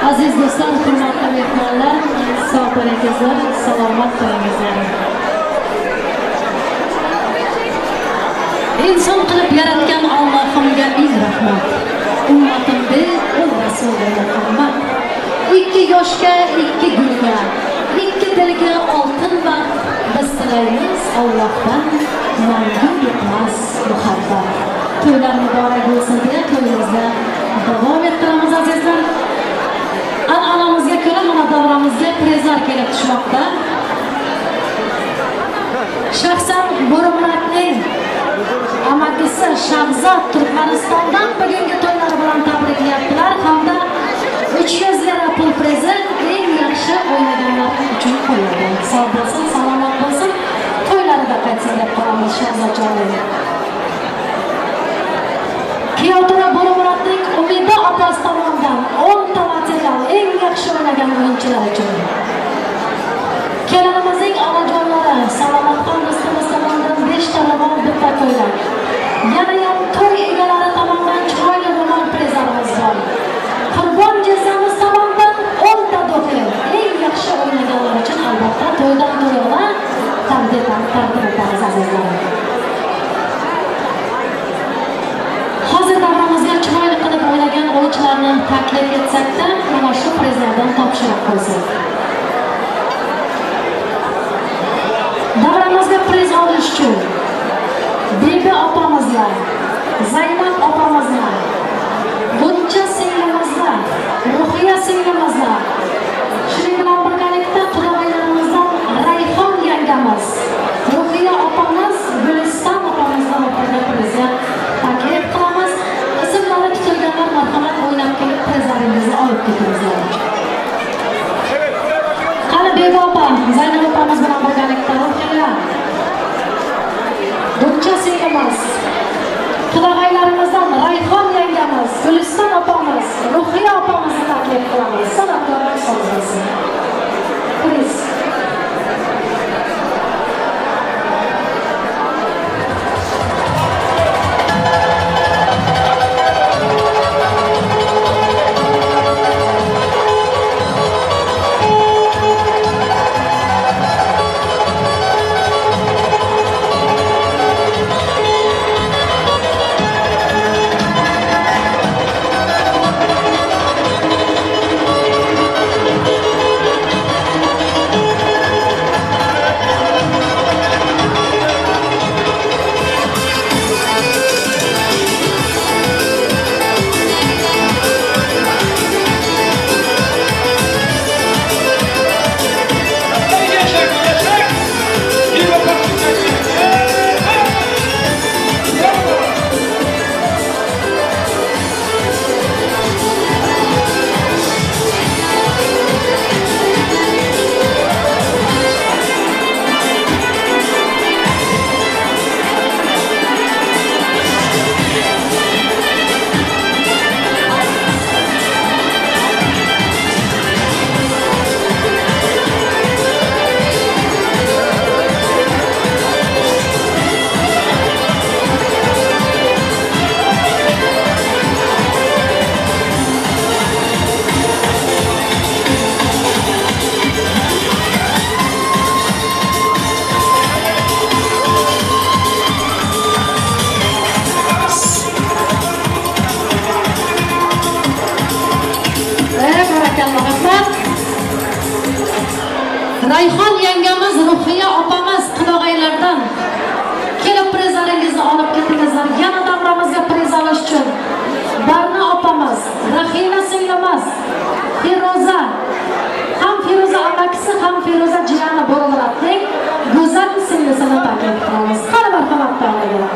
Aziz do'stlar, hurmatli mehmonlar, sog' bo'lingizlar, salomat bo'lingizlar. Inson qilib yaratgan Allohimga ming rahmat. Ummatimda ul Rasululloh Muhammad. 2 yoshga, 2 gulga, 2 dilga oltin baxt biz tilaymiz Allohdan mangu bitmas muhabbat. To'ylar muborak bo'lsin deya to'yimizda davom ettiramiz azizlar. An'anamizga ko'ra mana davramizga prezlar kelib tushmoqda. Shaxsan Bo'rimuratning amakisi Shahzod Turkmanistondan bugungi to'ylari bilan tabriklayaptilar hamda 300 lira pul prizi eng yaxshi o'ynaganlar uchun qo'yildi. Sog' bo'lsin, salomat bo'lsin. To'ylarida qaytsin deb qolamiz Shahzodjonlar. Kiyovto'ra Bo'rimuratning Umida opasi tomonidan 10 ta material eng yaxshi o'ynagan o'yinchilar uchun. Kelinimizning onajonlari Salomatxon do'stimiz tomonidan 5 ta lavon bitta to'ylar. Yana ham to'y egalari tomonidan chiroyli lavon prizlarimiz bor. Qurbon jizzamiz tomonidan 10 ta do'qi eng yaxshi o'ynaganlar uchun albatta to'ydan to'yona taqdim etamiz azizlar. Hozir davramizga chiroyli qilib o'ynagan o'yinchilarni taklif etsak-da, mana shu prizlardan topshiriq qo'ysak. Davramizga priz olish uchun Bibi opamizlar, Zaynab opamizlar, Buncha singlimizlar, Ruhiya singlimizlar, shuning bilan birgalikda qudag'aylarimizdan Rayhon yangamiz, Ruhiya opamiz, Guliston opamizdan o'tgan prizga taklif qilamiz. Ismlari tutilganlar marhamat o'ynab kelib prizlaringizni olib ketingizlar. Qani Bibi opa, Zaynab opamiz bilan birgalikda Ruhiya, Buncha singimiz, qudag'aylarimizdan Rayhon yangamiz, Guliston opamiz, Ruhiya opamizni taklif qilamiz. San'atkor bo'lsin. Priz. Rayhon yangamiz, Ruhiya opamiz qudag'aylardan kelib prizlaringizni olib ketingizlar. Yana davramizga priz olish uchun Barna opamiz, Rahima singlimiz, Feruza, ham Feruza amakisi, ham Feruza jiyani Bo'rimuratning go'zal singlisini taklif qilamiz. Qani marhamat bilan.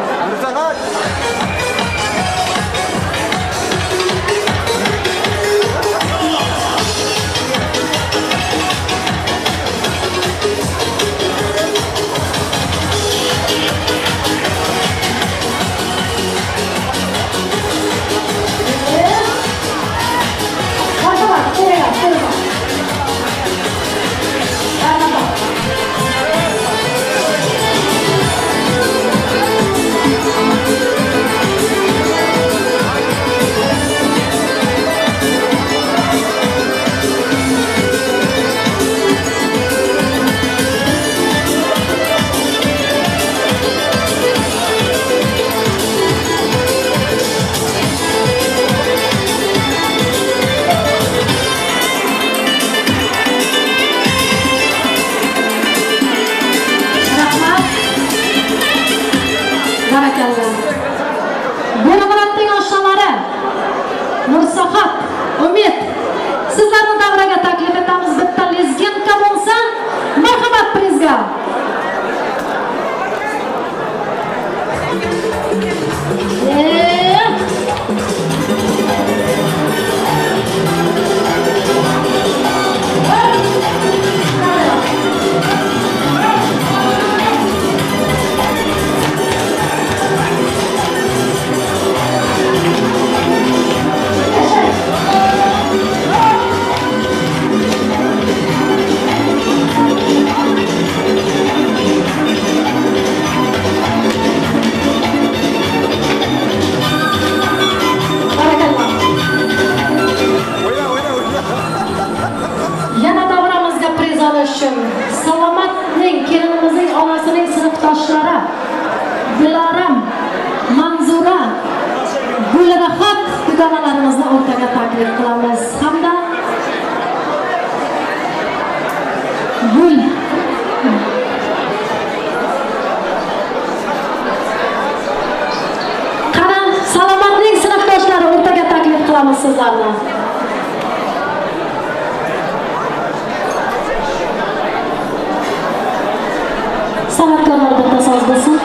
Salomatning oshnalari Nursahat, Umid sizlarni davraga taklif etamiz. Bitta lezginka bo'lsa, marhamat prizga. Yana davramizga priz olish uchun Salomatning kelinimizning onasining sinfdoshlari Diloram, Manzura, Gulrahat dugonalarimizni o'rtaga taklif qilamiz hamda Gul qara Salomatning sinfdoshlari o'rtaga taklif qilamiz sizlarni. Sanatkarlar bitta so'z bo'lsin.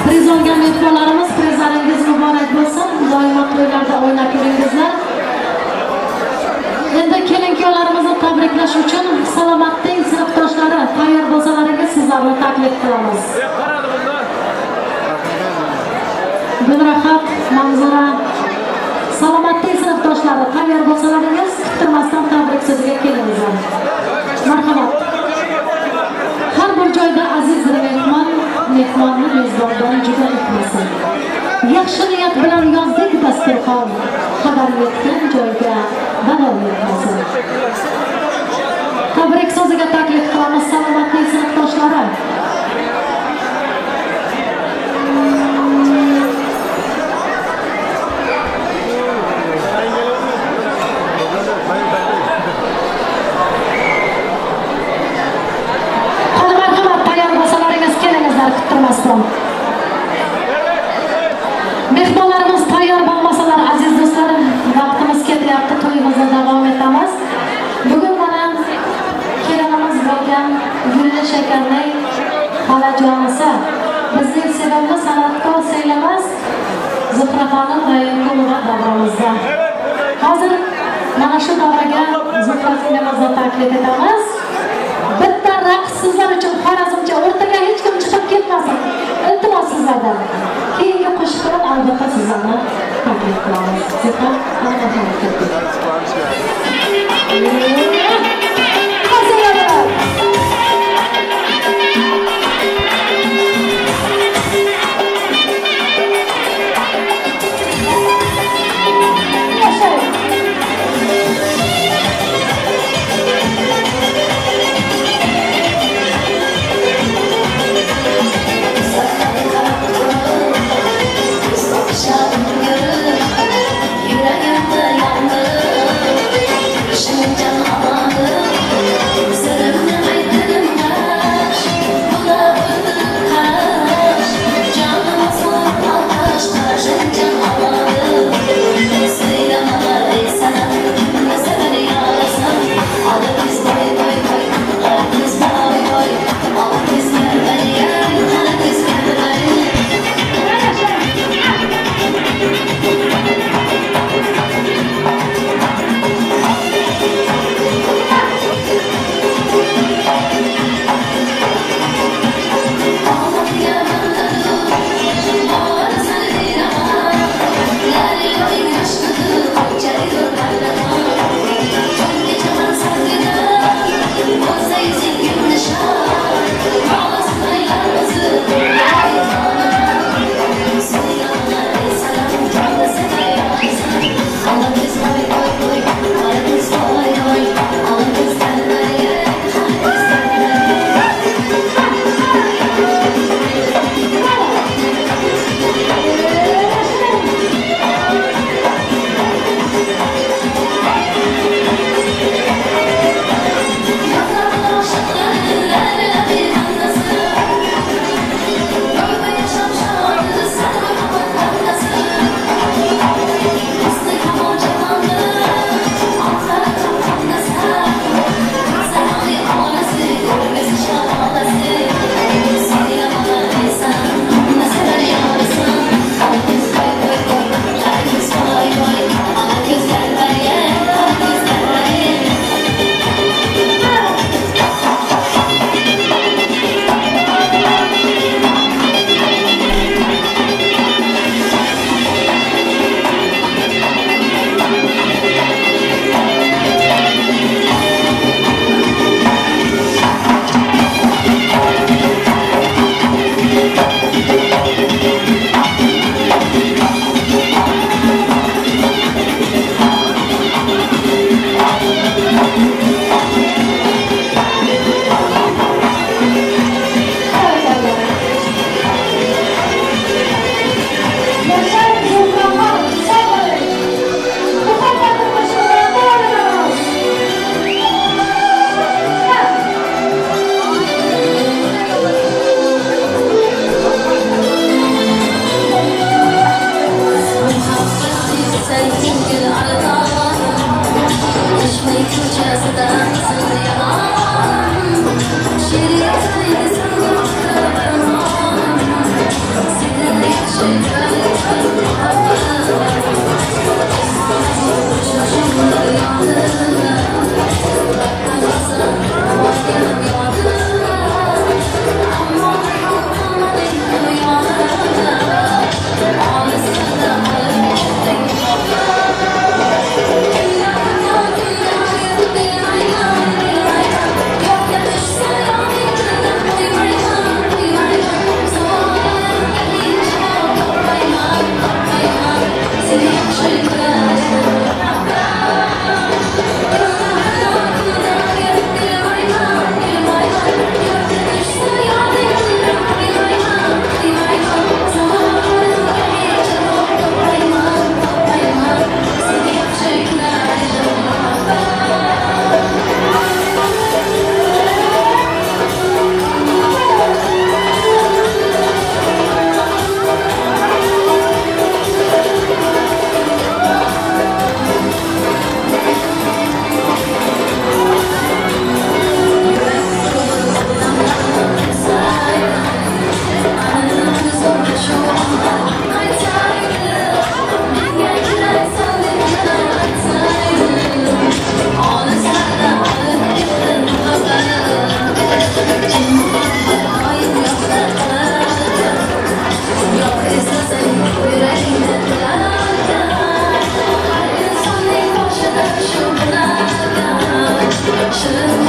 Priz olgan mehmonlarimiz, prizlaringiz muborak bo'lsin. Doimo to'ylarda o'ynab yuringizlar. Endi kelin-kuyovlarimizni tabriklash uchun Salomatning sinfdoshlari tayyor bo'lsalaringiz sizlarni taklif qilamiz. Gulrahat, Manzura, Salomatning sinfdoshlari tayyor bo'lsalaringiz kuttirmasdan tabrik so'ziga kelingizlar. Marhamat. Har bir joyda aziz mehmonni mezbondan juda etmasin. Yaxshi niyat bilan yozdik dasturxon, xabar yetgan joyga balon yetmasin. Tabrik so'ziga taklif qilamiz Salomatning sinfdoshlari. Mehmonlarimiz tayyor bo'lmasalar, aziz do'stlarim, vaqtimiz ketyapti, to'yimizni davom etamiz. Bugun mana kelinimiz bo'lgan Gulli Shakarning xolajonisi, bizning sevimli san'atkor singilimiz Zuhraxonim Rayonqulova davramizda. Hozir mana shu davraga Zuhra singilimizni taklif etamiz. Bitta raqs sizlar uchun Xorazmcha o'rtaga hech kim chiqib ketmasin. Iltimos sizlardan. Keyingi qo'shiq bilan albatta sizlarni taklif qilamiz. Zuhra, Yüreğimde yandı, düşünce Thank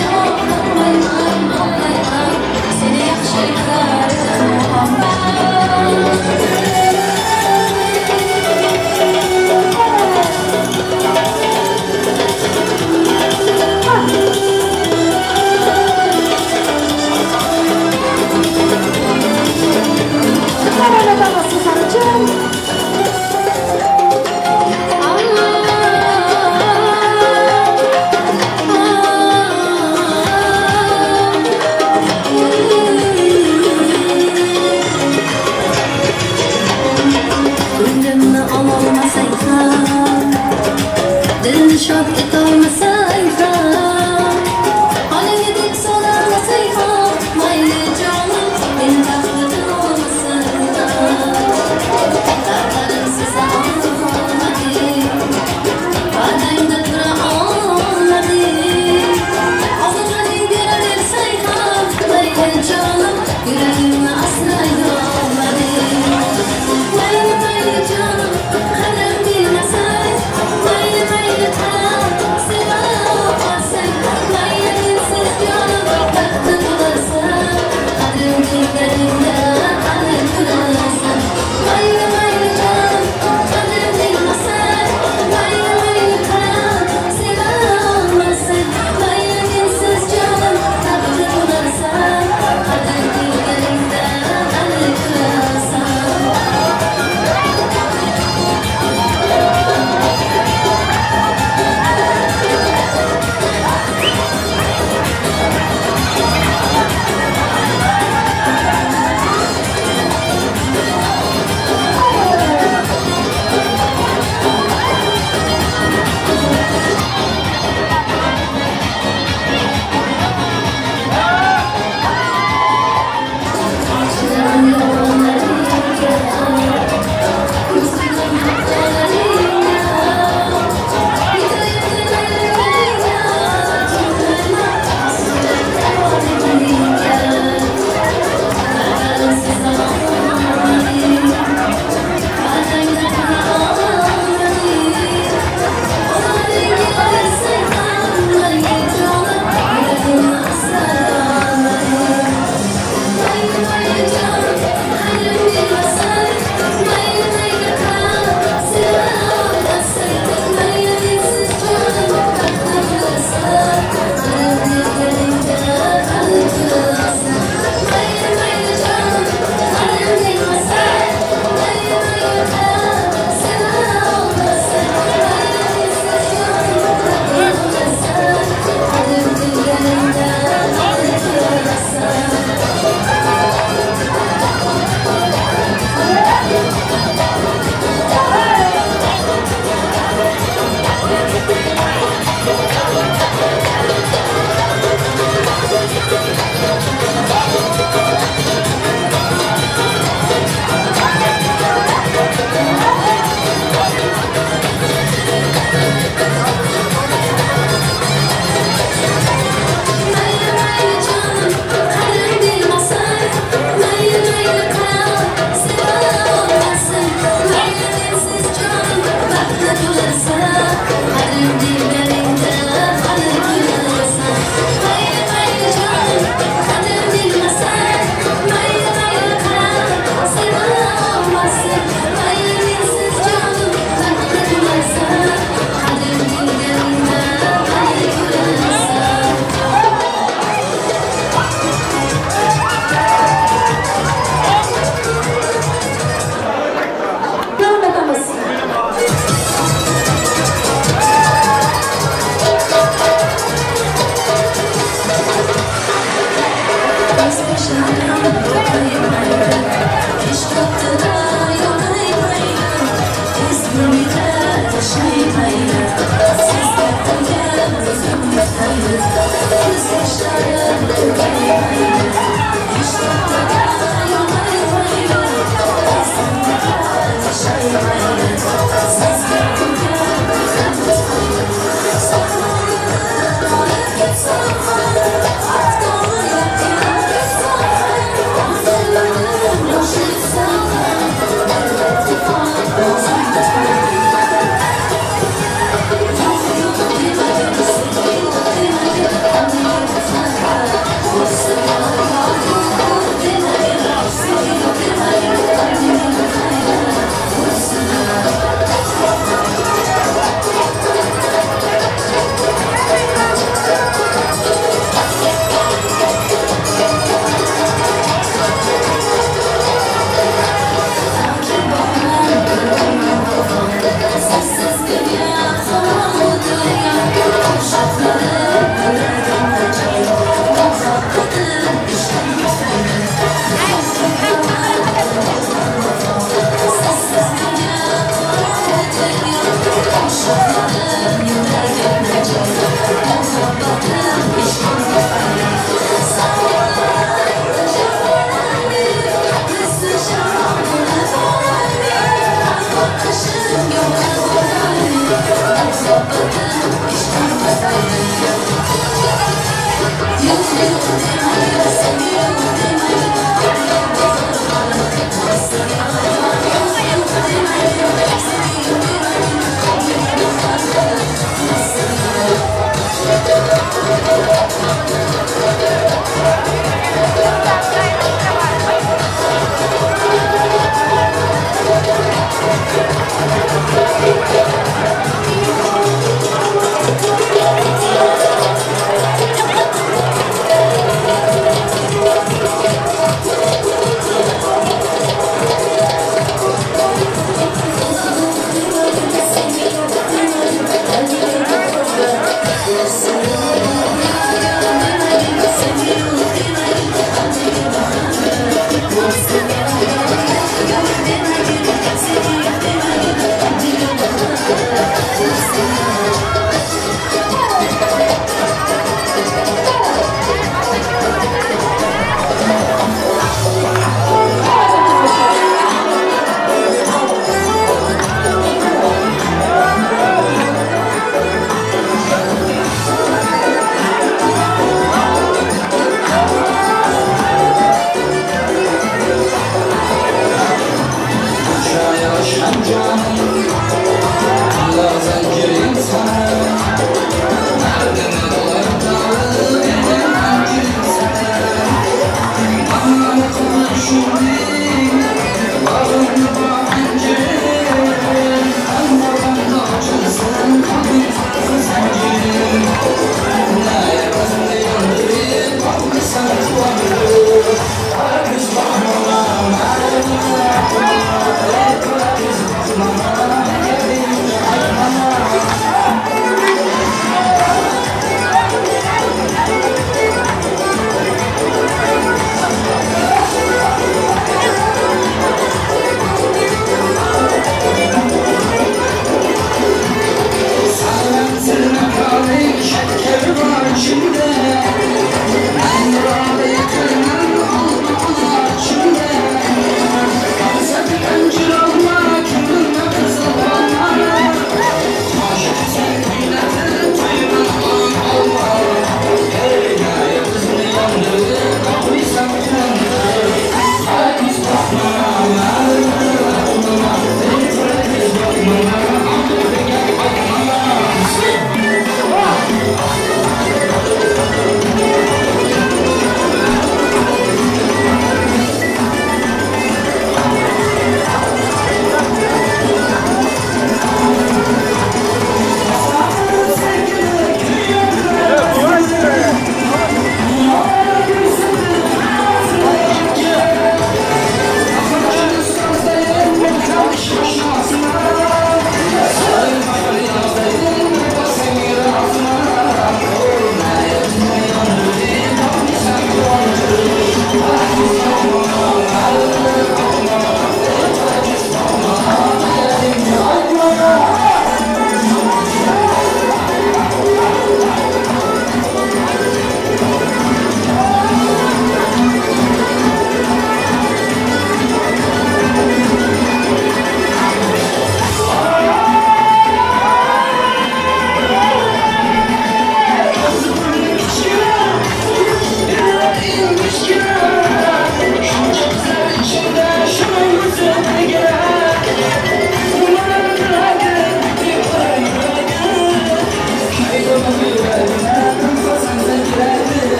you.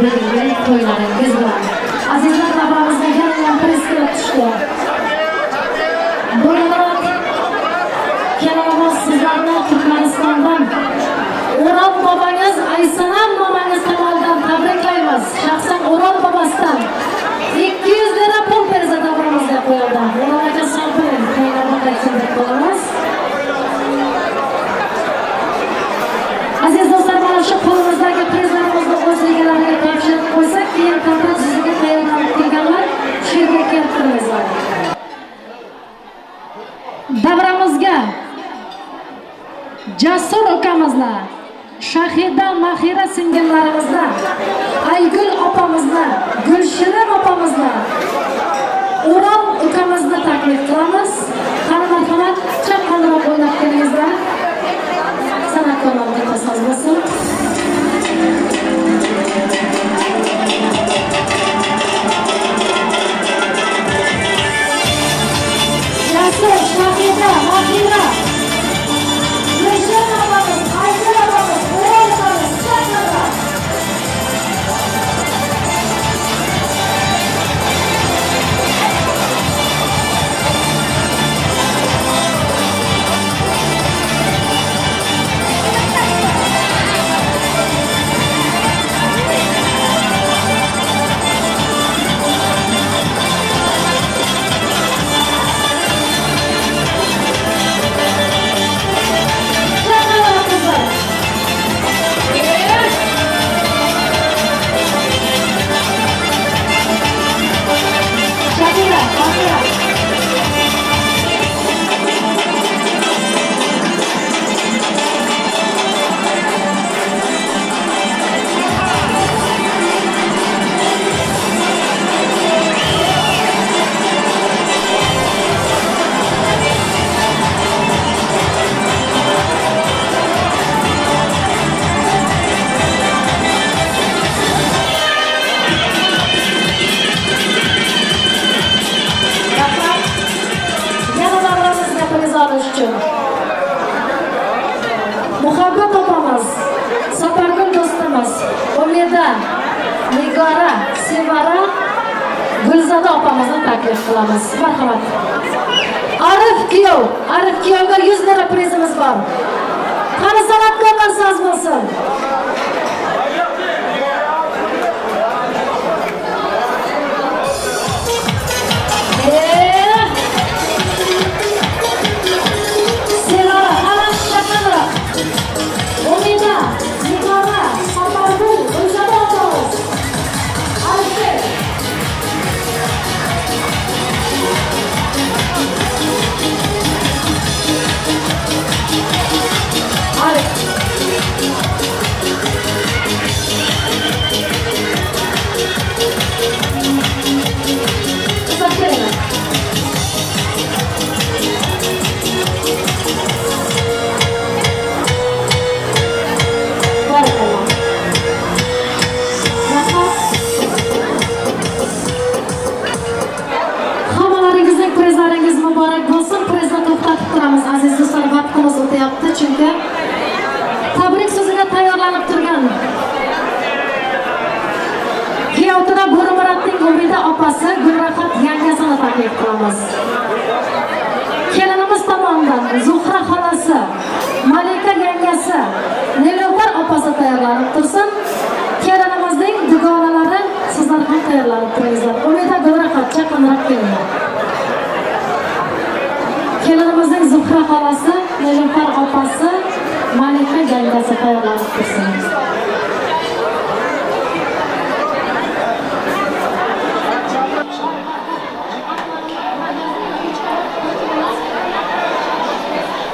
belirli to'ylaringiz bilan. Azizlar, davramizga yana press kelib tushdi. Bo'laroq kelamiz sizlarni Turkmanistondan. O'rol bobangiz Aysanam momangiz tomonidan tabriklaymiz. Shaxsan O'rol bobasidan 200 lira pul bersa davramizga qo'yildi. O'rol aka sog' bo'ling, to'ylarni qaytsin qolamiz. Aziz do'stlar, mana shu qo'limizdagi prizlarimizni o'z egalariga topshirib qo'ysak, keyin kontrakt tuzishga tayyorlanib kelganlar shu yerga kelib turingizlar. Davramizga Jasur ukamizni, Shahida Mahira singillarimizni, Aygul opamizni, Gulshirin opamizni, O'rol ukamizni taklif qilamiz. Qani marhamat, chaqqonroq o'ynab kelingizlar. San'atkorlarga qasos bo'lsin. Jasur, Shahida, Mahira, Gulshirin opamiz, Aygul opamiz, O'rol opamiz, chaqqonroq. Muhabbat opamiz, Sapargul do'stimiz, Umida, Nigora, Sevara, Gulzada opamizni taklif qilamiz. Marhamat. Arif kuyovga 100 lira prizimiz bor. Qani san'atkorlar so'z bo'lsin. Aziz do'stlar, vaqtimiz o'tyapti, chunki tabrik so'ziga tayyorlanib turgan Kiyovda Bo'rimuratning Umida opasi Gulrahat yangasini taklif qilamiz. Kelinimiz tomonidan Zuhra xolasi, Malika yangasi, Nilufar opasi tayyorlanib tursin. Kelinimizning dugonalari sizlar ham tayyorlanib turingizlar. Umida, Gulrahat, chaqinroq kelinglar. Kelinimizning Zuhra xolasi, Nilufar opasi, Malika yangasi tayyorlanib tursin.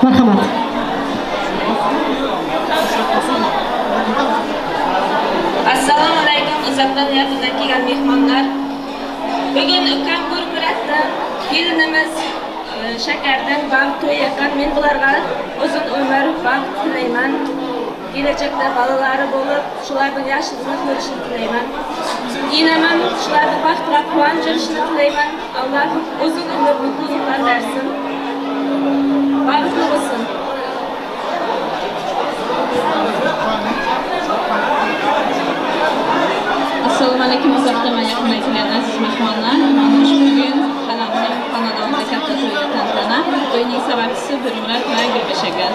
Marhamat. Assalomu alaykum, uzoqdan yaqindan kelgan mehmonlar. Bugun ukam Bo'rimuratda kelinimiz Shakardan bank to'y yakan. Men bularga uzun umr, baxt tilayman. Kelajakda bolalari bo'lib, shularning yaxshiligini ko'rishini tilayman. Inaman shularning baxt va quvonch bo'lishini tilayman. Alloh uzun umr, mutluluklar bersin. Bag'ishli bo'lsin. munosabatchisi Durumlar Gulbesh aka.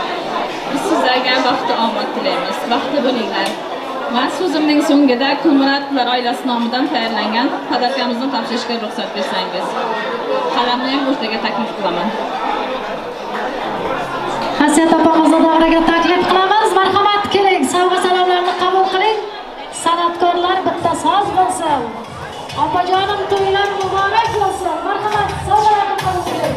Biz sizlarga baxtli omad tilaymiz. Baxtli bo'linglar. Men so'zimning so'ngida Kulmuratlar oilasi nomidan tayyorlangan podarkamizni topshirishga ruxsat bersangiz. Qalamni ham o'rtaga taklif qilaman. Hasiyat opamizni davraga taklif qilamiz. Marhamat keling, sovg'a salomlarni qabul qiling. San'atkorlar bitta soz bo'lsin. Opajonim to'ylar muborak bo'lsin. Marhamat, sovg'alarni qabul qiling.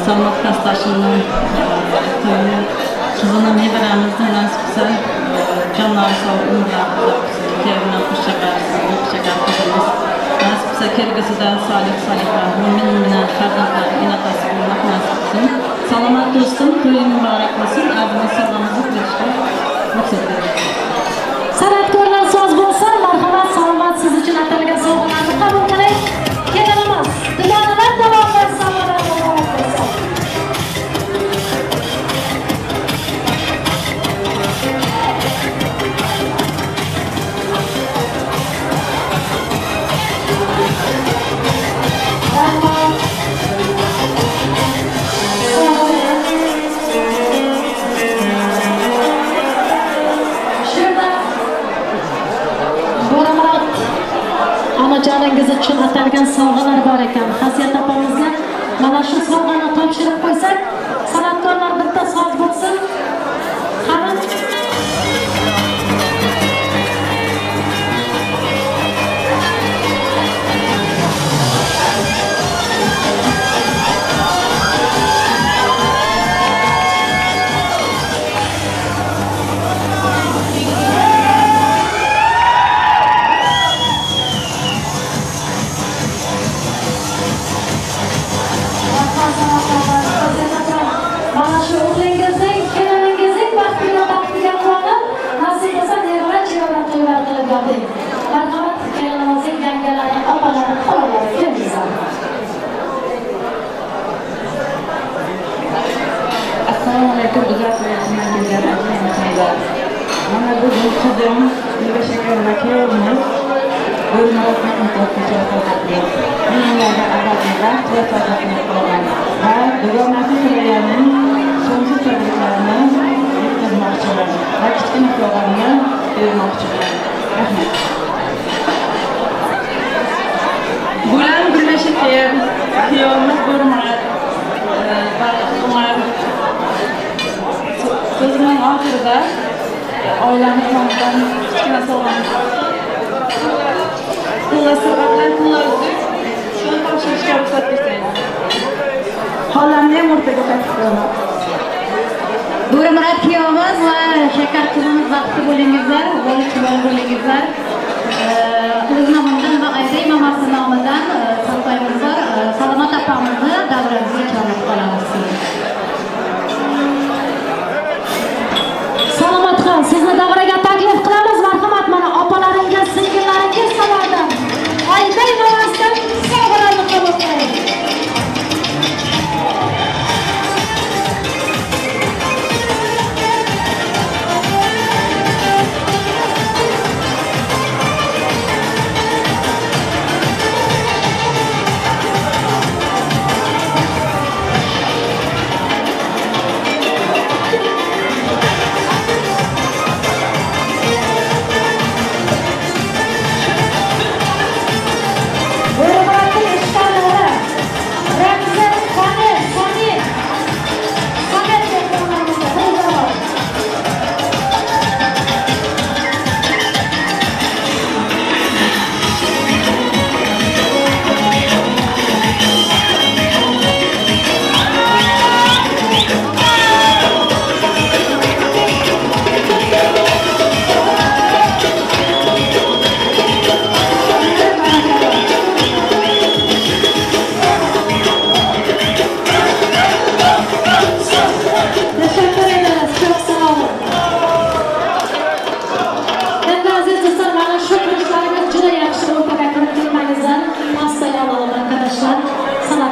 Salmat Kastaşı'nın kızına neberamızda nasipse canlar sağ olunca kevine kuşçakar kızımız nasipse kergisinden salihler mümin ferdinler inatası olmak nasipsin. Salamat dostum, köyün mübarek olsun, adını sallamızı kırıştır. Maksatlar. San'atkorlar soz bo'lsa, marhamat, salomat siz uchun atalgan sovg'alarni qabul qiling. Kelinimiz, duolar davomida sovg'alar muborak bo'lsin. Onajoningiz uchun atalgan sovg'alar bor ekan. Hasiyat opamizga mana shu sovg'ani topshirib qo'ysak, san'atkorlar bitta soz bo'lsin. Qani mana shu o'g'lingizning, keliningizning baxtiga quvonib, nasib bo'lsa nevara chevalar to'ylar qilib yording. Marhamat, kelinimizning yangalari, opalari, xolalari kelingizlar. Assalomu alaykum, uzatmayman kelgan mana bu qizim Gulbesh aka kuyovimiz bo'lmoqni o'tkazib qo'ydi. Menga avvalgilar tayyorlanib qo'ygan va dugonasi Suriyaning so'nggi tabriklarini yetkazmoqchiman va kichkina sovg'amni bermoqchiman. Rahmat. Bulan Gulbesh aka kuyovimiz bo'lmoq so'zining oxirida oilamiz nomidan kichkina sovg'amiz shuni topshirishga ruxsat bersangiz. Xolamni ham o'rtaga taklif qilaman. Bo'rimurat kuyovimiz va shakar qizimiz baxtli bo'lingizlar, bola bo'lingizlar. Qiz nomidan va Ayday mamasi nomidan saltoyimizlar Salomat opamizni davramizga chorlab qolamiz. Salomat xon, sizni davraga taklif qilamiz. Marhamat, mana opalaringiz, singillaringiz tomonidan Ayday mamasidan sovg'alarni qabul qiling.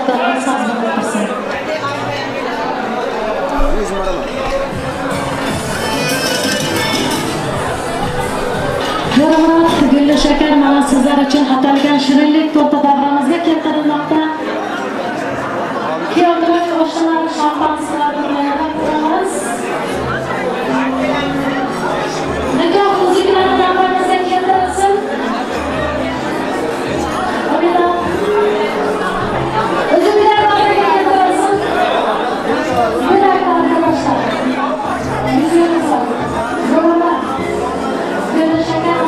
muhtarlar saz bulup dursun. Yo'g'roq gulli shakar mana sizlar uchun atalgan shirinlik to'rtta davramizga keltirilmoqda. Kiyovlar qo'shnilar shampansilar bilan turamiz. Nikoh muziklari davramizga keltirilsin. O'zimizlar davraga keltirilsin. Bular arkadaşlar. Yüzünüz var. Yo'g'roq gulli shakar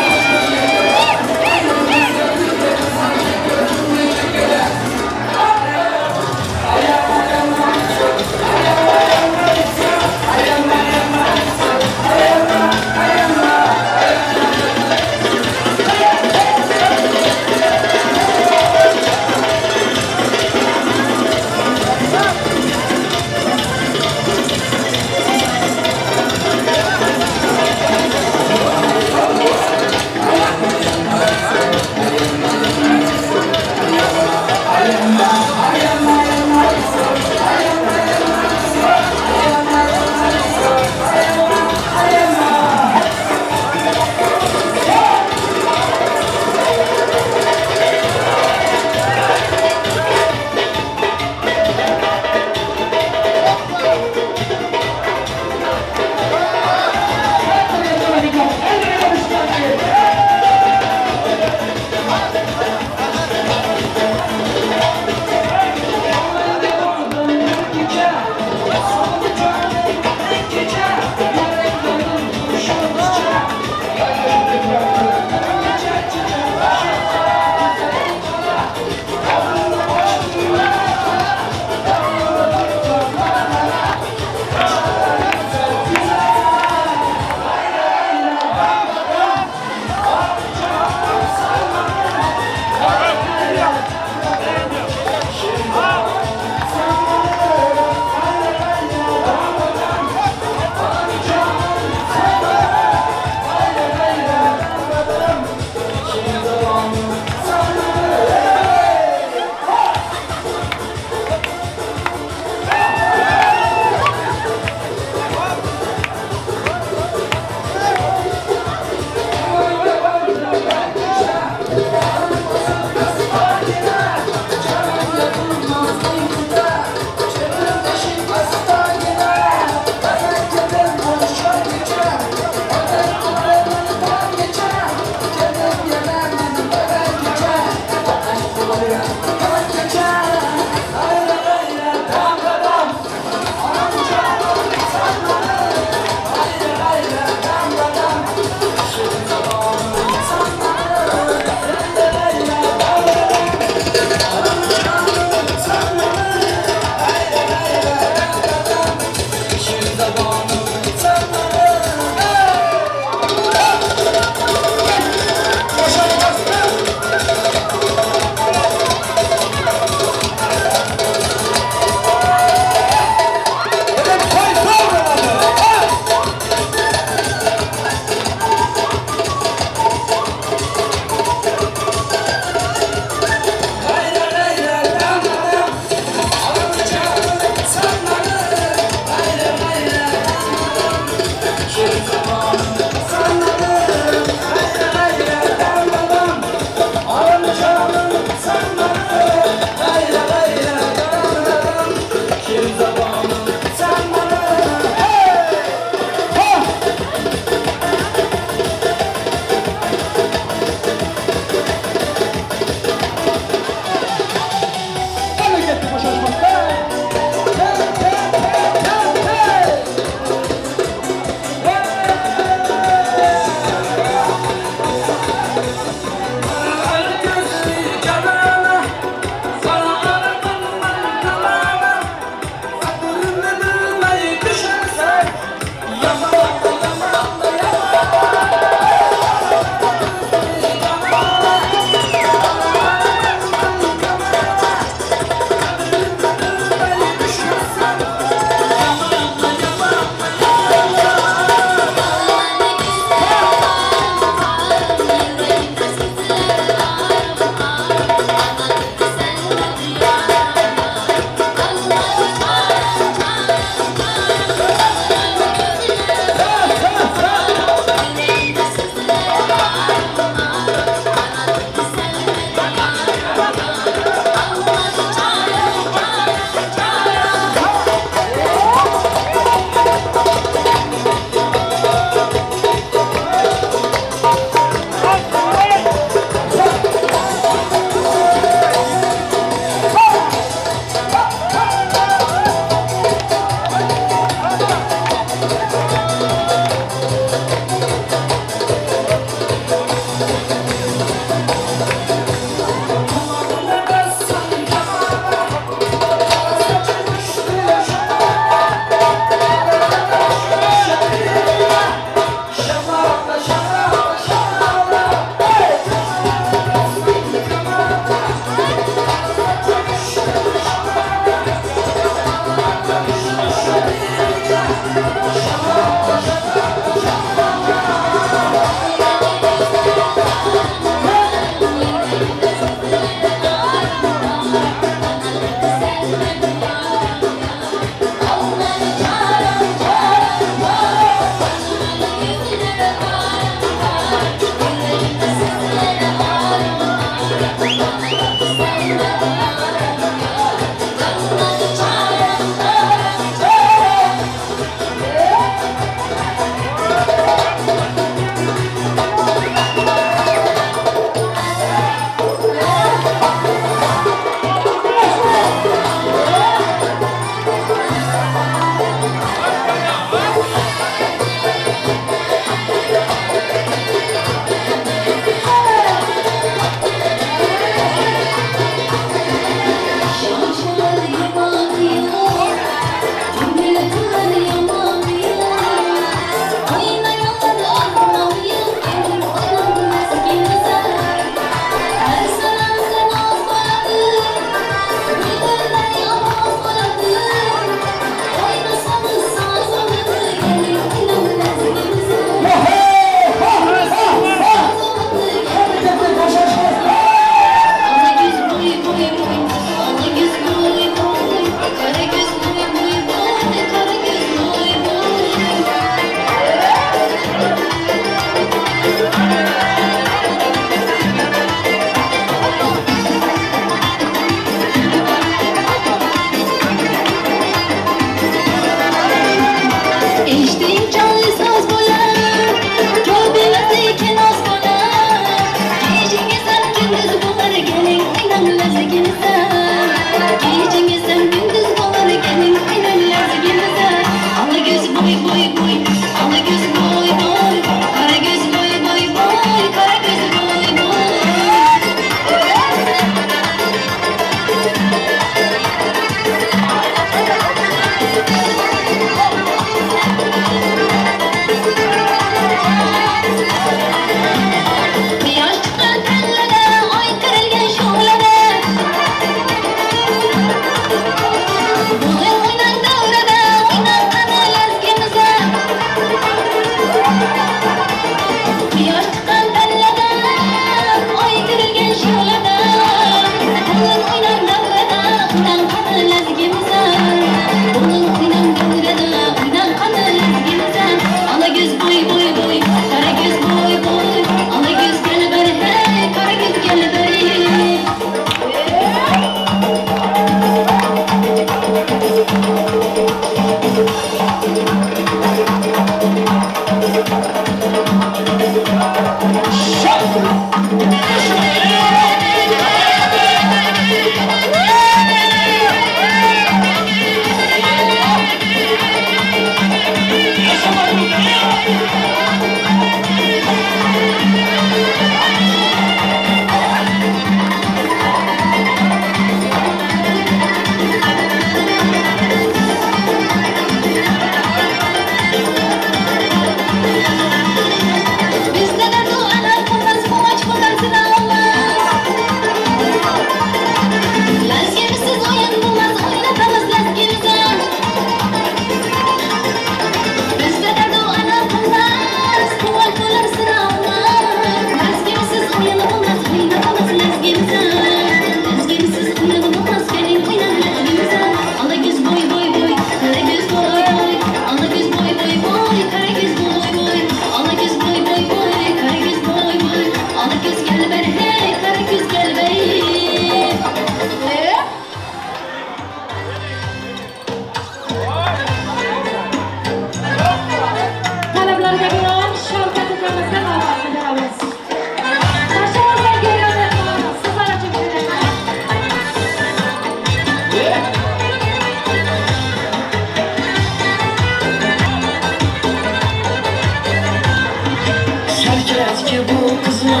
ki bu kızma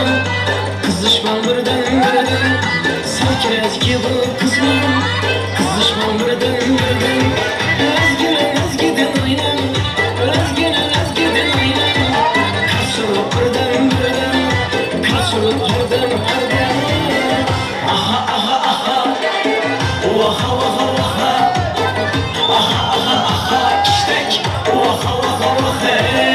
Kızışmam birden birden Sakirez ki bu kızma Kızışmam birden birden Özgiden oynan Özgiden oynan Karşılık birden birden Karşılık birden birden Aha aha aha Vaha vaha vaha Aha aha aha Kiştek Vaha vaha vaha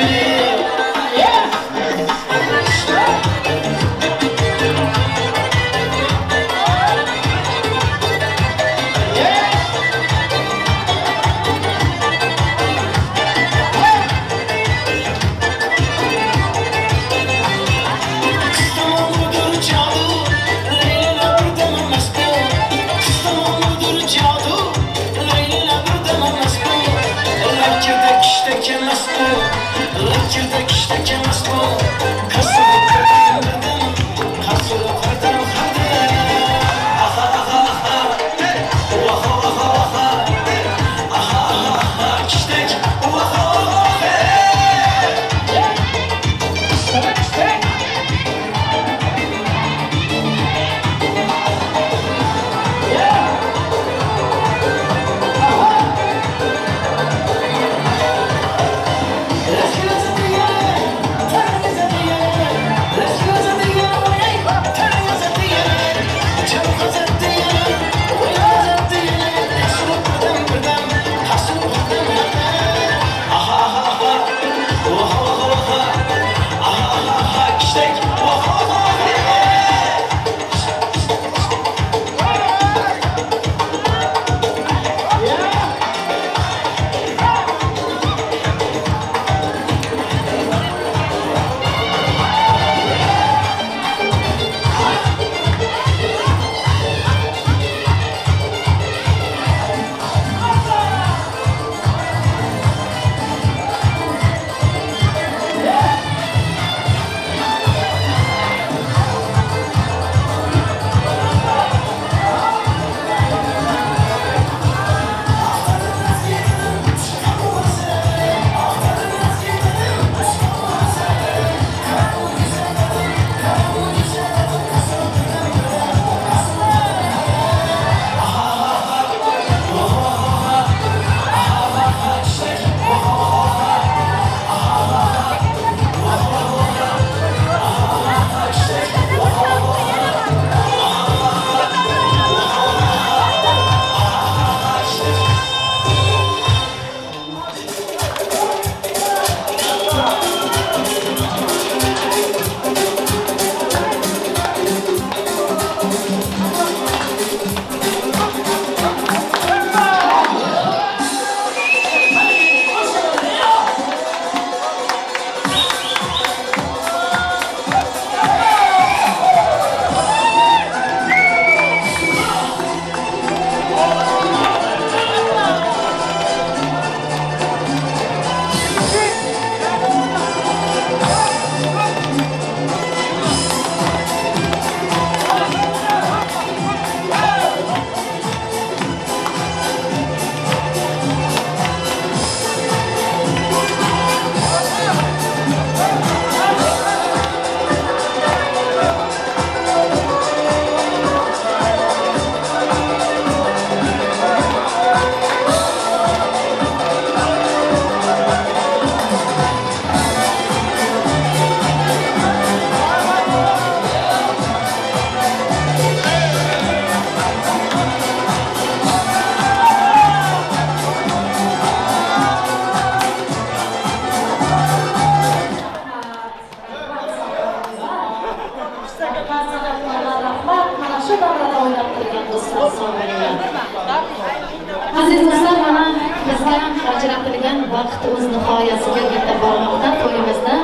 Aziz do'stlar, mana bizga ajratilgan vaqt o'z nihoyasiga yetib bormoqda. To'yimizni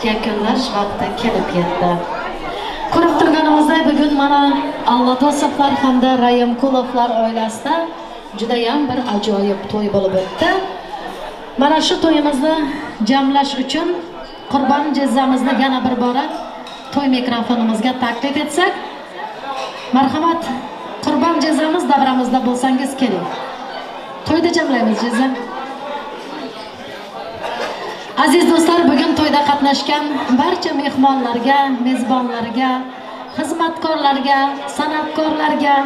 yakunlash vaqti kelib yetdi. Ko'rib turganimizdek, bugun mana Allatosovlar hamda Rayimqulovlar oilasida juda ham bir ajoyib to'y bo'lib o'tdi. Mana shu to'yimizni jamlash uchun Qurbon jizzamizni yana bir bora to'y mikrofonimizga taklif etsak, marhamat, Qurbon jizzamiz davramizda bo'lsangiz keling. To'yda jamlaymiz jizzam. Aziz do'stlar, bugun to'yda qatnashgan barcha mehmonlarga, mezbonlarga, xizmatkorlarga, san'atkorlarga,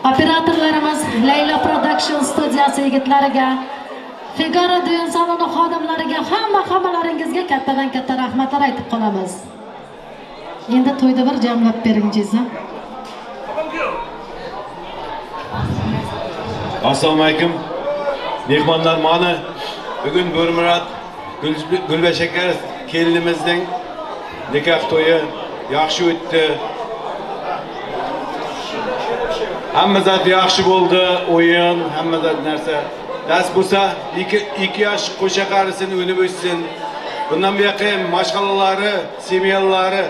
operatorlarimiz, Layla Production studiyasi yigitlariga, Figaro Düğün saloni xodimlariga, hammalaringizga kattadan katta rahmatlar aytib qolamiz. Endi to'yda bir jamlab bering jiza. Assalomu alaykum. Mehmonlar, mana bugun Bo'rmurat Gulbashakar kelinimizning nikoh to'yi yaxshi o'tdi. Hammazat yaxshi bo'ldi, o'yin, hammazat narsa. Nasib bo'lsa, 2 yosh qo'sha qarisini o'ynab o'tsin. Bundan buyoqqa mashg'alolari, semiyalari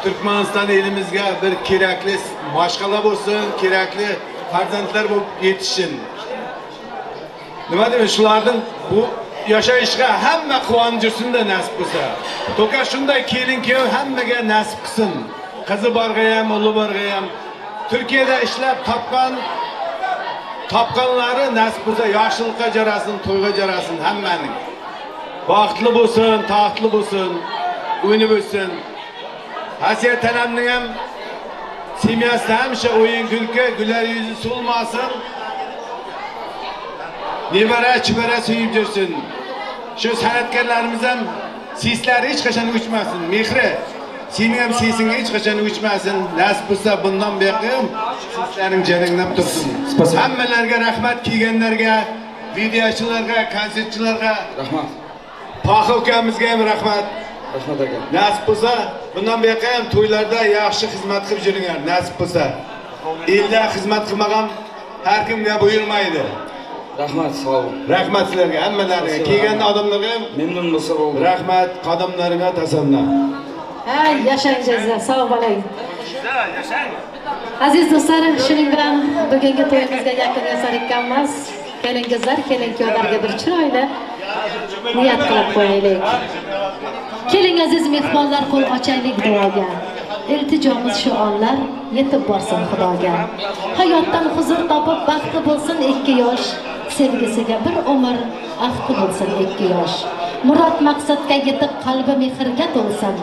Turkmaniston elimizga bir kerakli mashg'ala bo'lsin, kerakli farzandlar bo'lib yetishsin. Nima deyman, shulardan bu yashashga hamma quvonib yursin-da nasib bo'lsa. To'ka shunday kelin-kuyov hammaga nasib qilsin. Qizi borga ham, o'g'li borga ham Turkiyada ishlab topganlari nasib bo'lsa yaxshilikqa jarasin, to'yga jarasin hammaning. Baxtli bo'lsin, taxtli bo'lsin, o'ynab o'tsin. Hasiya tanamning ham semiyasida hamisha o'yin kulki, güler yüzü solmasin. Nevara, chivara suyib yursin. Shu san'atkorlarimiz ham sislari hech qachon o'chmasin. Mehri sening ham sesing hech qachon o'chmasin. Nasib bo'lsa bundan buyoqqa sislaring jaranglab tursin. Hammalarga rahmat, kelganlarga, videochilarga, konsertchilarga rahmat. Tohir ukamizga ham rahmat. Rahmat aka. Nasib bo'lsa bundan buyoqqa ham to'ylarda yaxshi xizmat qilib yuringlar. Nasib bo'lsa. Elda xizmat qilmagan har kimga buyurmaydi. Rahmat, sağ olun. Rahmat sizlarga, hammalarga, kelgan odamlarga ham memnun bo'lsa bo'ldi. Rahmat, qadamlariga tasanno. Hay, yashang jiza, sog' bo'ling. Yashang. Aziz do'stlar, shuning bilan bugungi to'yimizga yakun yasar ekanmiz. Kelingizlar, kelin-kuyovlarga bir chiroyli niyat qilib qo'yaylik. Keling aziz mehmonlar, qo'l ochaylik duoga. İlticomiz shu onlar yetib borsin Xudoga. Hayotdan huzur topib baxtli bo'lsin 2 yosh, sevgisiga bir umr ahdi bo'lsin 2 yosh. Murod maqsadga yetib qalbi mehrga to'lsin.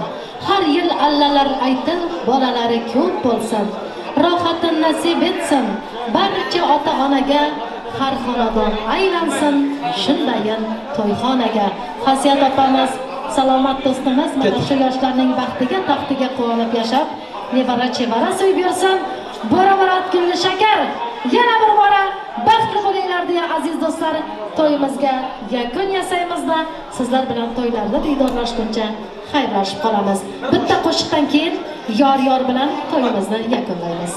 Har yil allalar aytib bolalari ko'p bo'lsin. Rohatin nasib etsin barcha ota-onaga, har xonadon aylansin shundayin to'yxonaga. Xosiyat opamiz, salomat do'stimiz mana shu yoshlarning baxtiga, taxtiga quvonib yashab, nevara chevara suyib yursin. Bo'ramurat Gulshakar yana bir bora baxtli bo'linglar deya aziz do'stlar, to'yimizga yakun yasaymizda sizlar bilan to'ylarda diydorlashguncha xayrlashib qolamiz. Bitta qo'shiqdan keyin yor bilan to'yimizni yakunlaymiz.